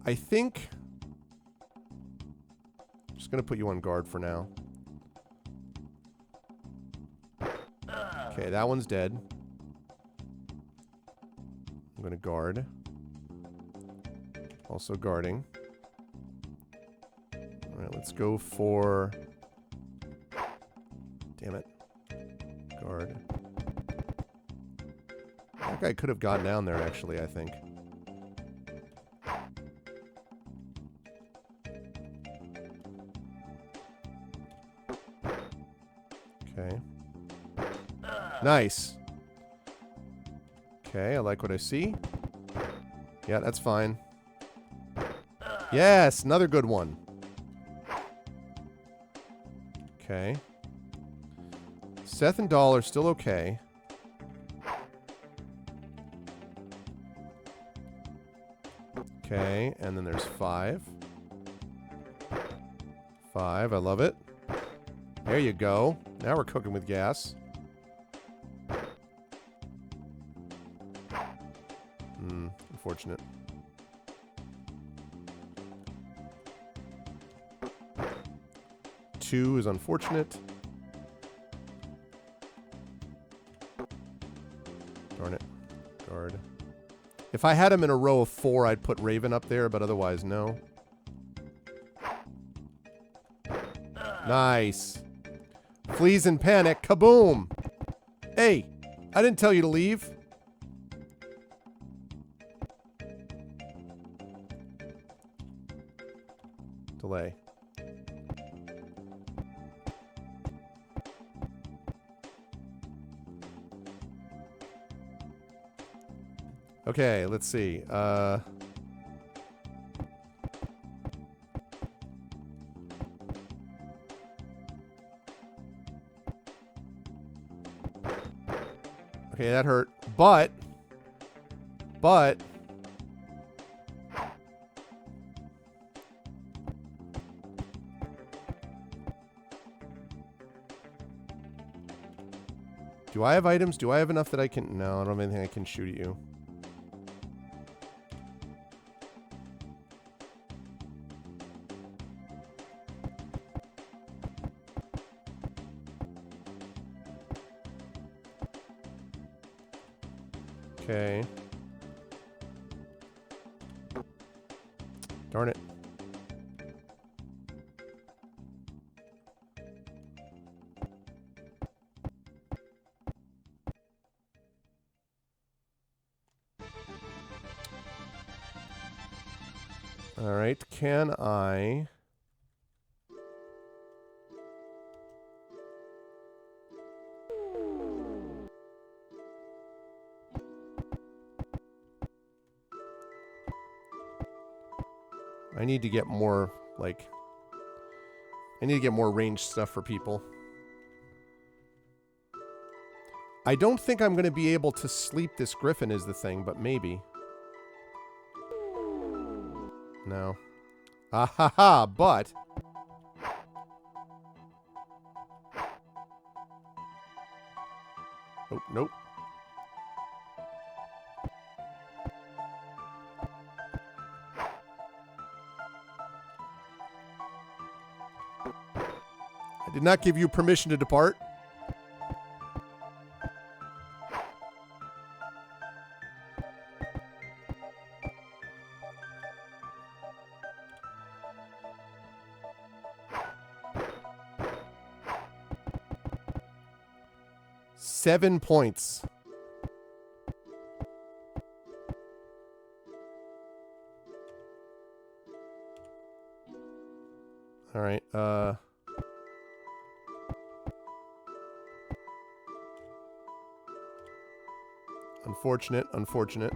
I think... I'm just going to put you on guard for now. Okay, that one's dead. I'm going to guard. Also guarding. Alright, let's go for... Damn it. Guard. That guy could have gotten down there, actually, I think. Okay. Nice. Okay, I like what I see. Yeah, that's fine. Yes, another good one. Okay. Seth and Doll are still okay. Okay, and then there's 5. 5, I love it. There you go. Now we're cooking with gas. Unfortunate. Two is unfortunate. Darn it. Guard. If I had him in a row of 4, I'd put Raven up there, but otherwise, no. Nice. Fleas in panic. Kaboom! Hey, I didn't tell you to leave. Delay. Okay, let's see. Okay, that hurt. But... Do I have items? Do I have enough that I can... No, I don't have anything I can shoot at you. Okay. Darn it. All right, can I... I need to get more, like... I need to get more ranged stuff for people. I don't think I'm going to be able to sleep this griffin is the thing, but maybe. No. Ah ha ha, but... Oh, nope. I did not give you permission to depart. Seven points. All right. Unfortunate, unfortunate.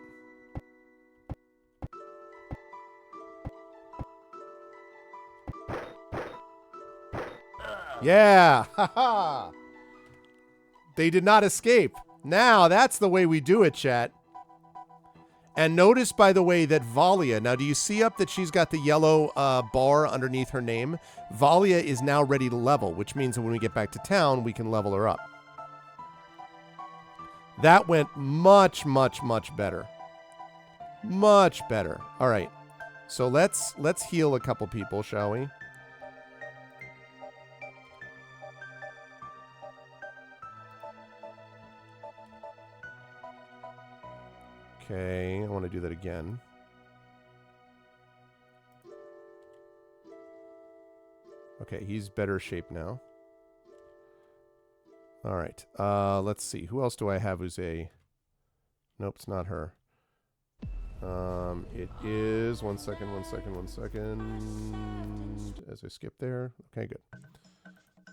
Yeah! Ha ha! They did not escape. Now, that's the way we do it, chat. And notice, by the way, that Valia... Now, do you see up that she's got the yellow bar underneath her name? Valia is now ready to level, which means that when we get back to town, we can level her up. That went much, much, much better. Much better. All right. So let's heal a couple people, shall we? Okay, I want to do that again. Okay, he's better shape now. All right, let's see. Who else do I have who's a... Nope, it's not her. It is... One second. As I skip there. Okay, good.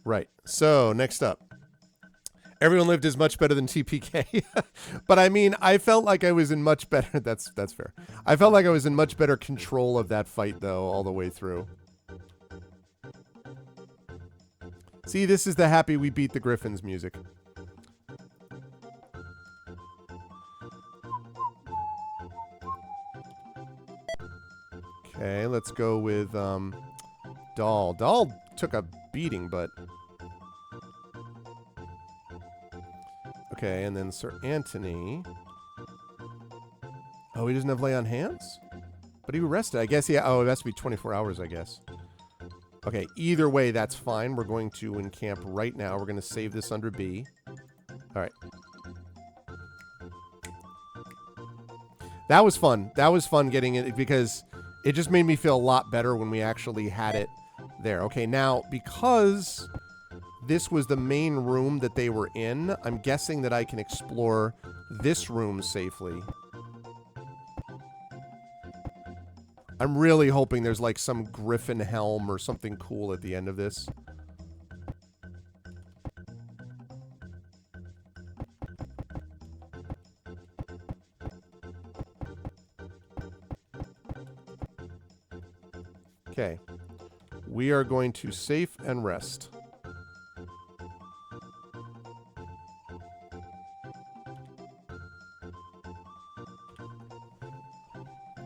Right, so next up. Everyone lived is much better than TPK. But I mean, I felt like I was in much better... That's fair. I felt like I was in much better control of that fight, though, all the way through. See, this is the happy we beat the Griffins music. Okay, let's go with Doll. Doll took a beating, but... Okay, and then Sir Anthony. Oh, he doesn't have lay on hands? But he rested. I guess, yeah. Oh, it has to be 24 hours, I guess. Okay, either way, that's fine. We're going to encamp right now. We're going to save this under B. All right. That was fun. That was fun getting it because it just made me feel a lot better when we actually had it there. Okay, now, because this was the main room that they were in, I'm guessing that I can explore this room safely. I'm really hoping there's like some griffin helm or something cool at the end of this. Okay. We are going to safe and rest.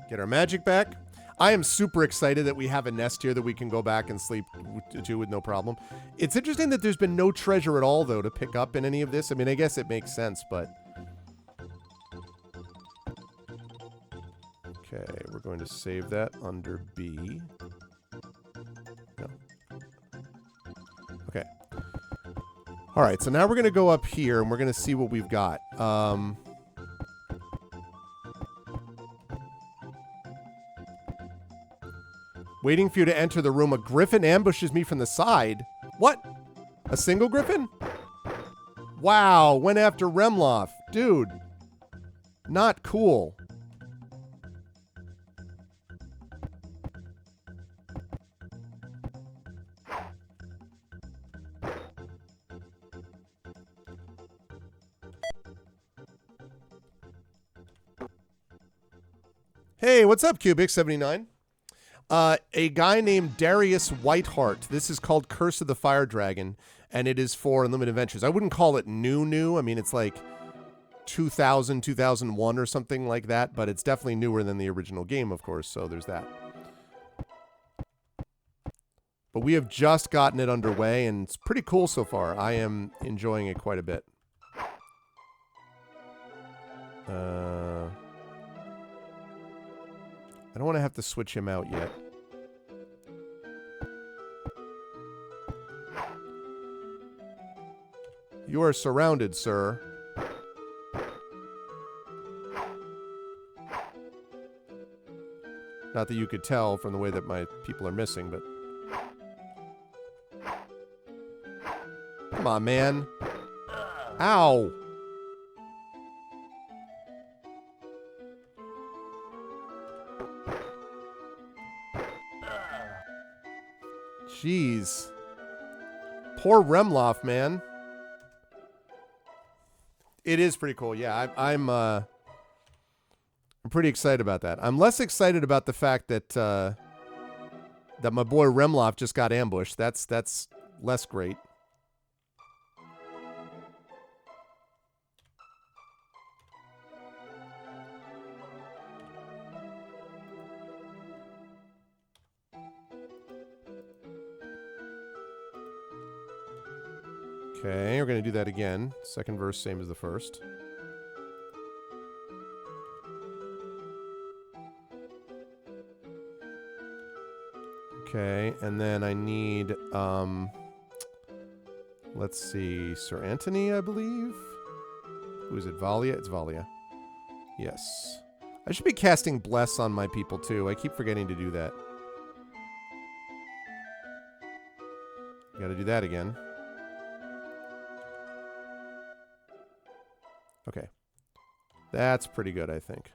Get our magic back. I am super excited that we have a nest here that we can go back and sleep to with no problem. It's interesting that there's been no treasure at all, though, to pick up in any of this. I mean, I guess it makes sense, but... Okay, we're going to save that under B. No. Okay. All right, so now we're going to go up here, and we're going to see what we've got. Waiting for you to enter the room. A griffin ambushes me from the side. What? A single griffin? Wow, went after Remloff. Dude. Not cool. Hey, what's up, Cubic79? A guy named Darius Whiteheart. This is called Curse of the Fire Dragon, and it is for Unlimited Adventures. I wouldn't call it new. I mean, it's like 2000, 2001 or something like that, but it's definitely newer than the original game, of course, so there's that. But we have just gotten it underway, and it's pretty cool so far. I am enjoying it quite a bit. I don't want to have to switch him out yet. You are surrounded, sir. Not that you could tell from the way that my people are missing, but... Come on, man. Ow! Jeez. Poor Remloff, man. It is pretty cool. Yeah, I'm pretty excited about that. I'm less excited about the fact that that my boy Remloff just got ambushed. That's less great. Okay, we're going to do that again. Second verse, same as the first. Okay, and then I need, let's see, Sir Anthony, I believe? Who is it, Valia? It's Valia. Yes. I should be casting Bless on my people, too. I keep forgetting to do that. Got to do that again. Okay. That's pretty good, I think.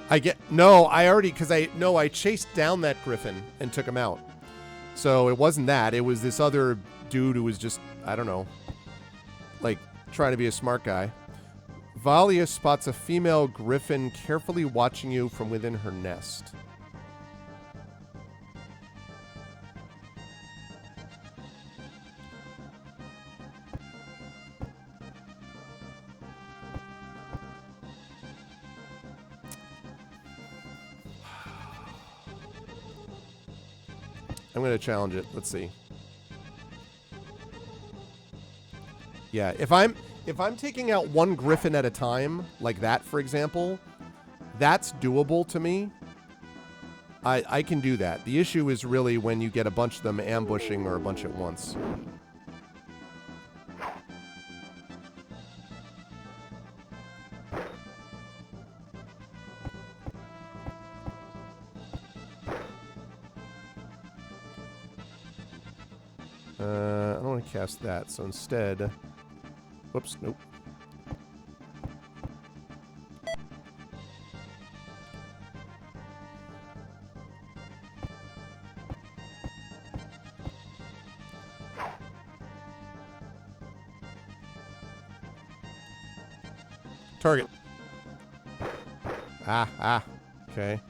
I chased down that griffin and took him out. So it wasn't that. It was this other dude who was just, I don't know, like trying to be a smart guy. Valia spots a female griffin carefully watching you from within her nest. I'm going to challenge it. Let's see. Yeah, if I'm taking out one griffin at a time, like that, for example, that's doable to me. I can do that. The issue is really when you get a bunch of them ambushing or a bunch at once. I don't want to cast that, so instead... Whoops, nope. Target. Okay.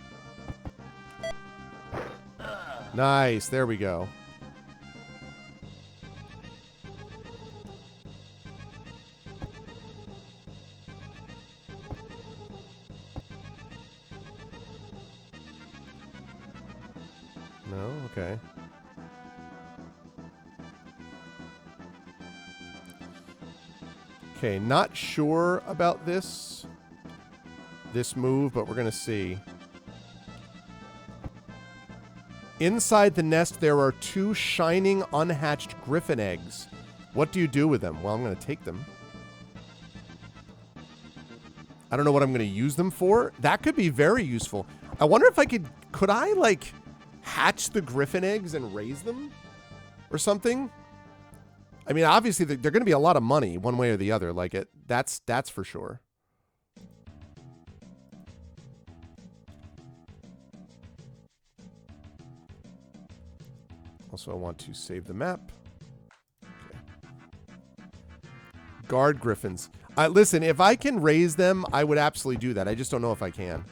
Nice, there we go. Okay, not sure about this move, but we're going to see. Inside the nest, there are 2 shining, unhatched griffin eggs. What do you do with them? Well, I'm going to take them. I don't know what I'm going to use them for. That could be very useful. I wonder if I could I, like, hatch the griffin eggs and raise them? Or something? I mean, obviously, they're going to be a lot of money, one way or the other. Like, that's for sure. Also, I want to save the map. Okay. Guard griffins. Listen, if I can raise them, I would absolutely do that. I just don't know if I can.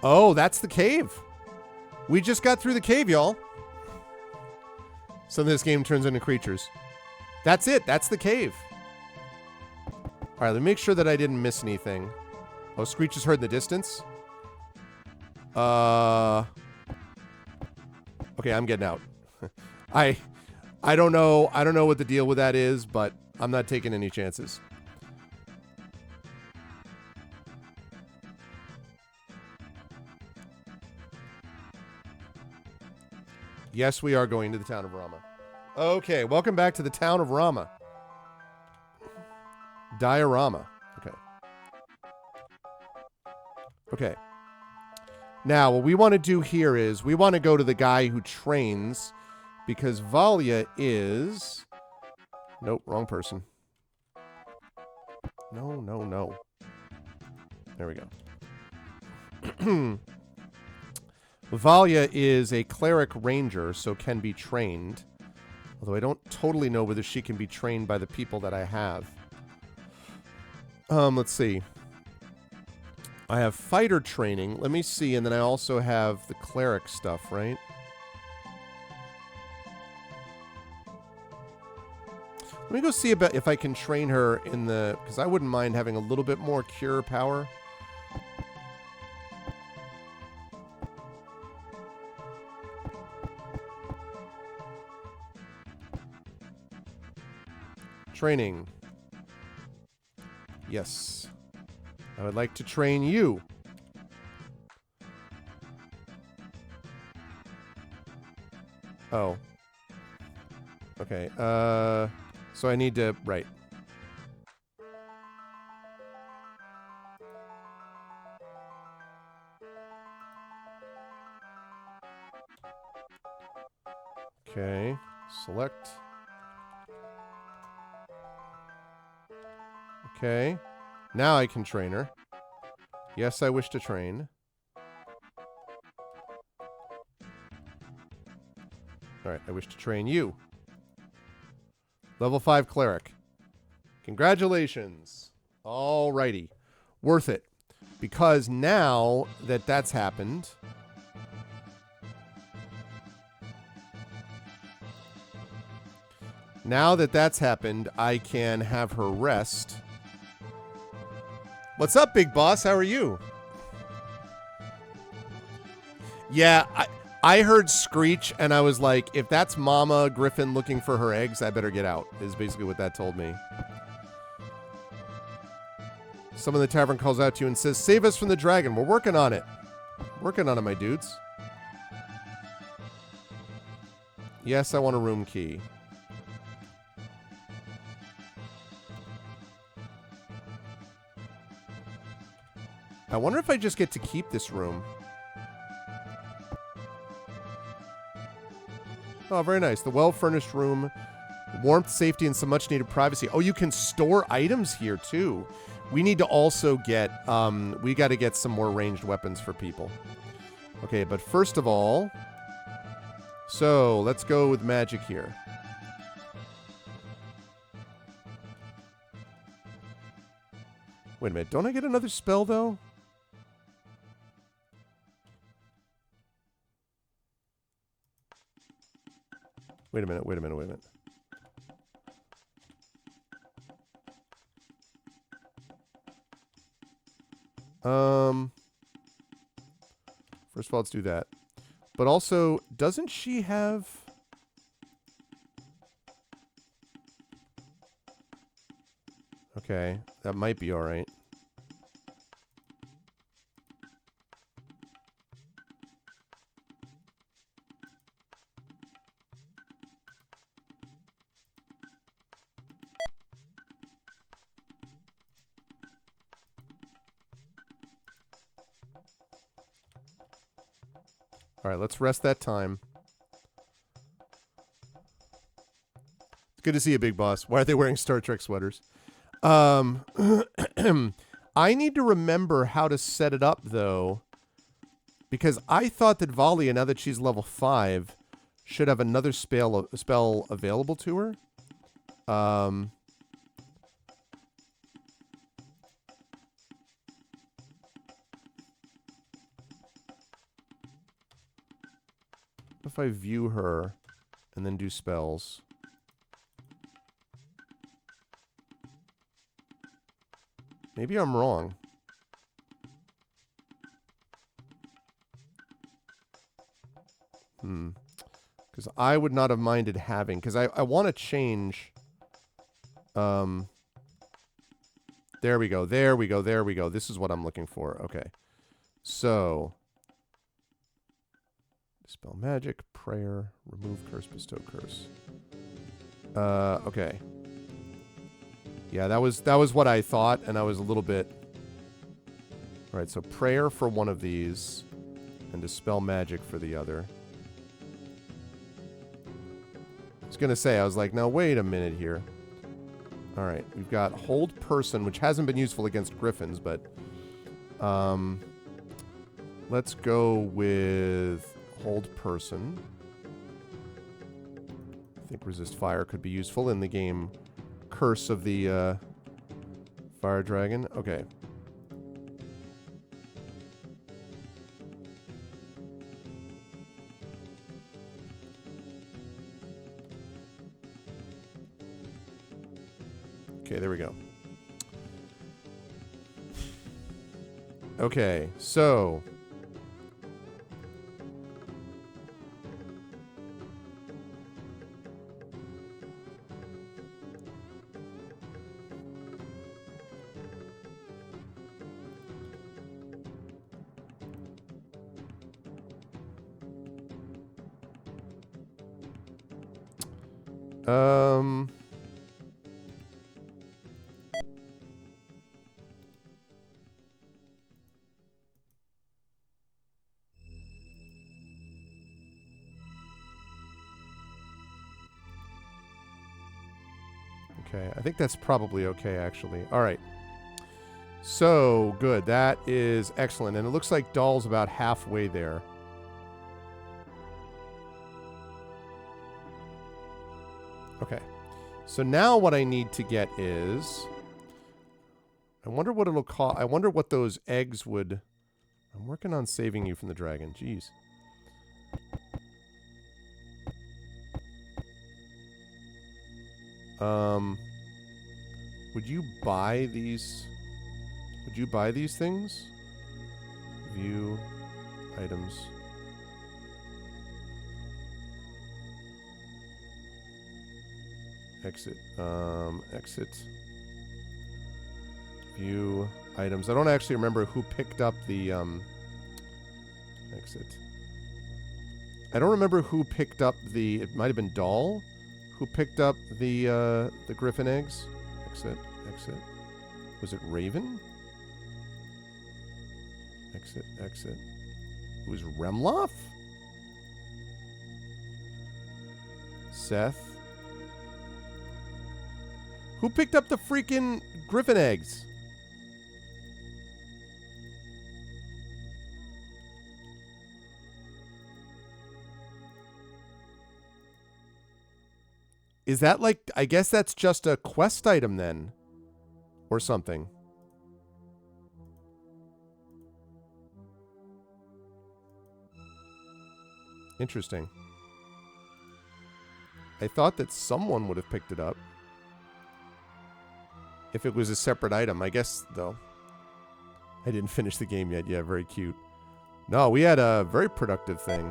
Oh, that's the cave. We just got through the cave, y'all. So this game turns into creatures. That's it. That's the cave. All right, let me make sure that I didn't miss anything. Oh, Screech is heard in the distance. Okay, I'm getting out. I don't know. I don't know what the deal with that is, but I'm not taking any chances. Yes, we are going to the town of Rama. Okay, welcome back to the town of Rama. Diorama. Okay. Okay. Now, what we want to do here is we want to go to the guy who trains because Valia is... Nope, wrong person. No. There we go. Valia is a cleric ranger, so can be trained. Although I don't totally know whether she can be trained by the people that I have. Let's see. I have fighter training. Let me see, and then I also have the cleric stuff, right? Let me go see about if I can train her in the... Because I wouldn't mind having a little bit more cure power. Training. Yes. I would like to train you. Oh. Okay. So I need to... Right. Okay. Select. Okay. Now I can train her. Yes, I wish to train. Alright, I wish to train you. Level 5 cleric. Congratulations. Alrighty. Worth it. Because now that that's happened... Now that that's happened, I can have her rest. What's up, big boss? How are you? Yeah, I heard Screech, and I was like, if that's Mama Griffin looking for her eggs, I better get out, is basically what that told me. Someone in the tavern calls out to you and says, save us from the dragon. We're working on it. Working on it, my dudes. Yes, I want a room key. I wonder if I just get to keep this room. Oh, very nice. The well-furnished room. Warmth, safety, and some much-needed privacy. Oh, you can store items here, too. We need to also get... we got to get some more ranged weapons for people. Okay, but first of all... So, let's go with magic here. Wait a minute. Don't I get another spell, though? Wait a minute. First of all, let's do that. But also, doesn't she have... Okay, that might be all right. All right, let's rest that time. It's good to see you, Big Boss. Why are they wearing Star Trek sweaters? I need to remember how to set it up, though, because I thought that Valia, now that she's level 5, should have another spell available to her. If I view her and then do spells. Maybe I'm wrong. Because I would not have minded having... Because I want to change... There we go. There we go. There we go. This is what I'm looking for. Okay. So... Dispel magic, prayer, remove curse, bestow curse. Okay. Yeah, that was what I thought, and I was a little bit... All right, so prayer for one of these, and dispel magic for the other. I was gonna say, I was like, now wait a minute here. All right, we've got hold person, which hasn't been useful against griffins, but let's go with hold person. I think resist fire could be useful in the game Curse of the Fire Dragon. Okay. Okay, there we go. Okay, so... Okay, I think that's probably okay, actually. All right. So, good. That is excellent. And it looks like Doll's about halfway there. Okay. So now what I need to get is... I wonder what it'll cost. I wonder what those eggs would... I'm working on saving you from the dragon. Jeez. Would you buy these? Would you buy these things? View items. Exit. Exit. View items. I don't actually remember who picked up the exit. I don't remember who picked up the... It might have been Doll who picked up the griffin eggs. Exit. Exit. Was it Raven? Exit. Exit. It was Remloff? Seth? Who picked up the freaking griffin eggs? Is that like, I guess that's just a quest item then? Or something. Interesting. I thought that someone would have picked it up. If it was a separate item, I guess, though. I didn't finish the game yet. Yeah, very cute. No, we had a very productive thing.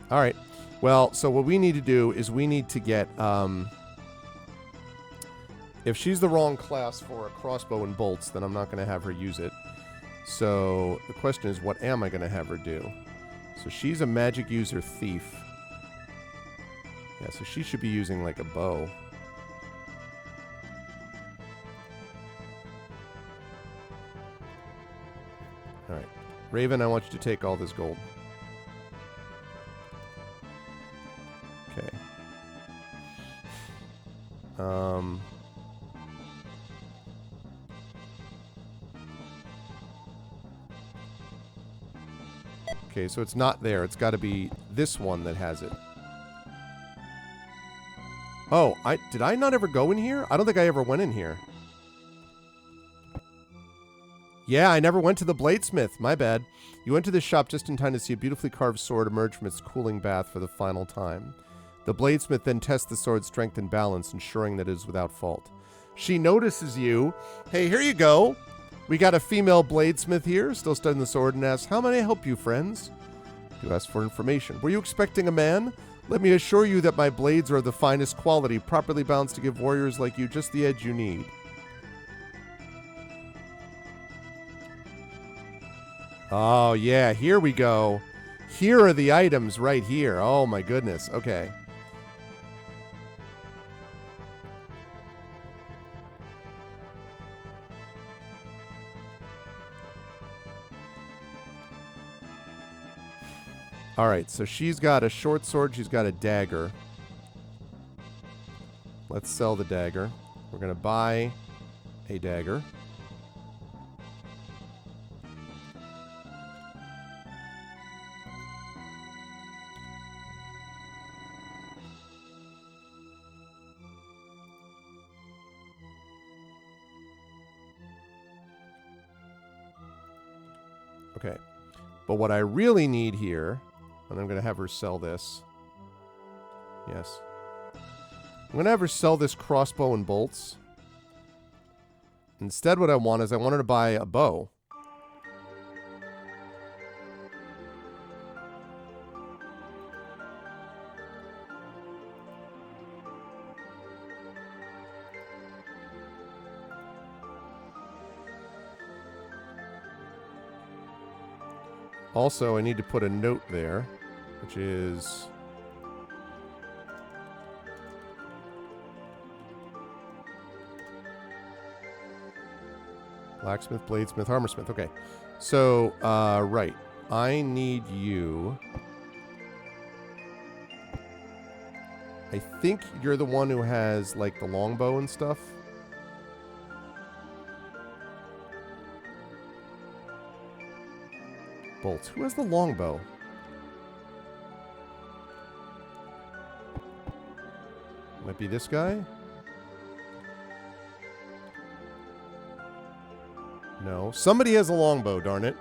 All right. Well, so what we need to do is we need to get... if she's the wrong class for a crossbow and bolts, then I'm not going to have her use it. So the question is, what am I going to have her do? So she's a magic user thief. Yeah, so she should be using like a bow. All right. Raven, I want you to take all this gold. Okay. Okay, so it's not there. It's got to be this one that has it. Oh, did I not ever go in here? I don't think I ever went in here. Yeah, I never went to the bladesmith. My bad. You went to this shop just in time to see a beautifully carved sword emerge from its cooling bath for the final time. The bladesmith then tests the sword's strength and balance, ensuring that it is without fault. She notices you. Hey, here you go. We got a female bladesmith here, still studying the sword, and asks, "How may I help you, friends?" You ask for information. Were you expecting a man? Let me assure you that my blades are of the finest quality, properly balanced to give warriors like you just the edge you need. Oh, yeah, here we go. Here are the items right here. Oh, my goodness. Okay. All right, so she's got a short sword. She's got a dagger. Let's sell the dagger. We're going to buy a dagger. Okay. But what I really need here... and I'm going to have her sell this. Yes. I'm going to have her sell this crossbow and bolts. Instead, what I want is I want her to buy a bow. Also, I need to put a note there, which is... blacksmith, bladesmith, armorsmith. Okay. So, right. I need you... I think you're the one who has, like, the longbow and stuff. Bolts. Who has the longbow? Might be this guy? No. Somebody has a longbow, darn it.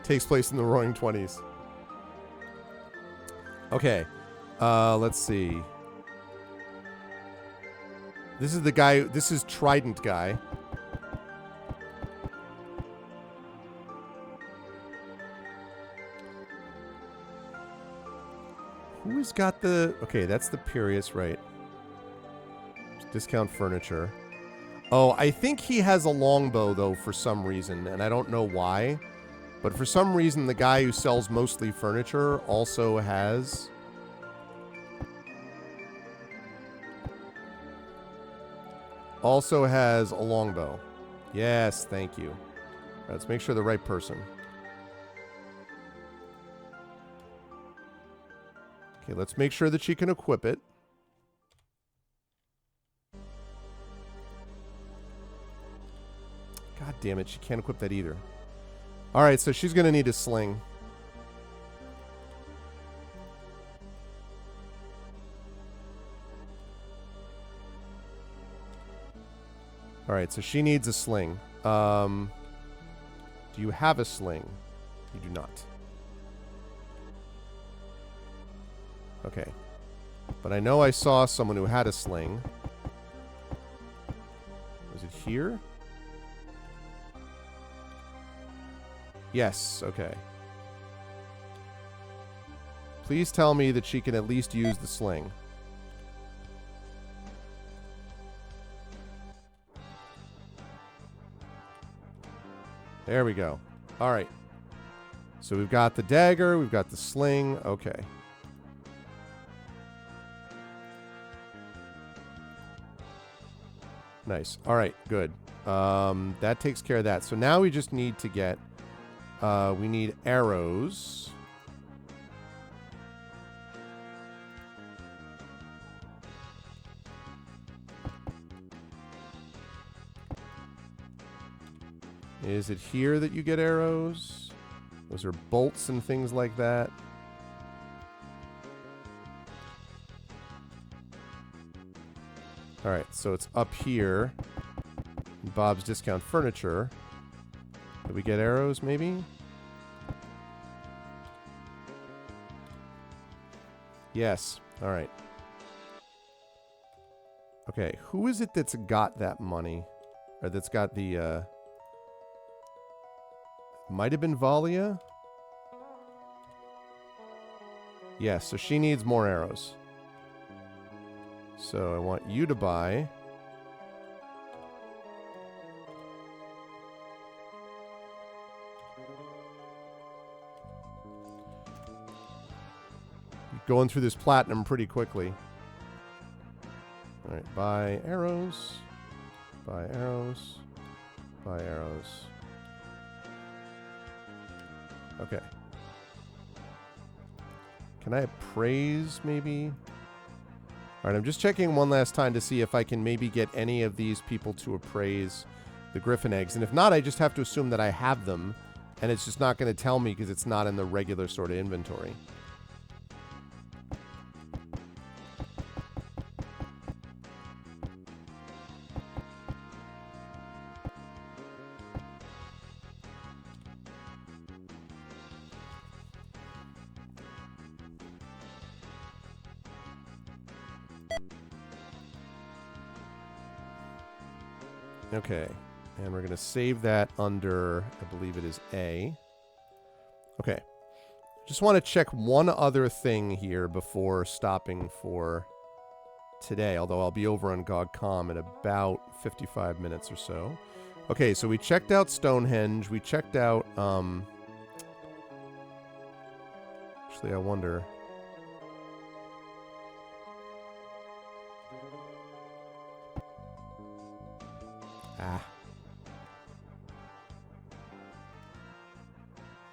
Takes place in the Roaring 20s. Okay. Let's see. This is the guy... this is Trident guy. Who's got the... okay, that's the Pirius, right. Discount furniture. Oh, I think he has a longbow, though, for some reason, and I don't know why. But for some reason, the guy who sells mostly furniture also has... also has a longbow. Yes, thank you. Let's make sure the right person. Okay, let's make sure that she can equip it. God damn it, she can't equip that either. Alright, so she's going to need a sling. Alright, so she needs a sling. Do you have a sling? You do not. Okay. But I know I saw someone who had a sling. Was it here? Yes, okay. Please tell me that she can at least use the sling. There we go. All right. So we've got the dagger, we've got the sling. Okay. Nice. All right, good. That takes care of that. So now we just need to get... we need arrows. Is it here that you get arrows? Those are bolts and things like that. Alright, so it's up here. In Bob's Discount Furniture. Did we get arrows, maybe? Yes. Alright. Okay, who is it that's got that money? Or that's got the, might have been Valia? Yes, so she needs more arrows. So I want you to buy... Going through this platinum pretty quickly. Alright, buy arrows. Buy arrows. Buy arrows. Okay. Can I appraise, maybe? Alright, I'm just checking one last time to see if I can maybe get any of these people to appraise the griffin eggs. And if not, I just have to assume that I have them. And it's just not going to tell me because it's not in the regular sort of inventory. Okay, and we're going to save that under, I believe it is A. Okay, just want to check one other thing here before stopping for today, although I'll be over on GOG.com in about 55 minutes or so. Okay, so we checked out Stonehenge, we checked out, actually I wonder...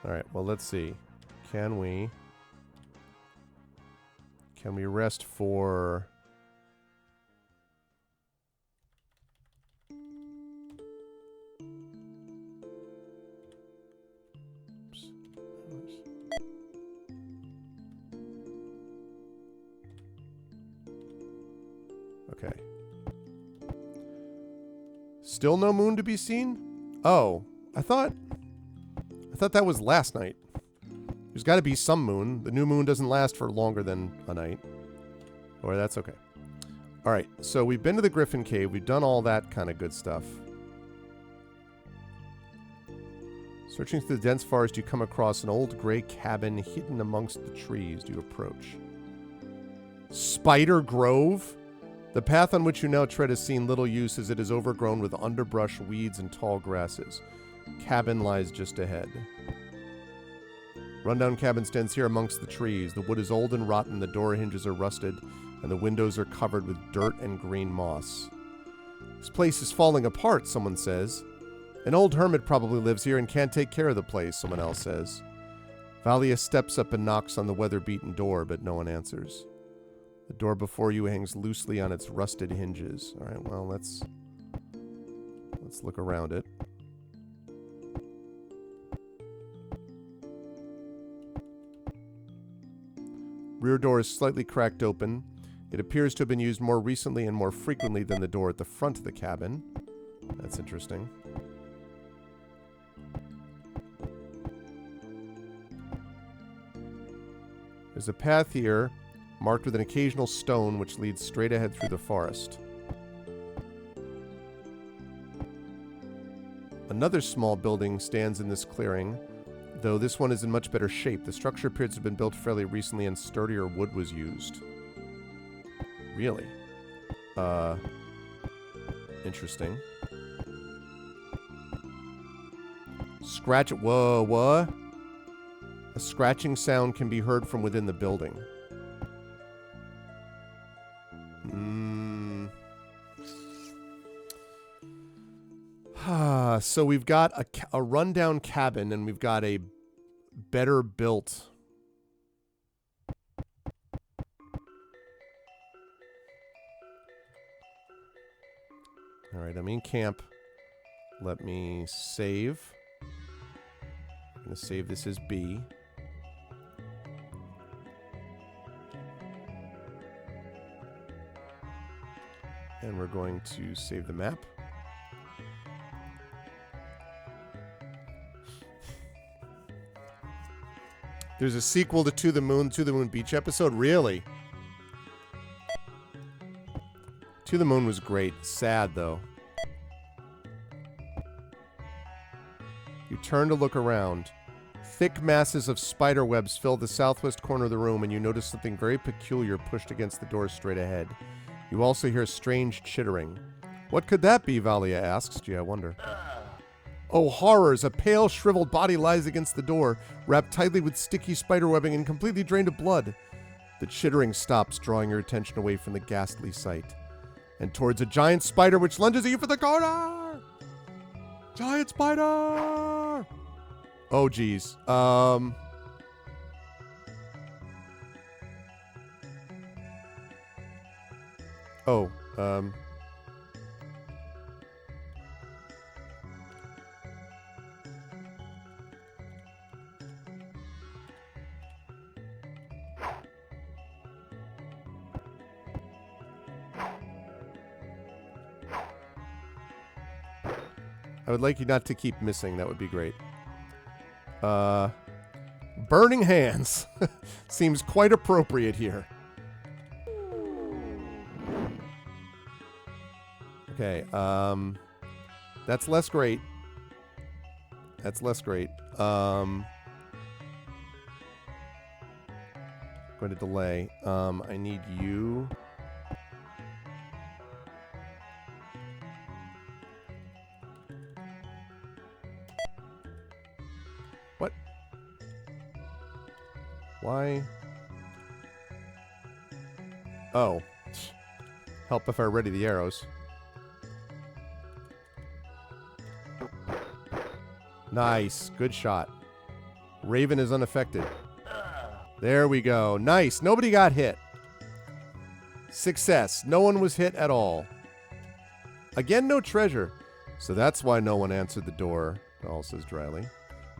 Alright, well, let's see. Can we rest for... Oops. Okay. Still no moon to be seen? Oh, I thought that was last night. There's got to be some moon. The new moon doesn't last for longer than a night. Or that's okay. All right, so we've been to the Griffin Cave. We've done all that kind of good stuff. Searching through the dense forest, you come across an old gray cabin hidden amongst the trees. Do you approach? Spider Grove? The path on which you now tread has seen little use as it is overgrown with underbrush, weeds, and tall grasses. Cabin lies just ahead. Rundown cabin stands here amongst the trees. The wood is old and rotten, the door hinges are rusted, and the windows are covered with dirt and green moss. This place is falling apart, someone says. An old hermit probably lives here and can't take care of the place, someone else says. Valia steps up and knocks on the weather-beaten door, but no one answers. The door before you hangs loosely on its rusted hinges. All right, well, let's look around it. Rear door is slightly cracked open. It appears to have been used more recently and more frequently than the door at the front of the cabin. That's interesting. There's a path here marked with an occasional stone which leads straight ahead through the forest. Another small building stands in this clearing, though this one is in much better shape. The structure appears to have been built fairly recently and sturdier wood was used. Really? Interesting. Whoa, what? A scratching sound can be heard from within the building. So we've got a rundown cabin and we've got a better built... Alright, I'm in camp. Let me save. I'm going to save this as B. And we're going to save the map. There's a sequel to To the Moon Beach episode? Really? To the Moon was great. Sad, though. You turn to look around. Thick masses of spider webs fill the southwest corner of the room, and you notice something very peculiar pushed against the door straight ahead. You also hear strange chittering. What could that be? Valia asks. Gee, I wonder. Oh, horrors! A pale, shriveled body lies against the door, wrapped tightly with sticky spiderwebbing and completely drained of blood. The chittering stops, drawing your attention away from the ghastly sight, and towards a giant spider which lunges at you from the corner! Giant spider! Oh, geez. I would like you not to keep missing. That would be great. Burning hands. Seems quite appropriate here. Okay, that's less great. That's less great. Going to delay. I need you... What? Why? Oh. Help if I ready the arrows. Nice. Good shot. Raven is unaffected. There we go. Nice. Nobody got hit. Success. No one was hit at all. Again, no treasure. So that's why no one answered the door, Dahl says dryly.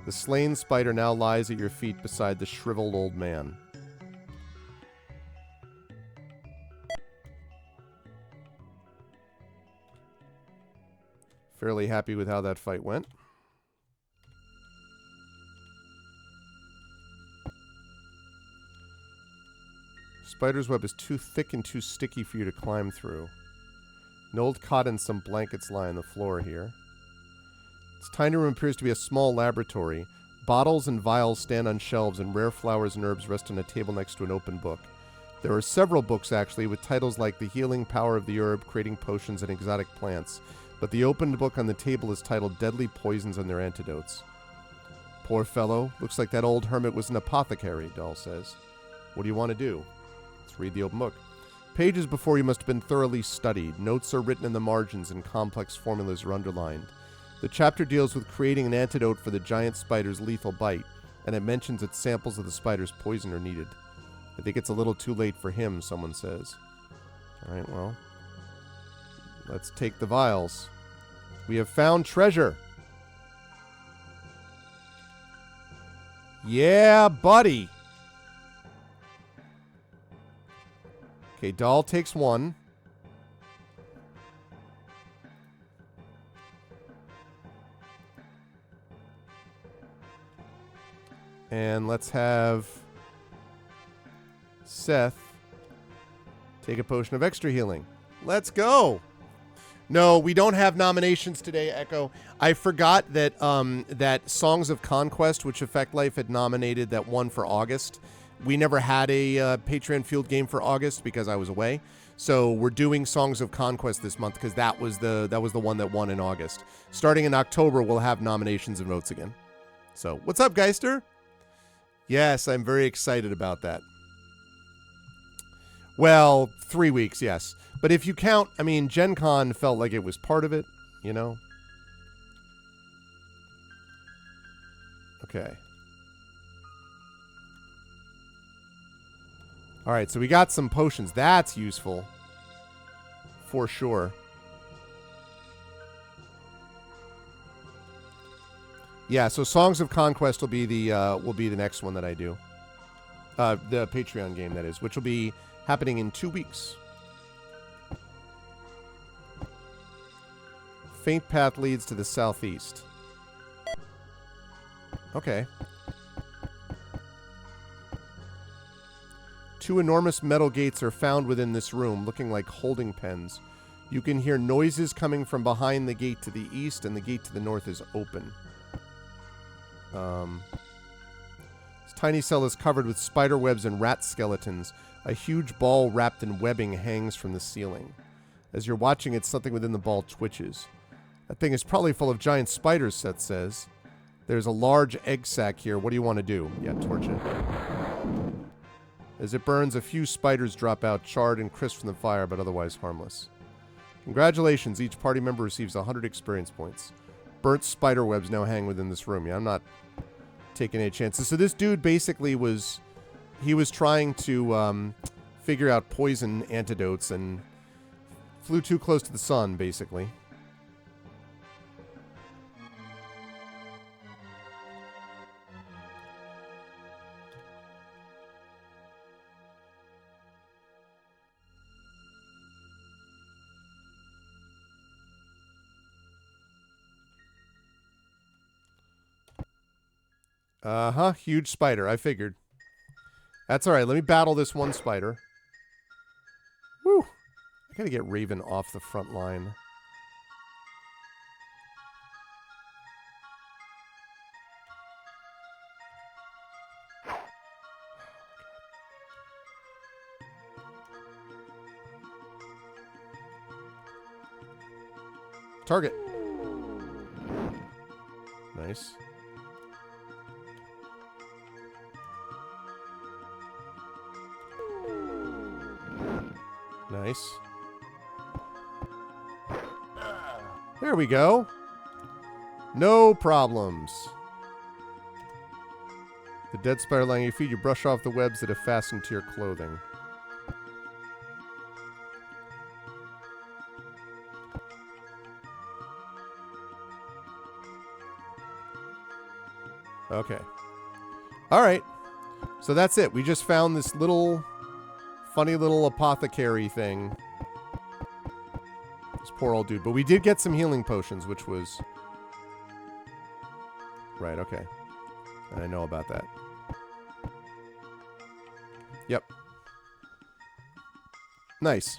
The slain spider now lies at your feet beside the shriveled old man. Fairly happy with how that fight went. Spider's web is too thick and too sticky for you to climb through. An old cot and some blankets lie on the floor here. This tiny room appears to be a small laboratory. Bottles and vials stand on shelves, and rare flowers and herbs rest on a table next to an open book. There are several books, actually, with titles like The Healing Power of the Herb, Creating Potions, and Exotic Plants. But the opened book on the table is titled Deadly Poisons and Their Antidotes. Poor fellow. Looks like that old hermit was an apothecary, Dahl says. What do you want to do? Let's read the open book. Pages before you must have been thoroughly studied. Notes are written in the margins and complex formulas are underlined. The chapter deals with creating an antidote for the giant spider's lethal bite, and it mentions that samples of the spider's poison are needed. I think it's a little too late for him, someone says. Alright, well. Let's take the vials. We have found treasure. Yeah, buddy. Okay, Dahl takes one. And let's have Seth Take a potion of extra healing. Let's go. No, we don't have nominations today, Echo. I forgot that that Songs of Conquest, which Effect Life had nominated that one for August. We never had a Patreon field game for August because I was away. So we're doing Songs of Conquest this month because that was the one that won in August. Starting in October, we'll have nominations and votes again. So what's up, Geister? Yes, I'm very excited about that. Well, 3 weeks, yes. But if you count, I mean, Gen Con felt like it was part of it, you know? Okay. All right, so we got some potions. That's useful. For sure. Yeah, so Songs of Conquest will be the next one that I do. The Patreon game, that is, which will be happening in 2 weeks. Faint path leads to the southeast. Okay. 2 enormous metal gates are found within this room, looking like holding pens. You can hear noises coming from behind the gate to the east, and the gate to the north is open. This tiny cell is covered with spider webs and rat skeletons. A huge ball wrapped in webbing hangs from the ceiling. As you're watching it, something within the ball twitches. That thing is probably full of giant spiders, Seth says. There's a large egg sac here. What do you want to do? Yeah, torch it. As it burns, a few spiders drop out, charred and crisp from the fire, but otherwise harmless. Congratulations, each party member receives 100 experience points. Burnt spider webs now hang within this room. Yeah, I'm not taking any chances. So this dude basically was... He was trying to figure out poison antidotes and flew too close to the sun, basically. Uh-huh, huge spider. I figured. That's all right. Let me battle this one spider. Woo! I gotta get Raven off the front line. Target. Nice. Nice. There we go. No problems. The dead spider lying at your feet, you brush off the webs that have fastened to your clothing. Okay. All right. So that's it. We just found this little... funny little apothecary thing. This poor old dude. But we did get some healing potions, which was... Right, okay. I know about that. Yep. Nice.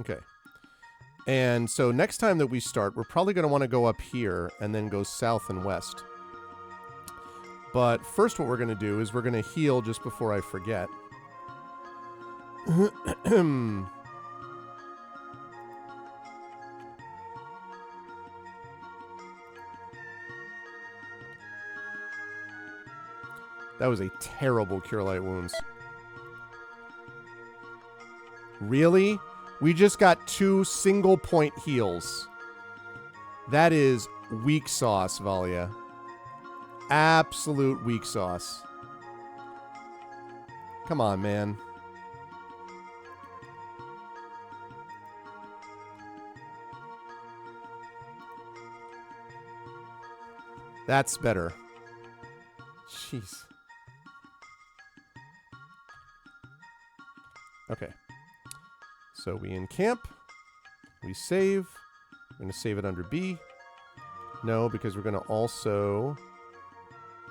Okay. And so next time that we start, we're probably going to want to go up here and then go south and west. But first what we're going to do is we're going to heal just before I forget. That was a terrible Cure Light Wounds. Really? We just got 2 single-point heals. That is weak sauce, Valia. Absolute weak sauce. Come on, man. That's better. Jeez. Okay. So we encamp. We save. I'm going to save it under B. No, because we're going to also...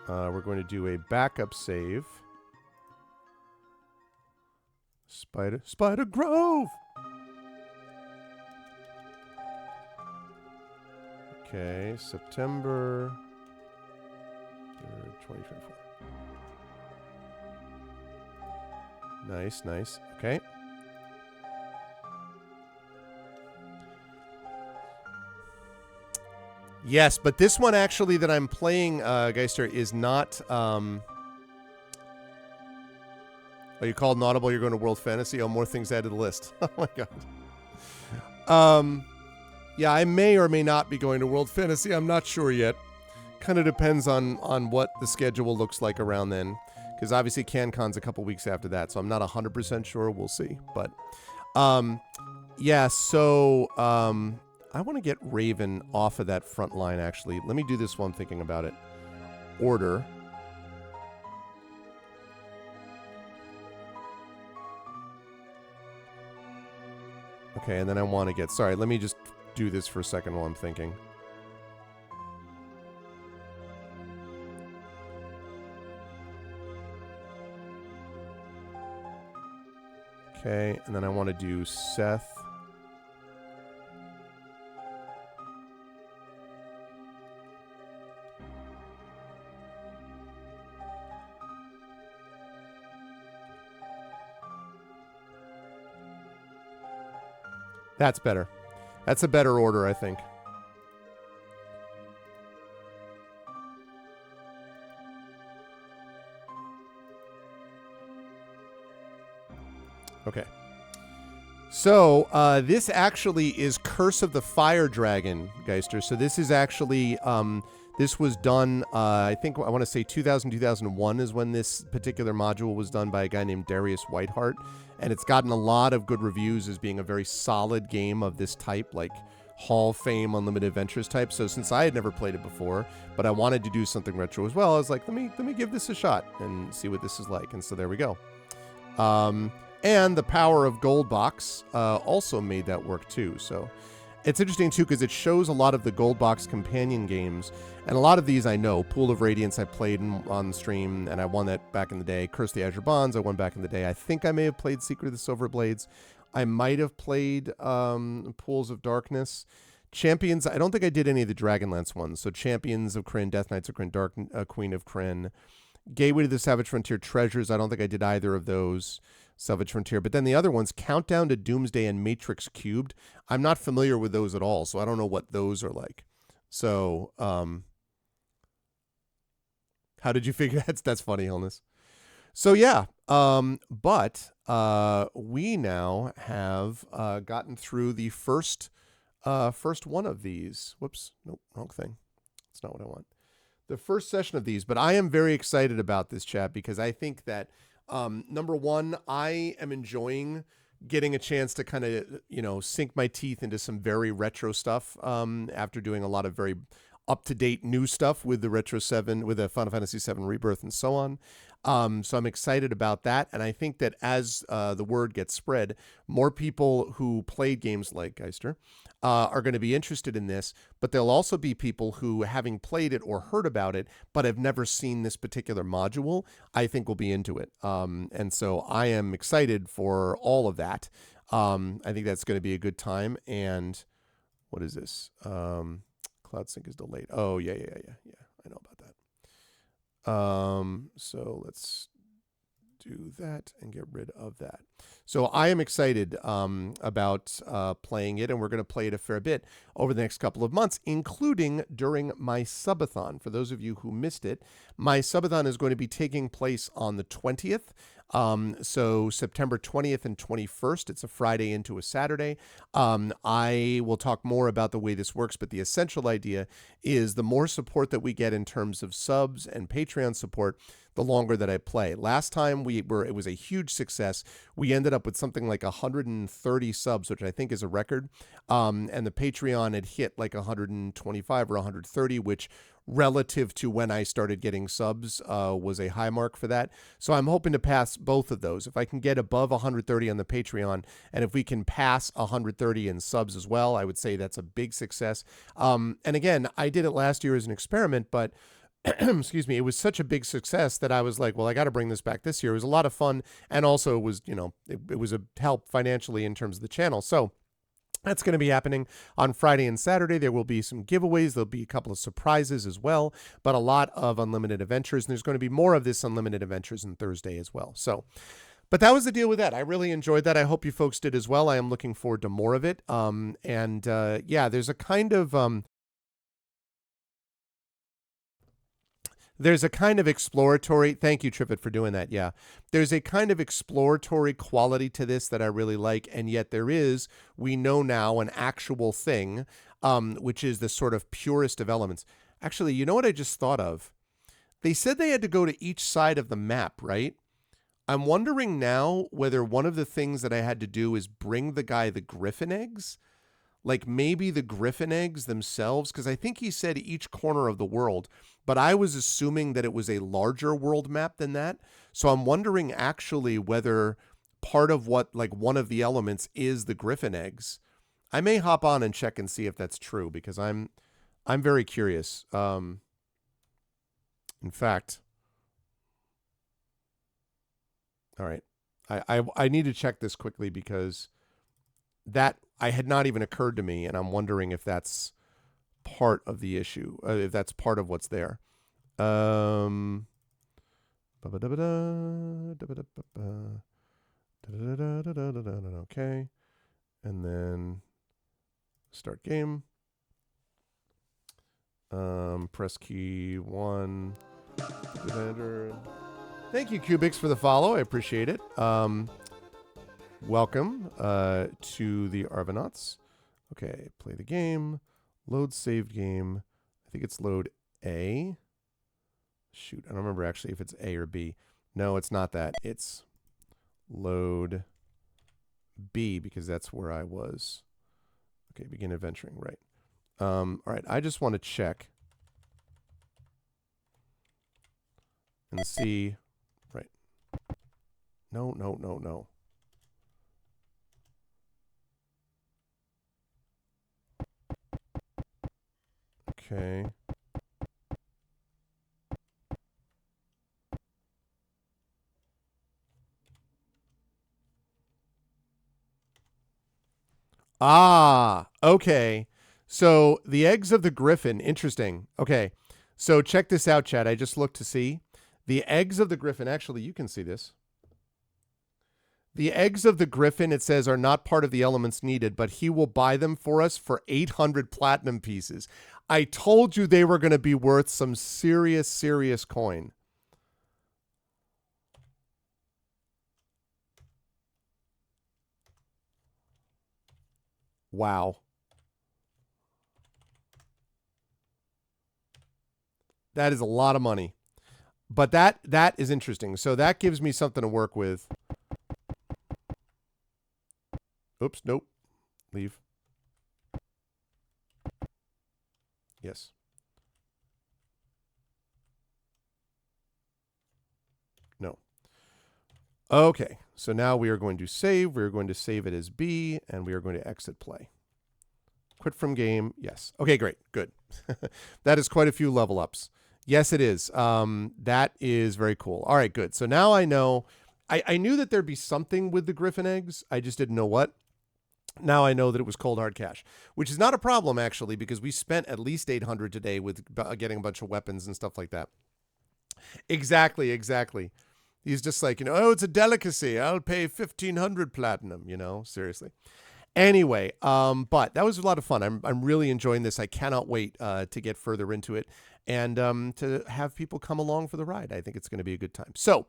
we're going to do a backup save. Spider Grove. Okay, September 2024. Nice. Okay. Yes, but this one actually that I'm playing, Geister, is not. Oh, you called Audible. You're going to World Fantasy. Oh, more things added to the list. Oh my god. Yeah, I may or may not be going to World Fantasy. I'm not sure yet. Kind of depends on what the schedule looks like around then, because obviously CanCon's a couple weeks after that, so I'm not 100% sure. We'll see. But yeah, so I want to get Raven off of that front line, actually. Let me do this while I'm thinking about it. Order. Okay, and then I want to get... Sorry, let me just do this for a second while I'm thinking. Okay, and then I want to do Seth. That's better. That's a better order, I think. Okay. So, this actually is Curse of the Fire Dragon, Geister. So this is actually, this was done, I think, I want to say 2001 is when this particular module was done by a guy named Darius Whiteheart. And it's gotten a lot of good reviews as being a very solid game of this type, like Hall of Fame Unlimited Adventures type. So since I had never played it before, but I wanted to do something retro as well, I was like, let me give this a shot and see what this is like. And so there we go. And the Power of Gold Box also made that work too. So it's interesting too because it shows a lot of the Gold Box companion games, and a lot of these I know. Pool of Radiance I played on stream, and I won that back in the day. Curse the Azure Bonds I won back in the day. I think I may have played Secret of the Silver Blades. I might have played Pools of Darkness. Champions, I don't think I did any of the Dragonlance ones. So Champions of Krynn, Death Knights of Krynn, Dark Queen of Krynn. Gateway to the Savage Frontier Treasures, I don't think I did either of those. Savage Frontier. But then the other ones, Countdown to Doomsday and Matrix Cubed, I'm not familiar with those at all, so I don't know what those are like. So, how did you figure that's funny, Illness? So yeah, but we now have gotten through the first one of these. Whoops, nope, wrong thing. That's not what I want. The first session of these, but I am very excited about this, chat, because I think that number one, I am enjoying getting a chance to kind of, sink my teeth into some very retro stuff after doing a lot of very up-to-date new stuff with the Retro 7, with the Final Fantasy 7 Rebirth and so on. So I'm excited about that. And I think that as the word gets spread, more people who played games like Geister are going to be interested in this, but there'll also be people who, having played it or heard about it, but have never seen this particular module, I think will be into it. And so I am excited for all of that. I think that's going to be a good time. And what is this? Cloud Sync is delayed. Oh, yeah. I know about that. So let's do that and get rid of that. So I am excited about playing it, and we're going to play it a fair bit over the next couple of months, including during my subathon. For those of you who missed it, my subathon is going to be taking place on the 20th. So September 20th and 21st, it's a Friday into a Saturday. I will talk more about the way this works, but the essential idea is the more support that we get in terms of subs and Patreon support, the longer that I play. Last time it was a huge success. We ended up with something like 130 subs, which I think is a record. And the Patreon had hit like 125 or 130, which relative to when I started getting subs was a high mark for that. So I'm hoping to pass both of those. If I can get above 130 on the Patreon, and if we can pass 130 in subs as well, I would say that's a big success. And again, I did it last year as an experiment, but excuse me, it was such a big success that I was like, well, I got to bring this back this year. It was a lot of fun. And also it was, it was a help financially in terms of the channel. So that's going to be happening on Friday and Saturday. There will be some giveaways. There'll be a couple of surprises as well, but a lot of Unlimited Adventures. And there's going to be more of this Unlimited Adventures on Thursday as well. So, but that was the deal with that. I really enjoyed that. I hope you folks did as well. I am looking forward to more of it. Yeah, there's a kind of exploratory, thank you, Trippet, for doing that. Yeah. There's a kind of exploratory quality to this that I really like. And yet there is, we know now, an actual thing, which is the sort of purest of elements. Actually, you know what I just thought of? They said they had to go to each side of the map, right? I'm wondering now whether one of the things that I had to do is bring the guy the griffin eggs. Like maybe the griffin eggs themselves, because I think he said each corner of the world, but I was assuming that it was a larger world map than that. So I'm wondering actually whether part of what, like one of the elements is the griffin eggs. I may hop on and check and see if that's true, because I'm very curious. In fact, all right, I need to check this quickly because that I had not even occurred to me, and I'm wondering if that's part of the issue, if that's part of what's there. Okay, and then start game. Press key 1. Thank you, Cubics, for the follow. I appreciate it. Welcome to the Arvanauts. Okay, play the game. Load saved game. I think it's load A. Shoot, I don't remember actually if it's A or B. No, it's not that. It's load B because that's where I was. Okay, begin adventuring, right. All right, I just want to check and see. Right. No. Okay. Ah, okay. So the eggs of the griffin, interesting. Okay. So check this out, Chad. I just looked to see. The eggs of the griffin, actually, you can see this. The eggs of the griffin, it says, are not part of the elements needed, but he will buy them for us for 800 platinum pieces. I told you they were going to be worth some serious, serious coin. Wow. That is a lot of money. But that is interesting. So that gives me something to work with. Oops, nope. Leave. Yes. No. Okay, so now we are going to save. We're going to save it as B, and we are going to exit play. Quit from game. Yes. Okay, great. Good. That is quite a few level ups. Yes, it is. That is very cool. All right, good. So now I know. I knew that there'd be something with the griffin eggs. I just didn't know what. Now I know that it was cold hard cash, which is not a problem, actually, because we spent at least 800 today with getting a bunch of weapons and stuff like that. Exactly. He's just like, oh, it's a delicacy. I'll pay 1,500 platinum, seriously. Anyway, but that was a lot of fun. I'm really enjoying this. I cannot wait to get further into it and to have people come along for the ride. I think it's going to be a good time. So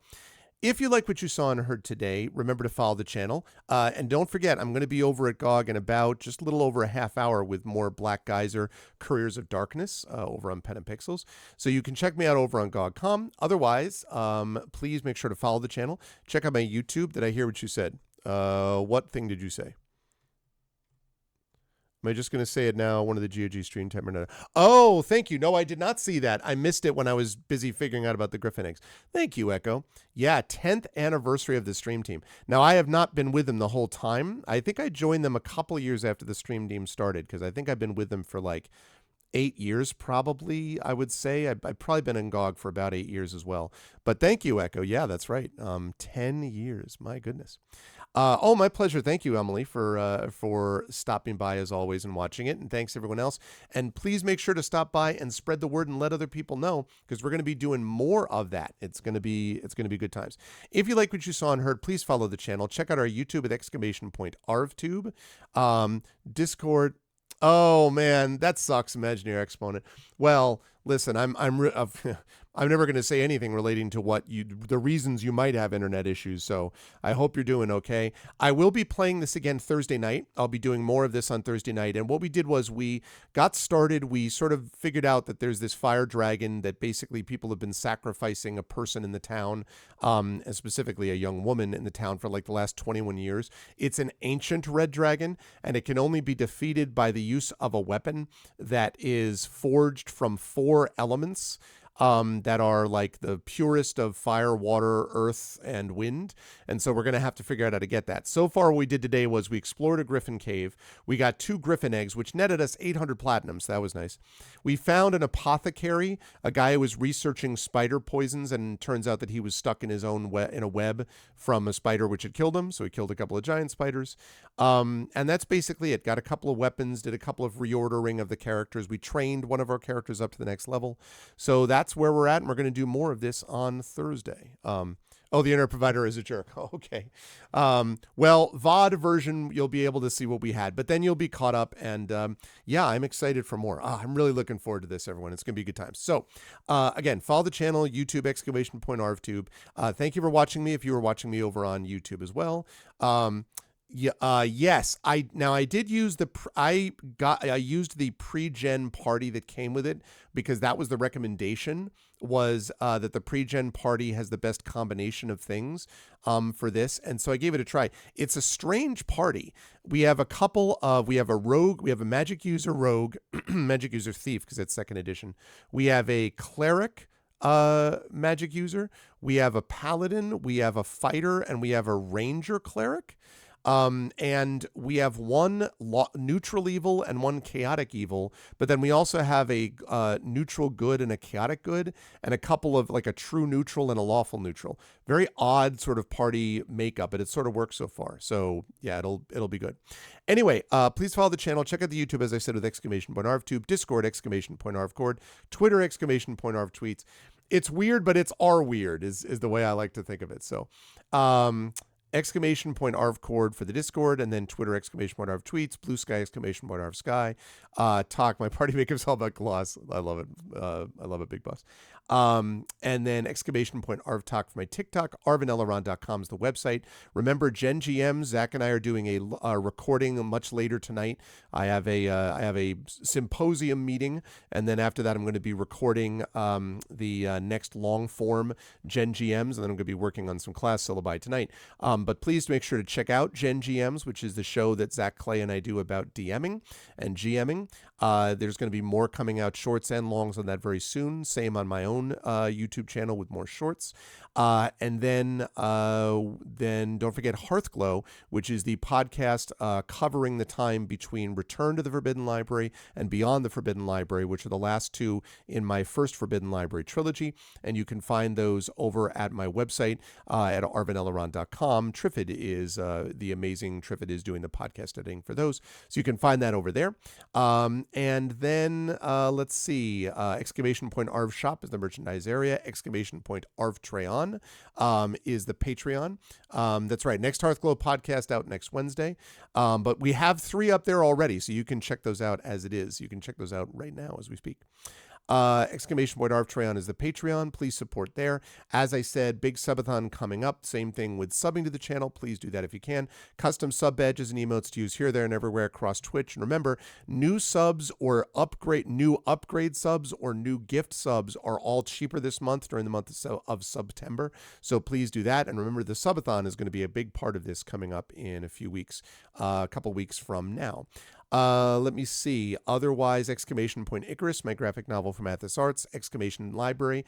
if you like what you saw and heard today, remember to follow the channel. And don't forget, I'm going to be over at GOG in about just a little over a half hour with more Black Geyser Couriers of Darkness over on Pen and Pixels. So you can check me out over on GOG.com. Otherwise, please make sure to follow the channel. Check out my YouTube. Did I hear what you said? What thing did you say? Am I just going to say it now? One of the GOG stream timer. Oh, thank you. No, I did not see that. I missed it when I was busy figuring out about the Griffin eggs. Thank you, Echo. Yeah, 10th anniversary of the stream team. Now, I have not been with them the whole time. I think I joined them a couple years after the stream team started because I think I've been with them for like 8 years, probably, I would say. I've probably been in GOG for about 8 years as well. But thank you, Echo. Yeah, that's right. 10 years. My goodness. Oh, my pleasure. Thank you, Emily, for stopping by as always and watching it. And thanks everyone else. And please make sure to stop by and spread the word and let other people know, because we're going to be doing more of that. It's going to be good times. If you like what you saw and heard, please follow the channel. Check out our YouTube at !ArvTube, Discord. Oh man, that sucks, Imaginary Exponent. Well, listen, I'm never going to say anything relating to the reasons you might have internet issues. So I hope you're doing okay. I will be playing this again Thursday night. I'll be doing more of this on Thursday night. And what we did was we got started. We sort of figured out that there's this fire dragon that basically people have been sacrificing a person in the town, and specifically a young woman in the town for like the last 21 years. It's an ancient red dragon, and it can only be defeated by the use of a weapon that is forged from 4 elements. That are like the purest of fire, water, earth, and wind. And so we're going to have to figure out how to get that. So far, what we did today was we explored a griffin cave. We got 2 griffin eggs, which netted us 800 platinum, so that was nice. We found an apothecary, a guy who was researching spider poisons, and it turns out that he was stuck in his own in a web from a spider which had killed him, so he killed a couple of giant spiders. And that's basically it. Got a couple of weapons, did a couple of reordering of the characters. We trained one of our characters up to the next level. So that's where we're at, and we're going to do more of this on Thursday. Oh, the internet provider is a jerk. Oh, okay. Well, VOD version, you'll be able to see what we had, but then you'll be caught up, and yeah, I'm excited for more. I'm really looking forward to this, everyone. It's going to be a good time. So, again, follow the channel, YouTube, !ArvTube. Thank you for watching me if you were watching me over on YouTube as well. Yes, I did use I used the pre-gen party that came with it, because that was the recommendation, was that the pre-gen party has the best combination of things for this, and so I gave it a try. It's a strange party. We have we have a rogue, we have a magic user rogue, magic user thief, because it's 2nd edition. We have a cleric magic user, we have a paladin, we have a fighter, and we have a ranger cleric. And we have 1 neutral evil and 1 chaotic evil, but then we also have a neutral good and a chaotic good, and a couple of like a true neutral and a lawful neutral. Very odd sort of party makeup, but it sort of works so far. So yeah, it'll be good. Anyway, please follow the channel. Check out the YouTube, as I said, with !ArvTube, Discord, !ArvCord, Twitter, !ArvTweets. It's weird, but it's our weird is the way I like to think of it. So, !ArvCord for the Discord, and then Twitter, !ArvTweets, Blue Sky, !ArvSky. Talk, my party makers all about gloss. I love it. I love it, Big Boss. And then !ArvTalk for my TikTok. ArvinElleron.com is the website. Remember, Gen GM, Zach and I are doing a recording much later tonight. I have a symposium meeting, and then after that, I'm going to be recording the next long form Gen GMs, and then I'm going to be working on some class syllabi tonight. But please make sure to check out Gen GMs, which is the show that Zach Clay and I do about DMing and GMing. There's going to be more coming out, shorts and longs, on that very soon. Same on my own YouTube channel with more shorts. And then don't forget Hearthglow, which is the podcast covering the time between Return to the Forbidden Library and Beyond the Forbidden Library, which are the last 2 in my first Forbidden Library trilogy. And you can find those over at my website at arvinelleron.com. Triffid is the amazing Triffid is doing the podcast editing for those. So you can find that over there. And then let's see, !Arv Shop is the merchandise area. !Arv is the Patreon. That's right. Next Hearthglow podcast out next Wednesday. But we have 3 up there already, so you can check those out as it is. You can check those out right now as we speak. !Arv is the Patreon. Please support there. As I said, big subathon coming up. Same thing with subbing to the channel. Please do that if you can. Custom sub badges and emotes to use here, there, and everywhere across Twitch. And remember, new subs or new upgrade subs or new gift subs are all cheaper this month during the month of September. So please do that. And remember, the subathon is going to be a big part of this coming up in a few weeks, a couple weeks from now. Let me see. Otherwise, Exclamation Point Icarus, my graphic novel from Athos Arts. Exclamation Library.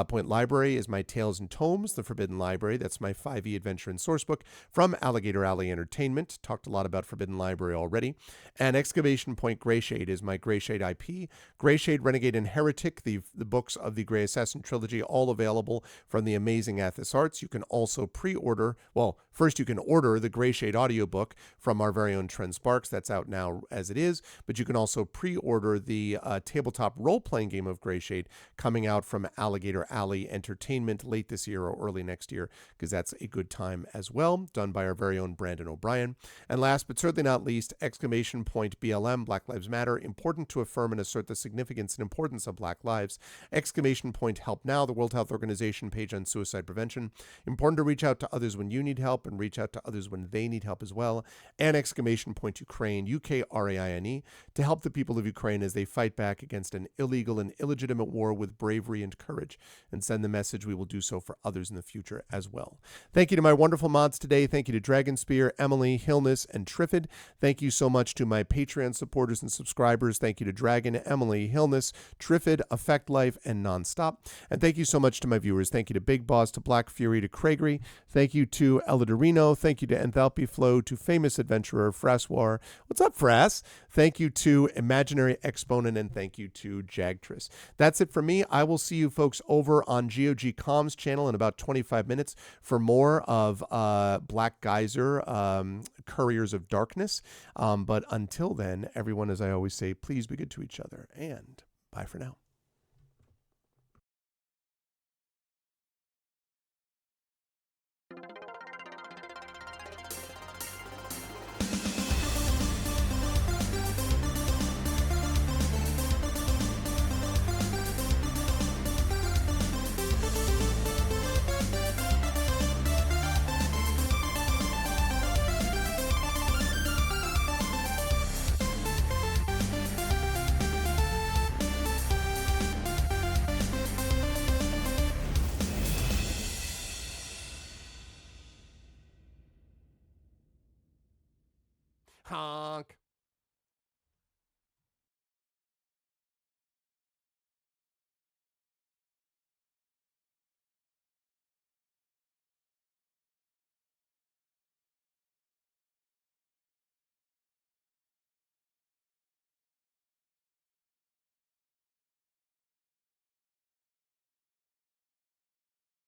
Point Library is my Tales and Tomes, The Forbidden Library. That's my 5e adventure and source book from Alligator Alley Entertainment. Talked a lot about Forbidden Library already. And Exclamation Point Greyshade is my Greyshade IP. Greyshade, Renegade, and Heretic, the books of the Grey Assassin trilogy, all available from the amazing Athos Arts. You can also pre-order, well, first you can order the Greyshade audiobook from our very own Trent Sparks. That's out now as it is, but you can also pre-order the tabletop role-playing game of Greyshade coming out from Alligator Alley Entertainment late this year or early next year, because that's a good time as well, done by our very own Brandon O'Brien. And last but certainly not least, Exclamation Point BLM, Black Lives Matter, important to affirm and assert the significance and importance of Black lives. Exclamation Point Help Now, the World Health Organization page on suicide prevention. Important to reach out to others when you need help and reach out to others when they need help as well. And Exclamation Point Ukraine, UKRAINE, to help the people of Ukraine as they fight back against an illegal and illegitimate war with bravery and courage, and send the message we will do so for others in the future as well. Thank you to my wonderful mods today. Thank you to Dragonspear, Emily, Hillness, and Triffid. Thank you so much to my Patreon supporters and subscribers. Thank you to Dragon, Emily, Hillness, Triffid, Effect Life, and Nonstop. And thank you so much to my viewers. Thank you to Big Boss, to Black Fury, to Craigery. Thank you to Elidorino. Thank you to Enthalpy Flow, to Famous Adventurer, Fraswar. What's up, Frass? Thank you to Imaginary Exponent, and thank you to Jagtris. That's it for me. I will see you folks over on GOG Comms channel in about 25 minutes for more of Black Geyser, Couriers of Darkness. But until then, everyone, as I always say, please be good to each other, and bye for now.